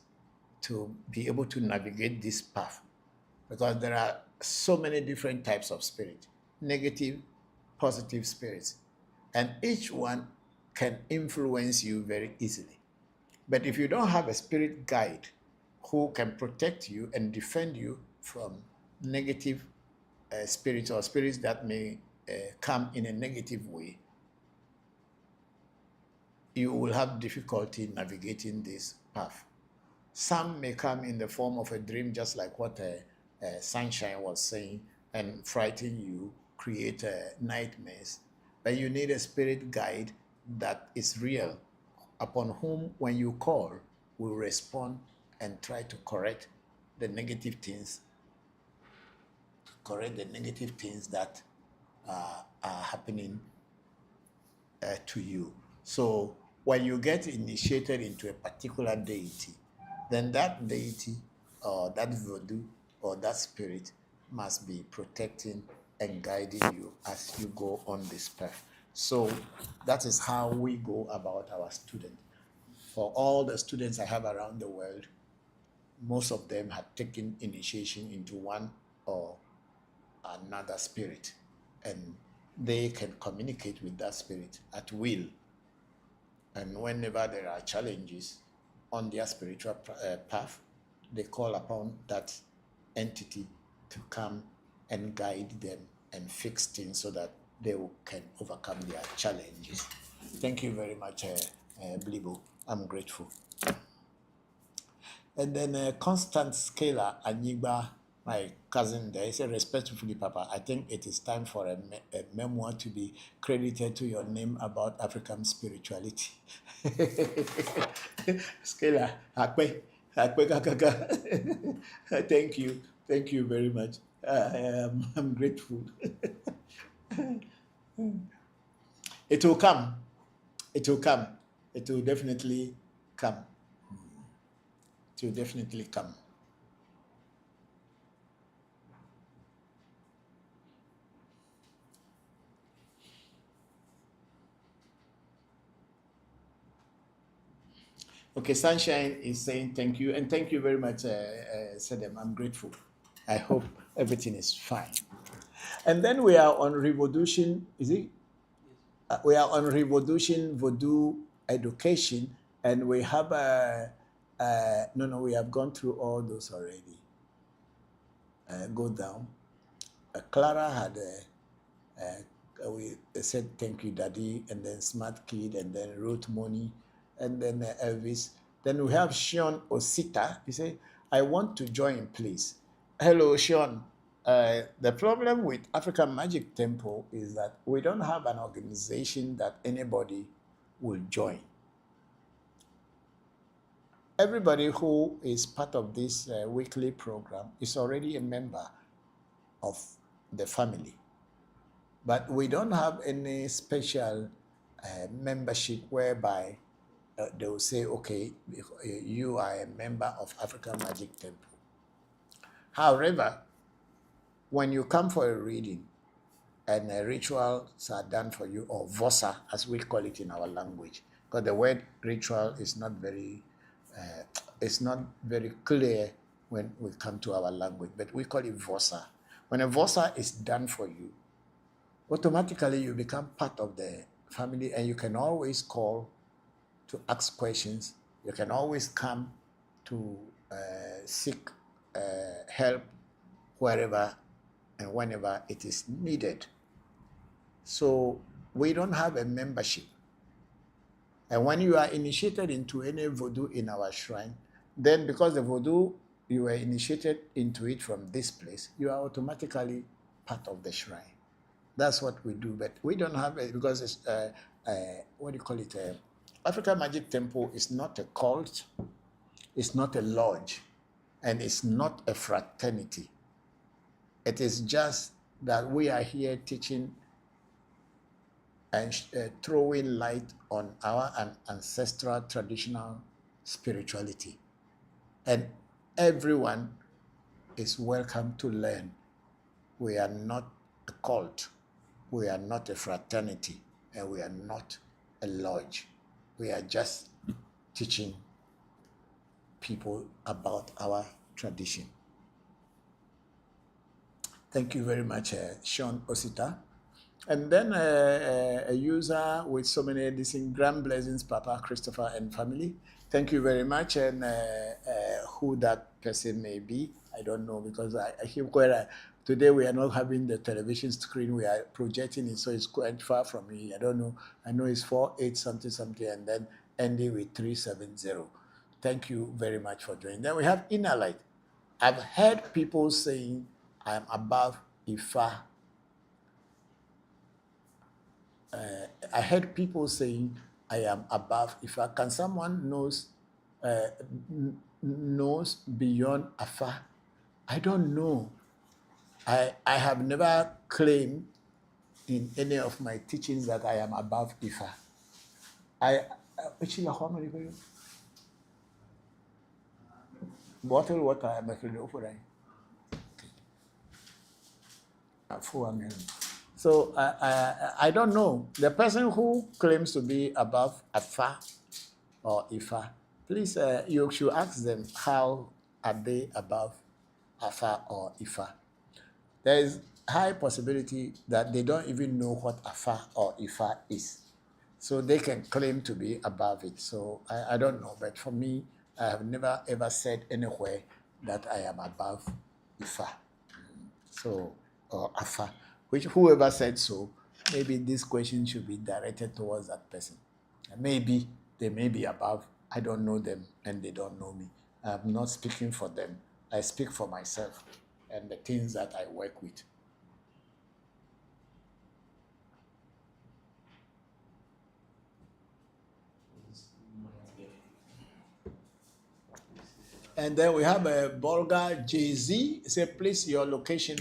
to be able to navigate this path, because there are so many different types of spirit, negative, positive spirits, and each one can influence you very easily. But if you don't have a spirit guide who can protect you and defend you from negative spirits or spirits that may come in a negative way, you will have difficulty navigating this path. Some may come in the form of a dream, just like what Sunshine was saying, and frighten you, create nightmares. But you need a spirit guide that is real, upon whom, when you call, will respond and try to correct the negative things, that are happening to you. So when you get initiated into a particular deity, then that deity or that voodoo or that spirit must be protecting and guiding you as you go on this path. So that is how we go about our students. For all the students I have around the world, most of them have taken initiation into one or another spirit, and they can communicate with that spirit at will. And whenever there are challenges on their spiritual path, they call upon that entity to come and guide them and fix things so that they can overcome their challenges. Thank you very much, Blibo. I'm grateful. And then Constant Scalar Anigba, my cousin there, said, respectfully, Papa, I think it is time for a memoir to be credited to your name about African spirituality. Scalar, thank you very much. I'm grateful. It will come. It will come. It will definitely come. It will definitely come. Okay, Sunshine is saying thank you, and thank you very much, Sedem. I'm grateful. I hope everything is fine. And then we are on ReVodution, is it? We are on ReVodution Voodoo education, and we have we have gone through all those already. Go down. Clara had we said thank you, Daddy, and then Smart Kid, and then wrote money, and then Elvis. Then we have Sean Osita. He said, I want to join, please. Hello, Sean. The problem with African Magic Temple is that we don't have an organization that anybody will join. Everybody who is part of this weekly program is already a member of the family. But we don't have any special membership whereby they will say, okay, you are a member of African Magic Temple. However, when you come for a reading and rituals are done for you, or vosa, as we call it in our language, because the word ritual is not very clear when we come to our language, but we call it vosa. When a vosa is done for you, automatically you become part of the family, and you can always call to ask questions. You can always come to seek help wherever and whenever it is needed. So we don't have a membership. And when you are initiated into any voodoo in our shrine, then because the Voodoo, you were initiated into it from this place, you are automatically part of the shrine. That's what we do, but we don't have it because it's, what do you call it? African Magic Temple is not a cult, it's not a lodge, and it's not a fraternity. It is just that we are here teaching and throwing light on our ancestral traditional spirituality. And everyone is welcome to learn. We are not a cult, we are not a fraternity, and we are not a lodge. We are just teaching people about our tradition. Thank you very much, Sean Osita. And then a user with so many editions, grand blessings, Papa, Christopher, and family. Thank you very much. And who that person may be, I don't know, because I hear quite today we are not having the television screen, we are projecting it, so it's quite far from me. I don't know. I know it's 48 something something, and then ending with 370. Thank you very much for joining. Then we have Inner Light. I've heard people saying I am above Ifa. I heard people saying I am above Ifa. Can someone knows beyond Ifa? I don't know. I have never claimed in any of my teachings that I am above Ifa. Bottle water, I'm afraid of it. So I don't know. The person who claims to be above Afa or Ifa, please, you should ask them how are they above Afa or Ifa. There is high possibility that they don't even know what Afa or Ifa is. So they can claim to be above it. So I don't know. But for me, I have never ever said anywhere that I am above Ifa. So, or Afa. Which whoever said so, maybe this question should be directed towards that person. Maybe they may be above. I don't know them and they don't know me. I'm not speaking for them. I speak for myself and the things that I work with. And then we have a Bolga Jay-Z. Say, please, your location.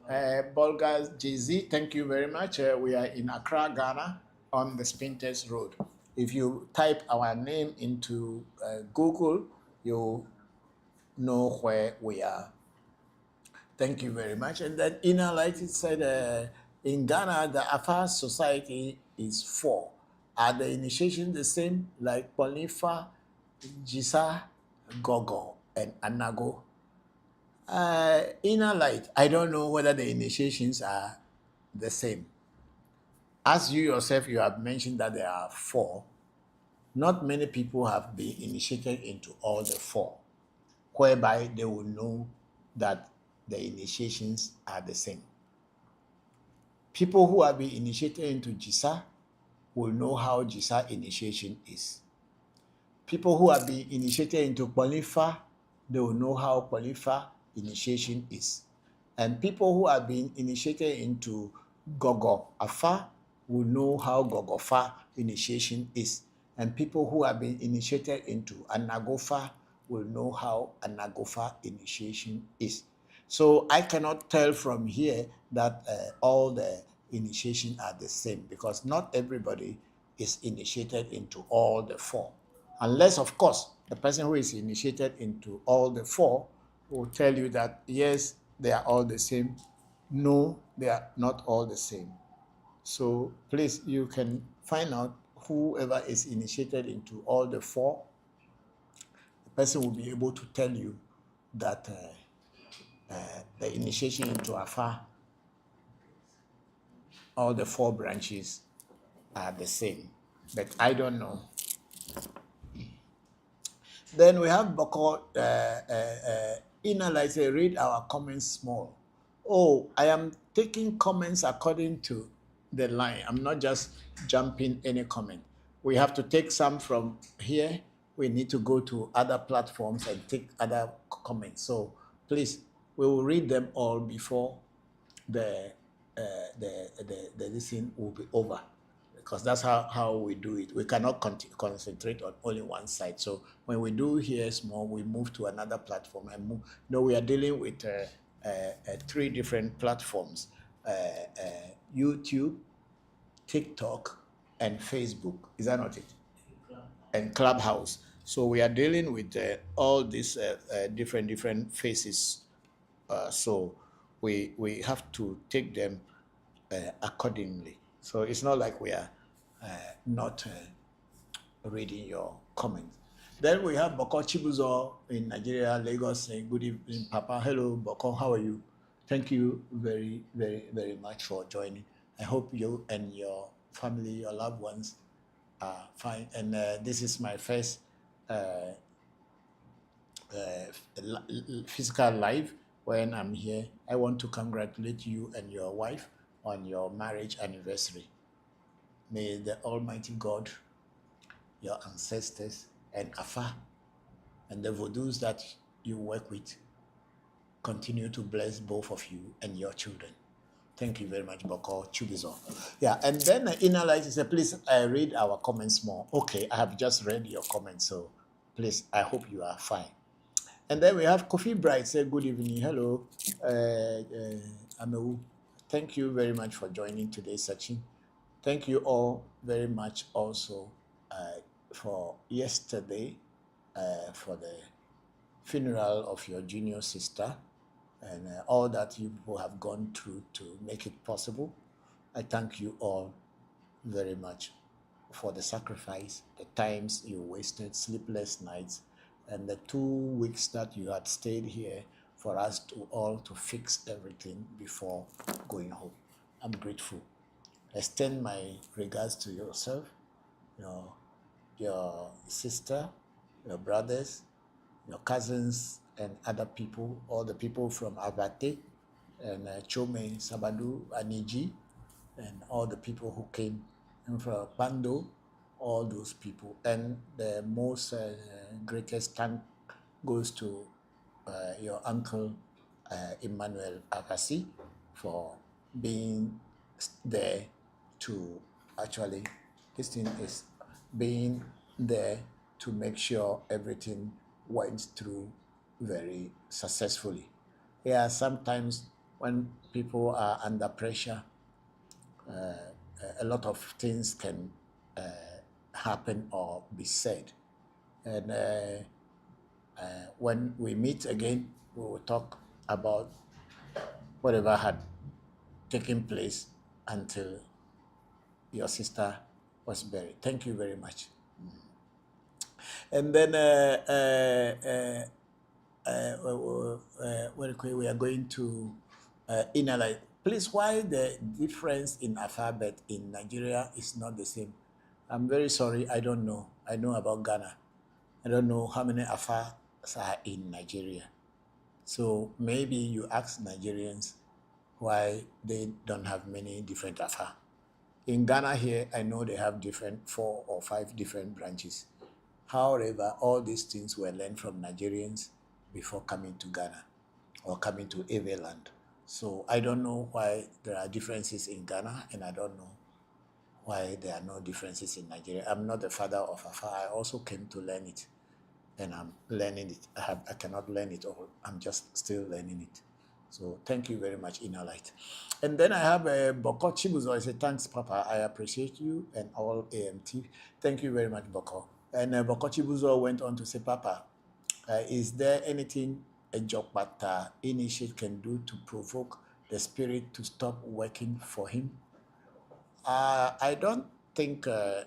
Bolga Jay-Z, thank you very much. We are in Accra, Ghana, on the Spinters Road. If you type our name into Google, you'll know where we are. Thank you very much. And then Inner Light, it said, in Ghana, the Afa society is 4. Are the initiations the same, like Polifa, Jisa, Gogo, and Anago? Inner Light, I don't know whether the initiations are the same. As you yourself, you have mentioned that there are 4. Not many people have been initiated into all the 4, whereby they will know that the initiations are the same. People who have been initiated into Jisa will know how Jisa initiation is. People who have been initiated into Polifa, they will know how Polifa initiation is. And people who have been initiated into Gogo Afa will know how Gogofa initiation is. And people who have been initiated into Anagofa will know how Anagofa initiation is. So I cannot tell from here that all the initiation are the same, because not everybody is initiated into all the 4. Unless, of course, the person who is initiated into all the 4 will tell you that, yes, they are all the same. No, they are not all the same. So please, you can find out whoever is initiated into all the 4. The person will be able to tell you that the initiation into Afa, all the 4 branches are the same. But I don't know. Then we have Bokor, Inner Light, read our comments small. Oh, I am taking comments according to the line. I'm not just jumping any comment. We have to take some from here we need to go to other platforms and take other comments. So please, we will read them all before the this thing will be over, because that's how we do it. We cannot concentrate on only one side. So when we do here small, we move to another platform and move. No, we are dealing with 3 different platforms: YouTube, TikTok, and Facebook. Is that not it? And Clubhouse. So we are dealing with all these different faces. So we have to take them accordingly. So it's not like we are not reading your comments. Then we have Bokor Chibuzo in Nigeria, Lagos, saying, good evening, Papa. Hello, Bokor, how are you? Thank you very, very, very much for joining. I hope you and your family, your loved ones are fine. And this is my first physical life when I'm here. I want to congratulate you and your wife on your marriage anniversary. May the Almighty God, your ancestors, and Afa, and the Vodus that you work with continue to bless both of you and your children. Thank you very much, Bokor Chubizo. Yeah, and then Inner Light said, please read our comments more. Okay, I have just read your comments, so please, I hope you are fine. And then we have Kofi Bright say, good evening. Hello, Amewu. Thank you very much for joining today's section. Thank you all very much also for yesterday, for the funeral of your junior sister, and all that you people have gone through to make it possible. I thank you all very much for the sacrifice, the times you wasted, sleepless nights, and the 2 weeks that you had stayed here for us to all to fix everything before going home. I'm grateful. Extend my regards to yourself, your sister, your brothers, your cousins, and other people, all the people from Abate and Chome, Sabadu, Aniji, and all the people who came, and from Bando, all those people. And the most greatest thank goes to your uncle Emmanuel Akasi for being there to actually, this thing is being there to make sure everything went through very successfully. Yeah, sometimes when people are under pressure, a lot of things can happen or be said. And when we meet again, we will talk about whatever had taken place until your sister was buried. Thank you very much. And then we are going to Inner Light. Please, why the difference in alphabet in Nigeria is not the same? I'm very sorry, I don't know. I know about Ghana. I don't know how many alphas are in Nigeria. So maybe you ask Nigerians why they don't have many different alpha. In Ghana here, I know they have 4 or 5 different branches. However, all these things were learned from Nigerians before coming to Ghana or coming to Ewe land. So I don't know why there are differences in Ghana, and I don't know why there are no differences in Nigeria. I'm not the father of Afa. I also came to learn it, and I'm learning it. I cannot learn it all. I'm just still learning it. So thank you very much, Inner Light. And then I have Bokor Chibuzo. I say, thanks, Papa. I appreciate you and all AMT. Thank you very much, Bokor. And Bokor Chibuzo went on to say, Papa, is there anything a Jokbata initiate can do to provoke the spirit to stop working for him? I don't think there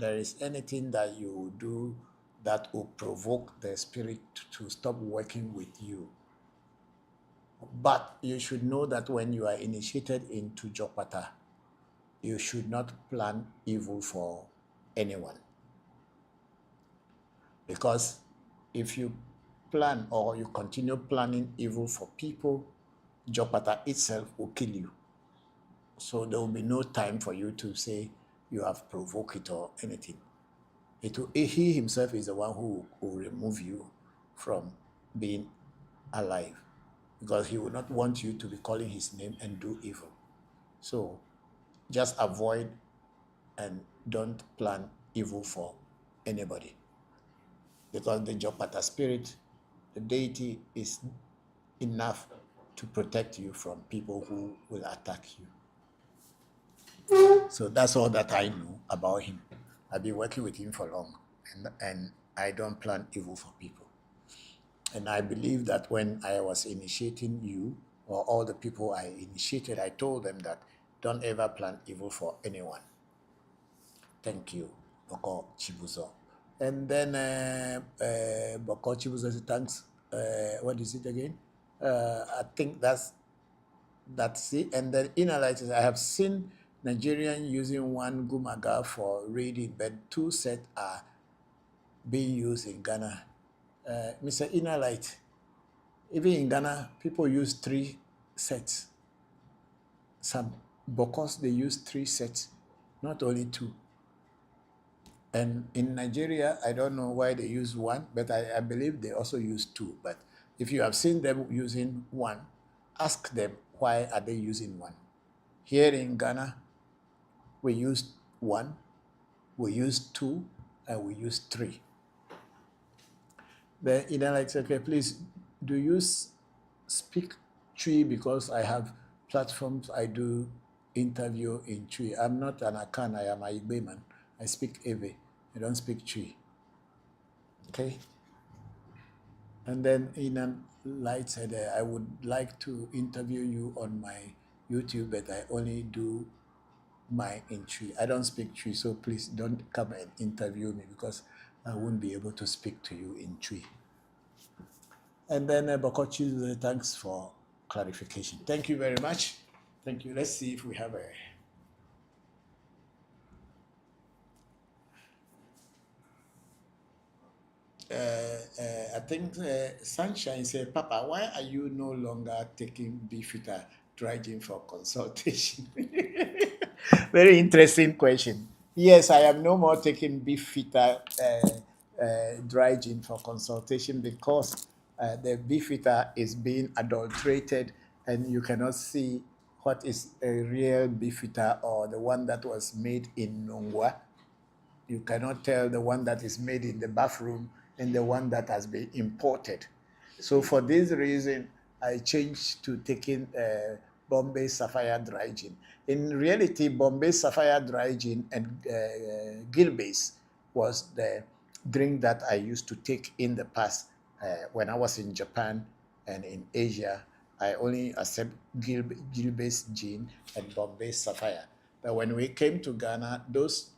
is anything that you do that will provoke the spirit to stop working with you. But you should know that when you are initiated into Jokbata, you should not plan evil for anyone. Because if you plan or you continue planning evil for people, Jokbata itself will kill you. So there will be no time for you to say you have provoked it or anything. He himself is the one who will remove you from being alive, because he will not want you to be calling his name and do evil. So just avoid and don't plan evil for anybody, because the Jopata spirit, the deity, is enough to protect you from people who will attack you. So that's all that I know about him. I've been working with him for long, and I don't plan evil for people. And I believe that when I was initiating you, or all the people I initiated, I told them that don't ever plan evil for anyone. Thank you, Bokor Chibuzo. And then Bokor Chibuzo says, thanks. What is it again? I think that's it. And then Inalight says, I have seen Nigerian using one gumaga for reading, but 2 sets are being used in Ghana. Mr. Inalight, even in Ghana, people use 3 sets. Some Bokors, they use 3 sets, not only 2. And in Nigeria, I don't know why they use 1, but I believe they also use 2. But if you have seen them using 1, ask them why are they using 1. Here in Ghana, we use 1, we use 2, and we use 3. Then Ina said, okay, please, do you speak Twi? Because I have platforms, I do interview in Twi. I'm not an Akan, I am a Igbe man. I speak Ewe. I don't speak Twi. Okay? And then Ina Light said, I would like to interview you on my YouTube, but I only do my in Twi. I don't speak Twi, so please don't come and interview me, because I won't be able to speak to you in Twi. And then Bokochi, thanks for clarification. Thank you very much. Thank you. Let's see if we have I think Sunshine said, Papa, why are you no longer taking Beefeater dry gin for consultation? Very interesting question. Yes, I am no more taking Beefeater dry gin for consultation, because the Beefeater is being adulterated, and you cannot see what is a real Beefeater or the one that was made in Nongwa. You cannot tell the one that is made in the bathroom and the one that has been imported. So for this reason, I changed to taking Bombay Sapphire Dry Gin. In reality, Bombay Sapphire Dry Gin and Gilbase was the drink that I used to take in the past when I was in Japan and in Asia. I only accept Gilbase Gin and Bombay Sapphire. But when we came to Ghana, those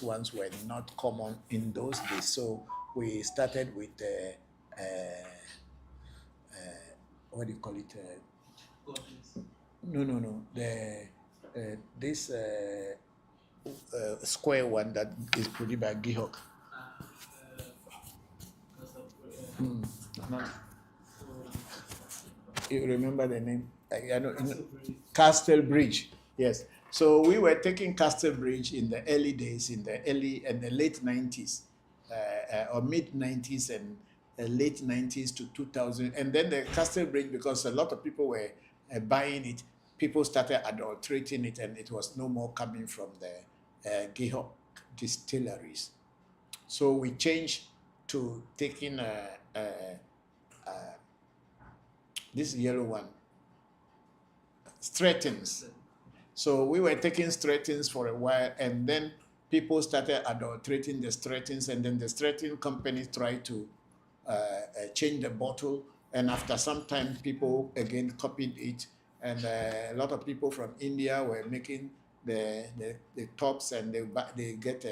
ones were not common in those days. So we started with what do you call it? No. This square one that is produced by Gihok. You remember the name? I know. Castle Bridge. Yes. So we were taking Castle Bridge in the early days, in the late 90s, or mid 90s and late 90s to 2000. And then the Castle Bridge, because a lot of people were buying it, people started adulterating it, and it was no more coming from the Gihok distilleries. So we changed to taking this yellow one, Stratton's. So we were taking Stratton's for a while, and then people started adulterating the Stratton's, and then the Stratton company tried to change the bottle, and after some time, people again copied it, and a lot of people from India were making the tops, and they get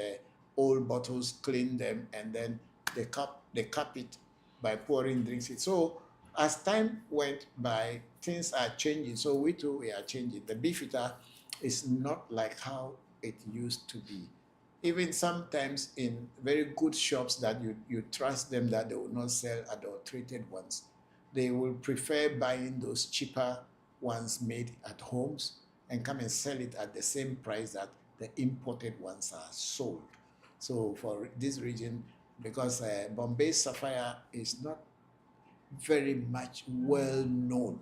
old bottles, clean them, and then they cap it by pouring drinks in. So as time went by, things are changing. So we too, we are changing. The Beefeater is not like how it used to be. Even sometimes in very good shops that you trust them that they will not sell adulterated ones, they will prefer buying those cheaper ones made at homes and come and sell it at the same price that the imported ones are sold. So for this region, because Bombay sapphire is not very much well known,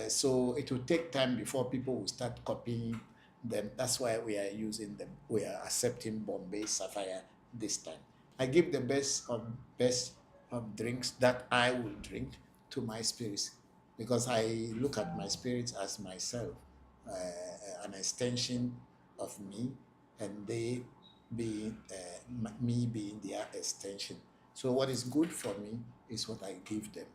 so it will take time before people will start copying them. That's why we are using them. We are accepting Bombay sapphire this time. I give the best of drinks that I will drink to my spirits, because I look at my spirits as myself, an extension of me, and they being me being their extension. So what is good for me is what I give them.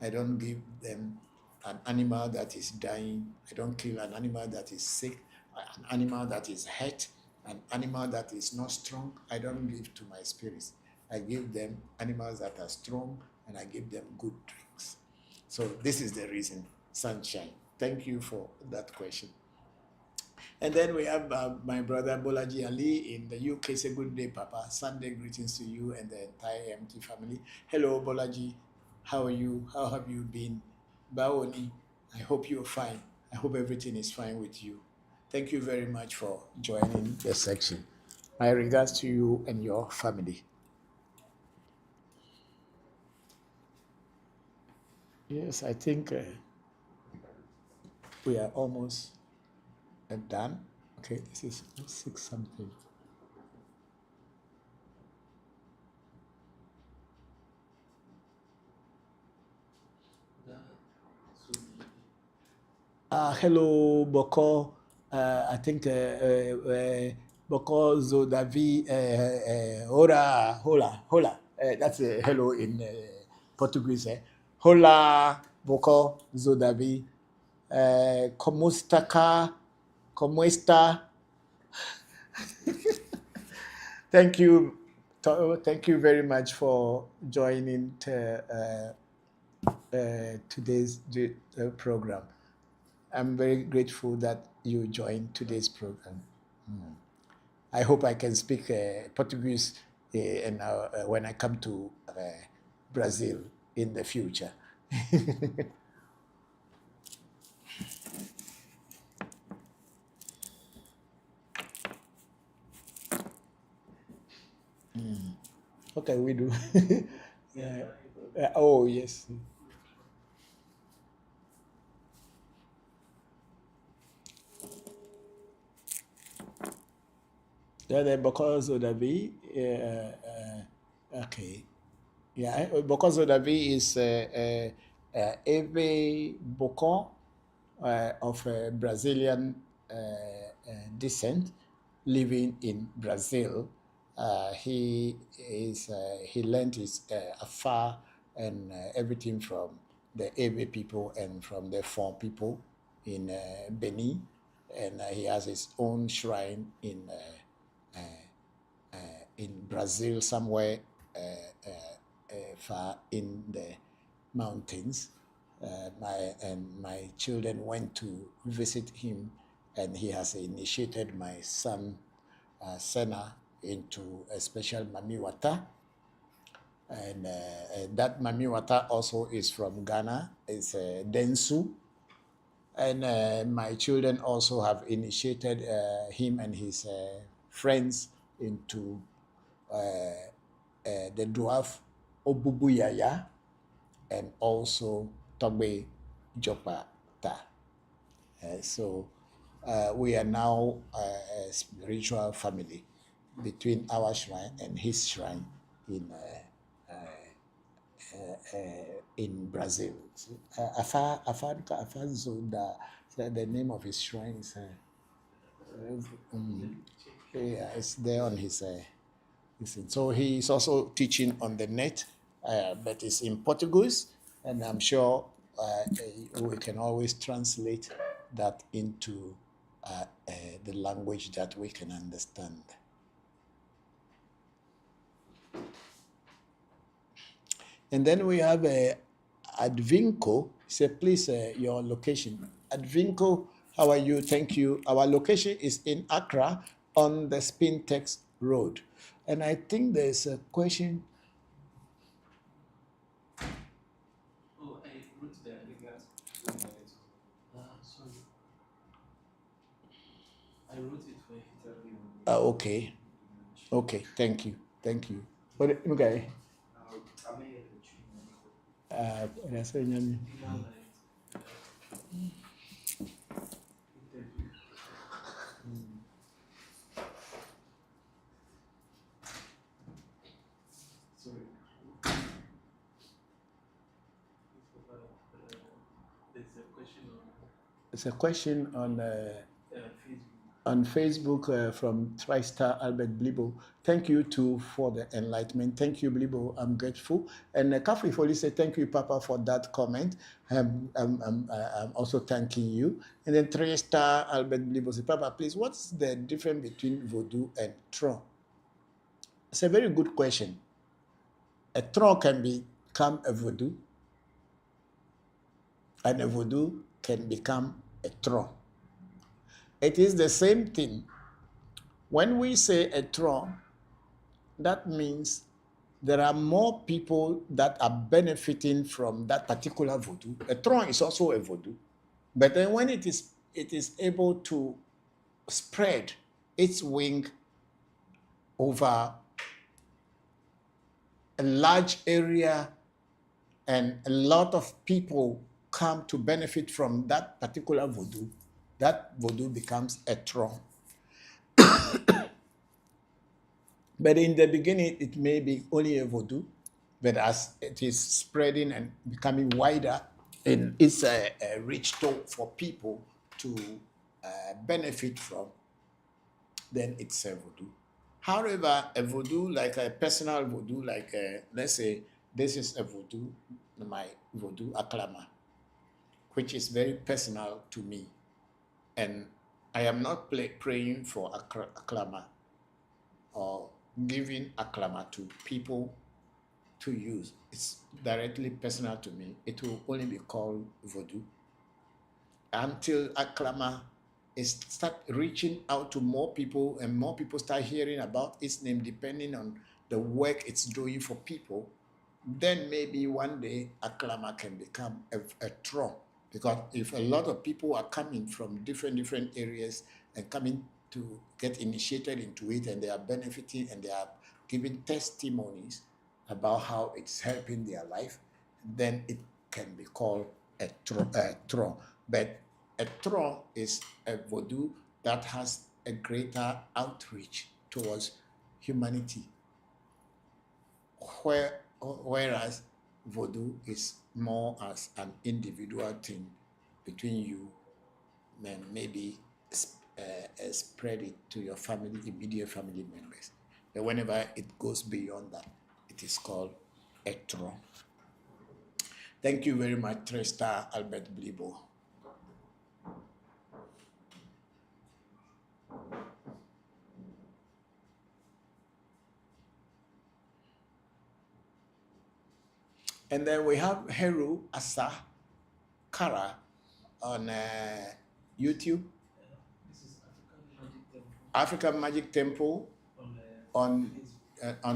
I don't give them an animal that is dying. I don't kill an animal that is sick, an animal that is hurt, an animal that is not strong. I don't give to my spirits. I give them animals that are strong, and I give them good drinks. So this is the reason, sunshine. Thank you for that question. And then we have my brother Bolaji Ali in the UK. Say good day, Papa. Sunday greetings to you and the entire MT family. Hello, Bolaji. How are you? How have you been? Baoni, I hope you're fine. I hope everything is fine with you. Thank you very much for joining the section. My regards to you and your family. Yes, I think we are almost done. Okay, this is 6 something. Hello, Bokor. I think Bokor Zodavi. Hola. That's hello in Portuguese. Hola, Bokor Zodavi. Como está? Como está? Thank you very much for joining today's program. I'm very grateful that you joined today's program. I hope I can speak Portuguese when I come to Brazil in the future. Okay, we do. Oh, yes. Because of the V, okay. Yeah, because of the V is Ewe Bokor of Brazilian descent, living in Brazil. He learned his Afar and everything from the Ewe people and from the Fon people in Benin, and he has his own shrine in Brazil somewhere far in the mountains. My children went to visit him, and he has initiated my son Senna into a special mamiwata, and that mamiwata also is from Ghana. It's Densu, and my children also have initiated him and his friends into the dwarf Obubuyaya and also Togbe Jopata. So we are now a spiritual family between our shrine and his shrine in Brazil. The name of his shrine is it's there on his so he is also teaching on the net, but it's in Portuguese, and I'm sure we can always translate that into the language that we can understand. And then we have Advinco. Say, please, your location. Advinco, how are you? Thank you. Our location is in Accra on the Spintex Road. And I think there's a question. Oh, I wrote the regards. Sorry. I wrote it for you. Okay. Okay, thank you. Thank you. What, okay. That's a nyami. It's a question on Facebook from TriStar Albert Blibo. Thank you too for the enlightenment. Thank you, Blibo. I'm grateful. And Kafri Foli said, thank you, Papa, for that comment. I'm also thanking you. And then TriStar Albert Blibo said, Papa, please, what's the difference between Voodoo and Tron? It's a very good question. A Tron can become a Voodoo, and a Voodoo can become a Tron. It is the same thing. When we say a Tron, that means there are more people that are benefiting from that particular Voodoo. A Tron is also a Voodoo, but then when it is able to spread its wing over a large area and a lot of people come to benefit from that particular Voodoo, that Voodoo becomes a Tron. But in the beginning, it may be only a Voodoo, but as it is spreading and becoming wider, and it's a rich tool for people to benefit from, then it's a Voodoo. However, a Voodoo, like a personal Voodoo, like let's say this is a Voodoo, my Voodoo Aklama, which is very personal to me. And I am not praying for Aklama or giving Aklama to people to use. It's directly personal to me. It will only be called Voodoo until Aklama start reaching out to more people and more people start hearing about its name, depending on the work it's doing for people. Then maybe one day Aklama can become a Tron, because if a lot of people are coming from different areas and coming to get initiated into it, and they are benefiting and they are giving testimonies about how it's helping their life, then it can be called a Tron. But a Tron is a Voodoo that has a greater outreach towards humanity, whereas Voodoo is more as an individual thing between you and maybe spread it to your family, immediate family members. But whenever it goes beyond that, it is called a Tron. Thank you very much, TriStar Albert Blibo. And then we have Heru Asa Kara on YouTube. This is African Magic Temple on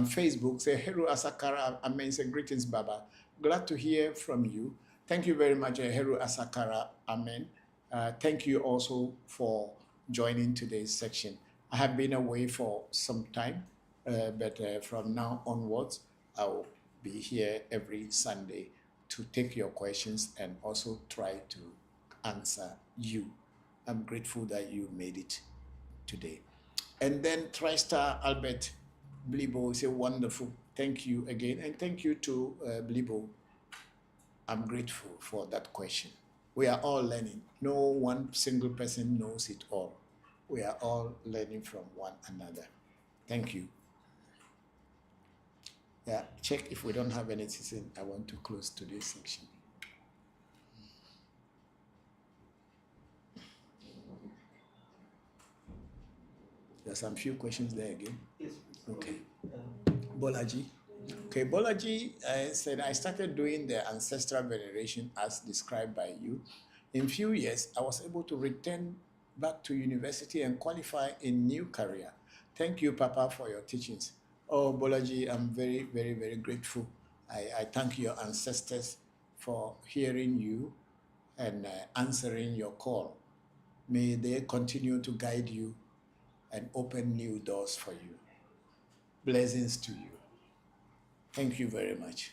Facebook. Say Heru Asakara, Amen. Say greetings, Baba. Glad to hear from you. Thank you very much, Heru Asakara, Amen. Thank you also for joining today's section. I have been away for some time, but from now onwards, I will be here every Sunday to take your questions and also try to answer you. I'm grateful that you made it today. And then TriStar Albert Blibo is a wonderful. Thank you again. And thank you to Blibo. I'm grateful for that question. We are all learning. No one single person knows it all. We are all learning from one another. Thank you. Yeah, check if we don't have anything. I want to close today's section. There's some few questions there again. Yes. Okay. Bolaji. Okay, Bolaji said, I started doing the ancestral veneration as described by you. In few years, I was able to return back to university and qualify in new career. Thank you, Papa, for your teachings. Oh, Bolaji, I'm very, very, very grateful. I thank your ancestors for hearing you and answering your call. May they continue to guide you and open new doors for you. Blessings to you. Thank you very much.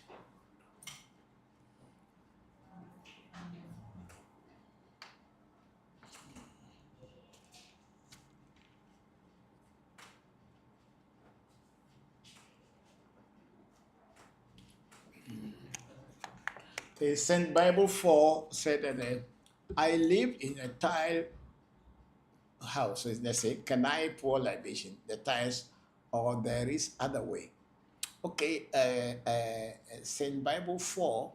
The Saint Bible 4 said that I live in a tile house. So they say, can I pour libation? The tiles, or there is other way. Okay, Saint Bible 4,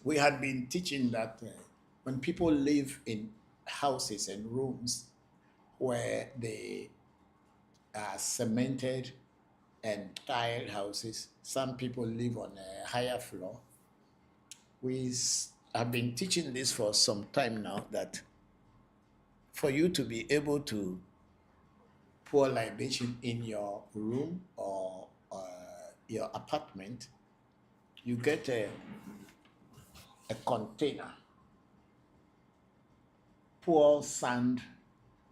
we had been teaching that when people live in houses and rooms where they are cemented and tile houses, some people live on a higher floor. We have been teaching this for some time now, that for you to be able to pour libation in your room or your apartment, you get a container, pour sand,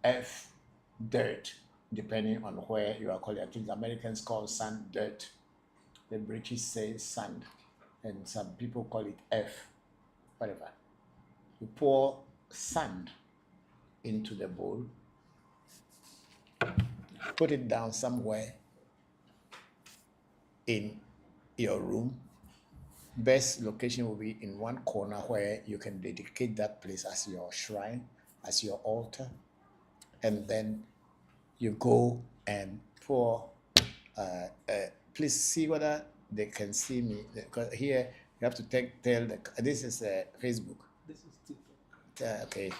F, dirt, depending on where you are calling. I think the Americans call sand dirt, the British say sand, and some people call it F, whatever. You pour sand into the bowl, put it down somewhere in your room. Best location will be in one corner where you can dedicate that place as your shrine, as your altar. And then you go and pour, please see whether they can see me, because here you have to tell this is Facebook. This is TikTok.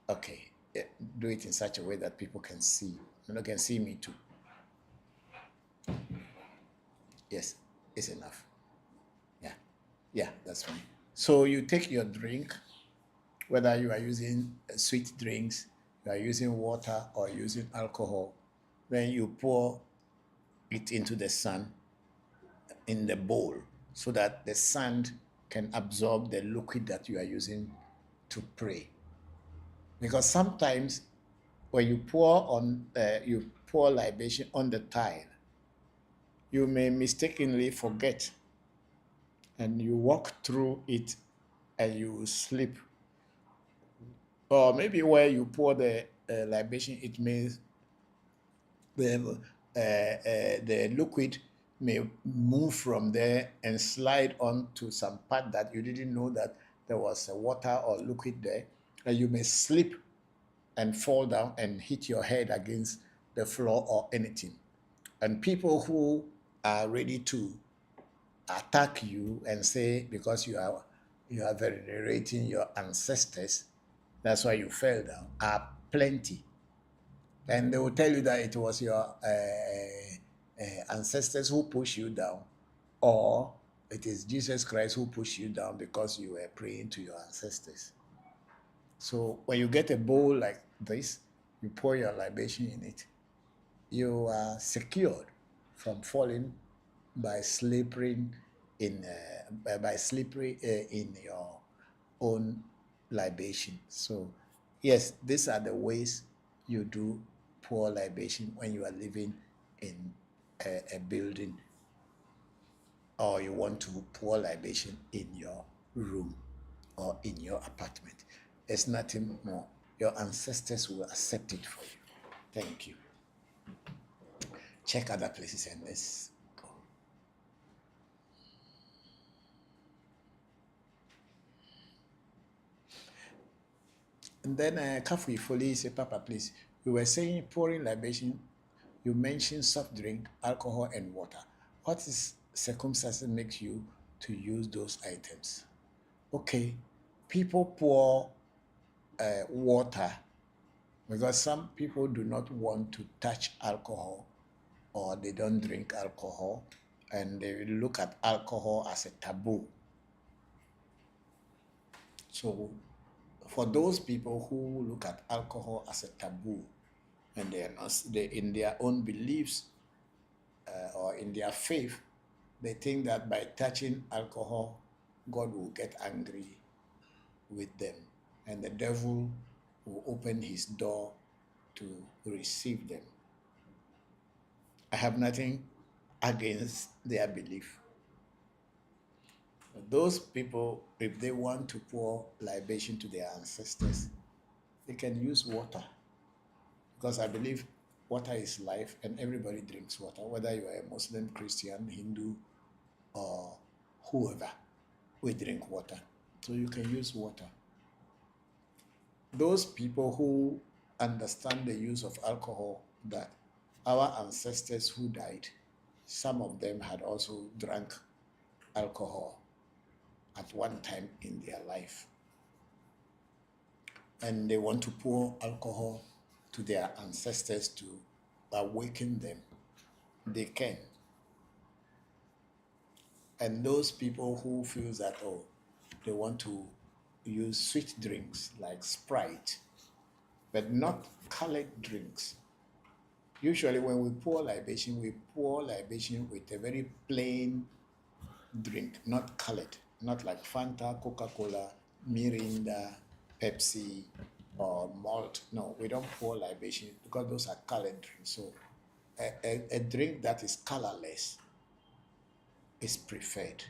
Okay. Yeah, do it in such a way that people can see. And they can see me too. Yes, it's enough. Yeah, that's fine. So you take your drink, whether you are using sweet drinks, you are using water or using alcohol, then you pour it into the sand in the bowl so that the sand can absorb the liquid that you are using to pray. Because sometimes when you pour libation on the tile, you may mistakenly forget, and you walk through it and you slip. Or maybe where you pour the libation, it means the liquid may move from there and slide onto some part that you didn't know that there was a water or liquid there, and you may slip and fall down and hit your head against the floor or anything. And people who are ready to attack you and say, because you are venerating your ancestors, that's why you fell down, are plenty. And they will tell you that it was your ancestors who pushed you down, or it is Jesus Christ who pushed you down because you were praying to your ancestors. So when you get a bowl like this, you pour your libation in it, you are secured from falling by slipping in your own libation. So yes, these are the ways you do pour libation when you are living in a building, or you want to pour libation in your room or in your apartment. There's nothing more. Your ancestors will accept it for you. Thank you. Check other places and let's go. And then Kafui Foley said, Papa, please, we were saying pouring libation, you mentioned soft drink, alcohol, and water. What is circumstances makes you to use those items? Okay, people pour water because some people do not want to touch alcohol, or they don't drink alcohol, and they look at alcohol as a taboo. So for those people who look at alcohol as a taboo, and they are not, in their own beliefs or in their faith, they think that by touching alcohol, God will get angry with them, and the devil will open his door to receive them. I have nothing against their belief. Those people, if they want to pour libation to their ancestors, they can use water. Because I believe water is life and everybody drinks water, whether you are a Muslim, Christian, Hindu, or whoever, we drink water. So you can use water. Those people who understand the use of alcohol, that our ancestors who died, some of them had also drank alcohol at one time in their life. And they want to pour alcohol to their ancestors to awaken them. They can. And those people who feel that, oh, they want to use sweet drinks like Sprite, but not colored drinks. Usually when we pour libation with a very plain drink, not colored, not like Fanta, Coca-Cola, Mirinda, Pepsi, or malt. No, we don't pour libation because those are colored drinks. So a drink that is colorless is preferred.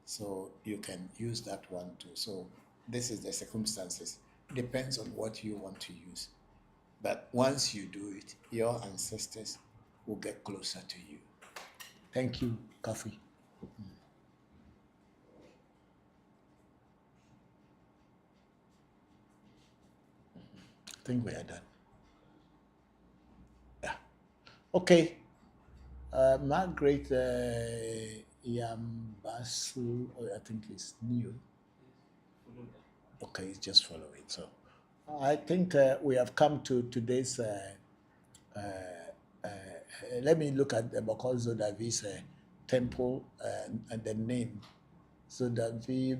So you can use that one too. So this is the circumstances. Depends on what you want to use. But once you do it, your ancestors will get closer to you. Thank you, Kafi. I think we are done. Yeah. Okay. Margaret Yambasu, I think it's new. Okay, just follow it. So I think we have come to today's, let me look at the Bokor Zodavi's temple and the name. Zodavi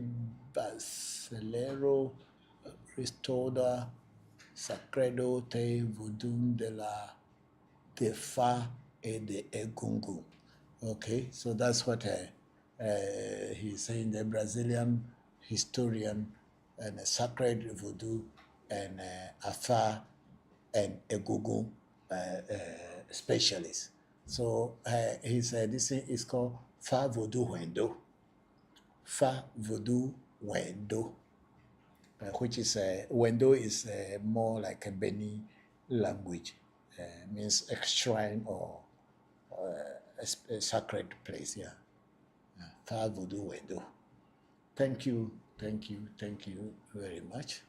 Basilero Restoda Sacredo Te Voodoo de la Defa et de Egungun. Okay, so that's what he's saying, the Brazilian historian and a sacred voodoo and Afa and Egungun specialist. So this thing is called Fa Voodoo Wendo. Fa Voodoo Wendo. Which is Wendo is more like a Beni language, means a shrine or a sacred place. Yeah, Fa Voodoo Wendo. Thank you very much.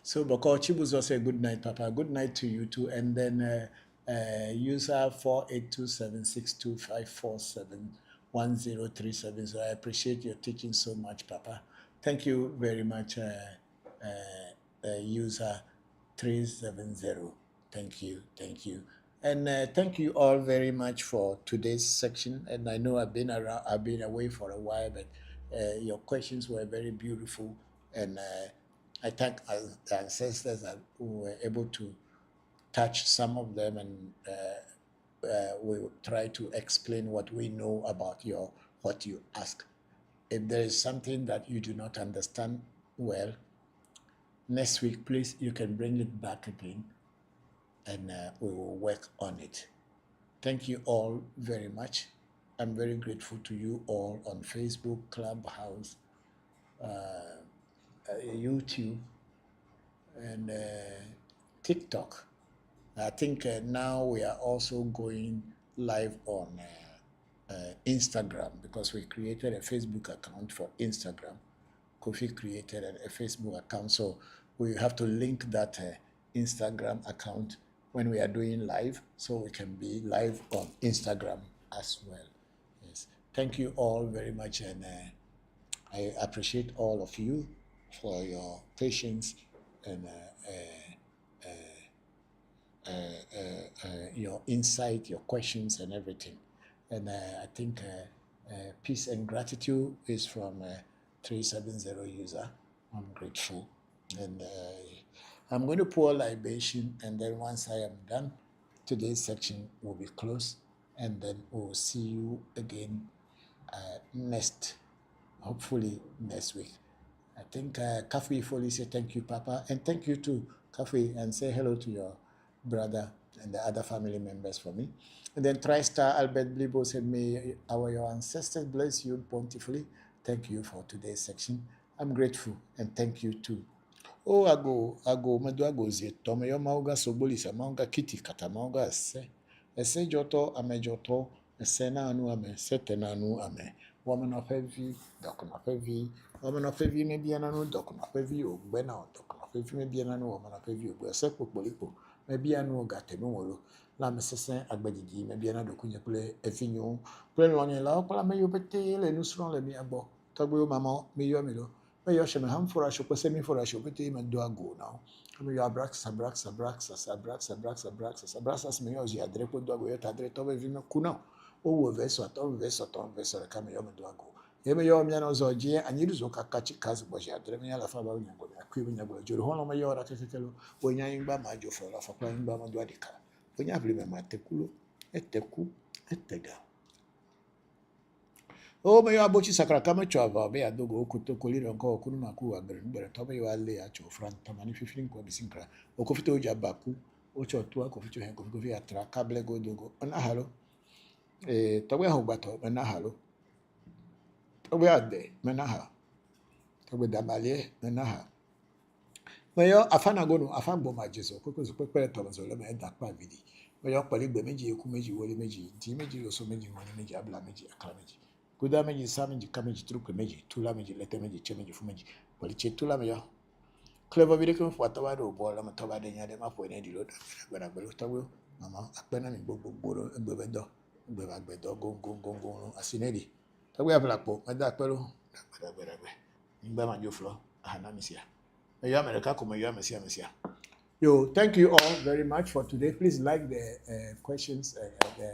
So Bokor Chibuz also a good night, Papa. Good night to you too. And then user 48276254710370. So I appreciate your teaching so much, Papa. Thank you very much, user 370. Thank you. And thank you all very much for today's section. And I know I've been away for a while, but your questions were very beautiful. And I thank the ancestors that were able to touch some of them, and we will try to explain what we know about what you ask. If there is something that you do not understand well, next week, please, you can bring it back again, and we will work on it. Thank you all very much. I'm very grateful to you all on Facebook, Clubhouse, YouTube, and TikTok. I think now we are also going live on Instagram, because we created a Facebook account for Instagram. Kofi created a Facebook account, so we have to link that Instagram account when we are doing live, so we can be live on Instagram as well. Yes, thank you all very much, and I appreciate all of you for your patience and your insight, your questions, and everything. And I think peace and gratitude is from 370 user. I'm grateful. And I'm going to pour libation, and then once I am done, today's section will be closed, and then we'll see you again next hopefully next week. I think Kafui Foley said thank you, Papa, and thank you too, Kafui, and say hello to your brother and the other family members for me. And then TriStar Albert Blibo said, may your ancestors bless you bountifully. Thank you for today's section. I'm grateful, and thank you too. Oh, ago, maduago zieto, me yo mauga sobolisa, mauga kiti kata, mauga ese joto, ame joto, ese na anu ame, sete na anu ame. Woman of heavy, doc of heavy, woman of heavy, maybe an anu, doc of heavy, or bena, doc of heavy, maybe an anu, woman of heavy, or sepo polipo, maybe anu gate no, la messin agbadidi, maybe another cunya play, a fignon, play on your law, pala pete, le nusron, le mi abo, tabo mamma, me yo milo. But you should have for a shop, semi for a shop, but him and do a go now. I mean, you are brax, me as you are drepo dog, you are drepo of him, kuna. Oh, vessel, vessel, come your do a go. Yeme your mianos or jay, and you do catch cars, but you are dreaming a fava, a quivering about your home, my yard, when you are in Bamajo for applying Bamaduadica. When you have remembered Teculo, et tecu, et tega. Oh, my abochi sakra kama chava be adogo kuto koliro nko okunu maku agre tobe yo ale acho front tamani fifin ko bisinkra okofito jabaku ocho tua kofito hen ko vi atra kable go dogo ona halo tobe ho bato na halo tobe ade mena ha tobe dabalie mena ha mayo afana go no afagbo majeso koko so pepere tobe so le me da pa vidi mayo pali gbe meji eku meji wole meji ti meji lo so meji wole meji abla meji akla meji kuda meji sa meji kameji trupe meji tula meji lete meji che meji fu meji poliche tula meja clever video come for tawa do bola ma tawa de nyade ma po ne di lo da gbara tawo mama akpena mi gbogbo egbedo go asinedi tawo abla po ma da pelo gbara ngba ma jo flo ana misia ya America come ya mesia. Yo, thank you all very much for today. Please like the questions, the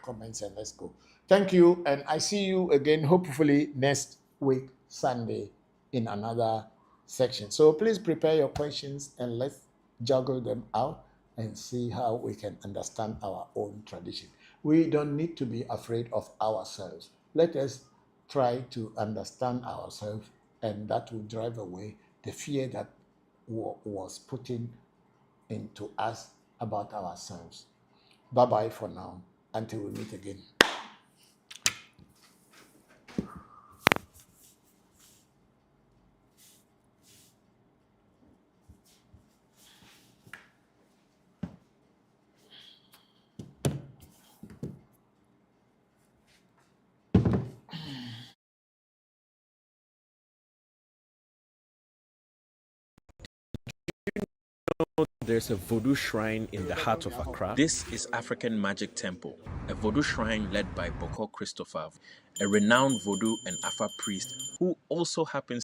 comments, and let's go. Thank you, and I see you again, hopefully next week, Sunday, in another section. So please prepare your questions and let's juggle them out and see how we can understand our own tradition. We don't need to be afraid of ourselves. Let us try to understand ourselves, and that will drive away the fear that was put into us about ourselves. Bye-bye for now, until we meet again. There's a Voodoo shrine in the heart of Accra. This is African Magic Temple, a Voodoo shrine led by Bokor Christopher, a renowned Voodoo and Afa priest who also happens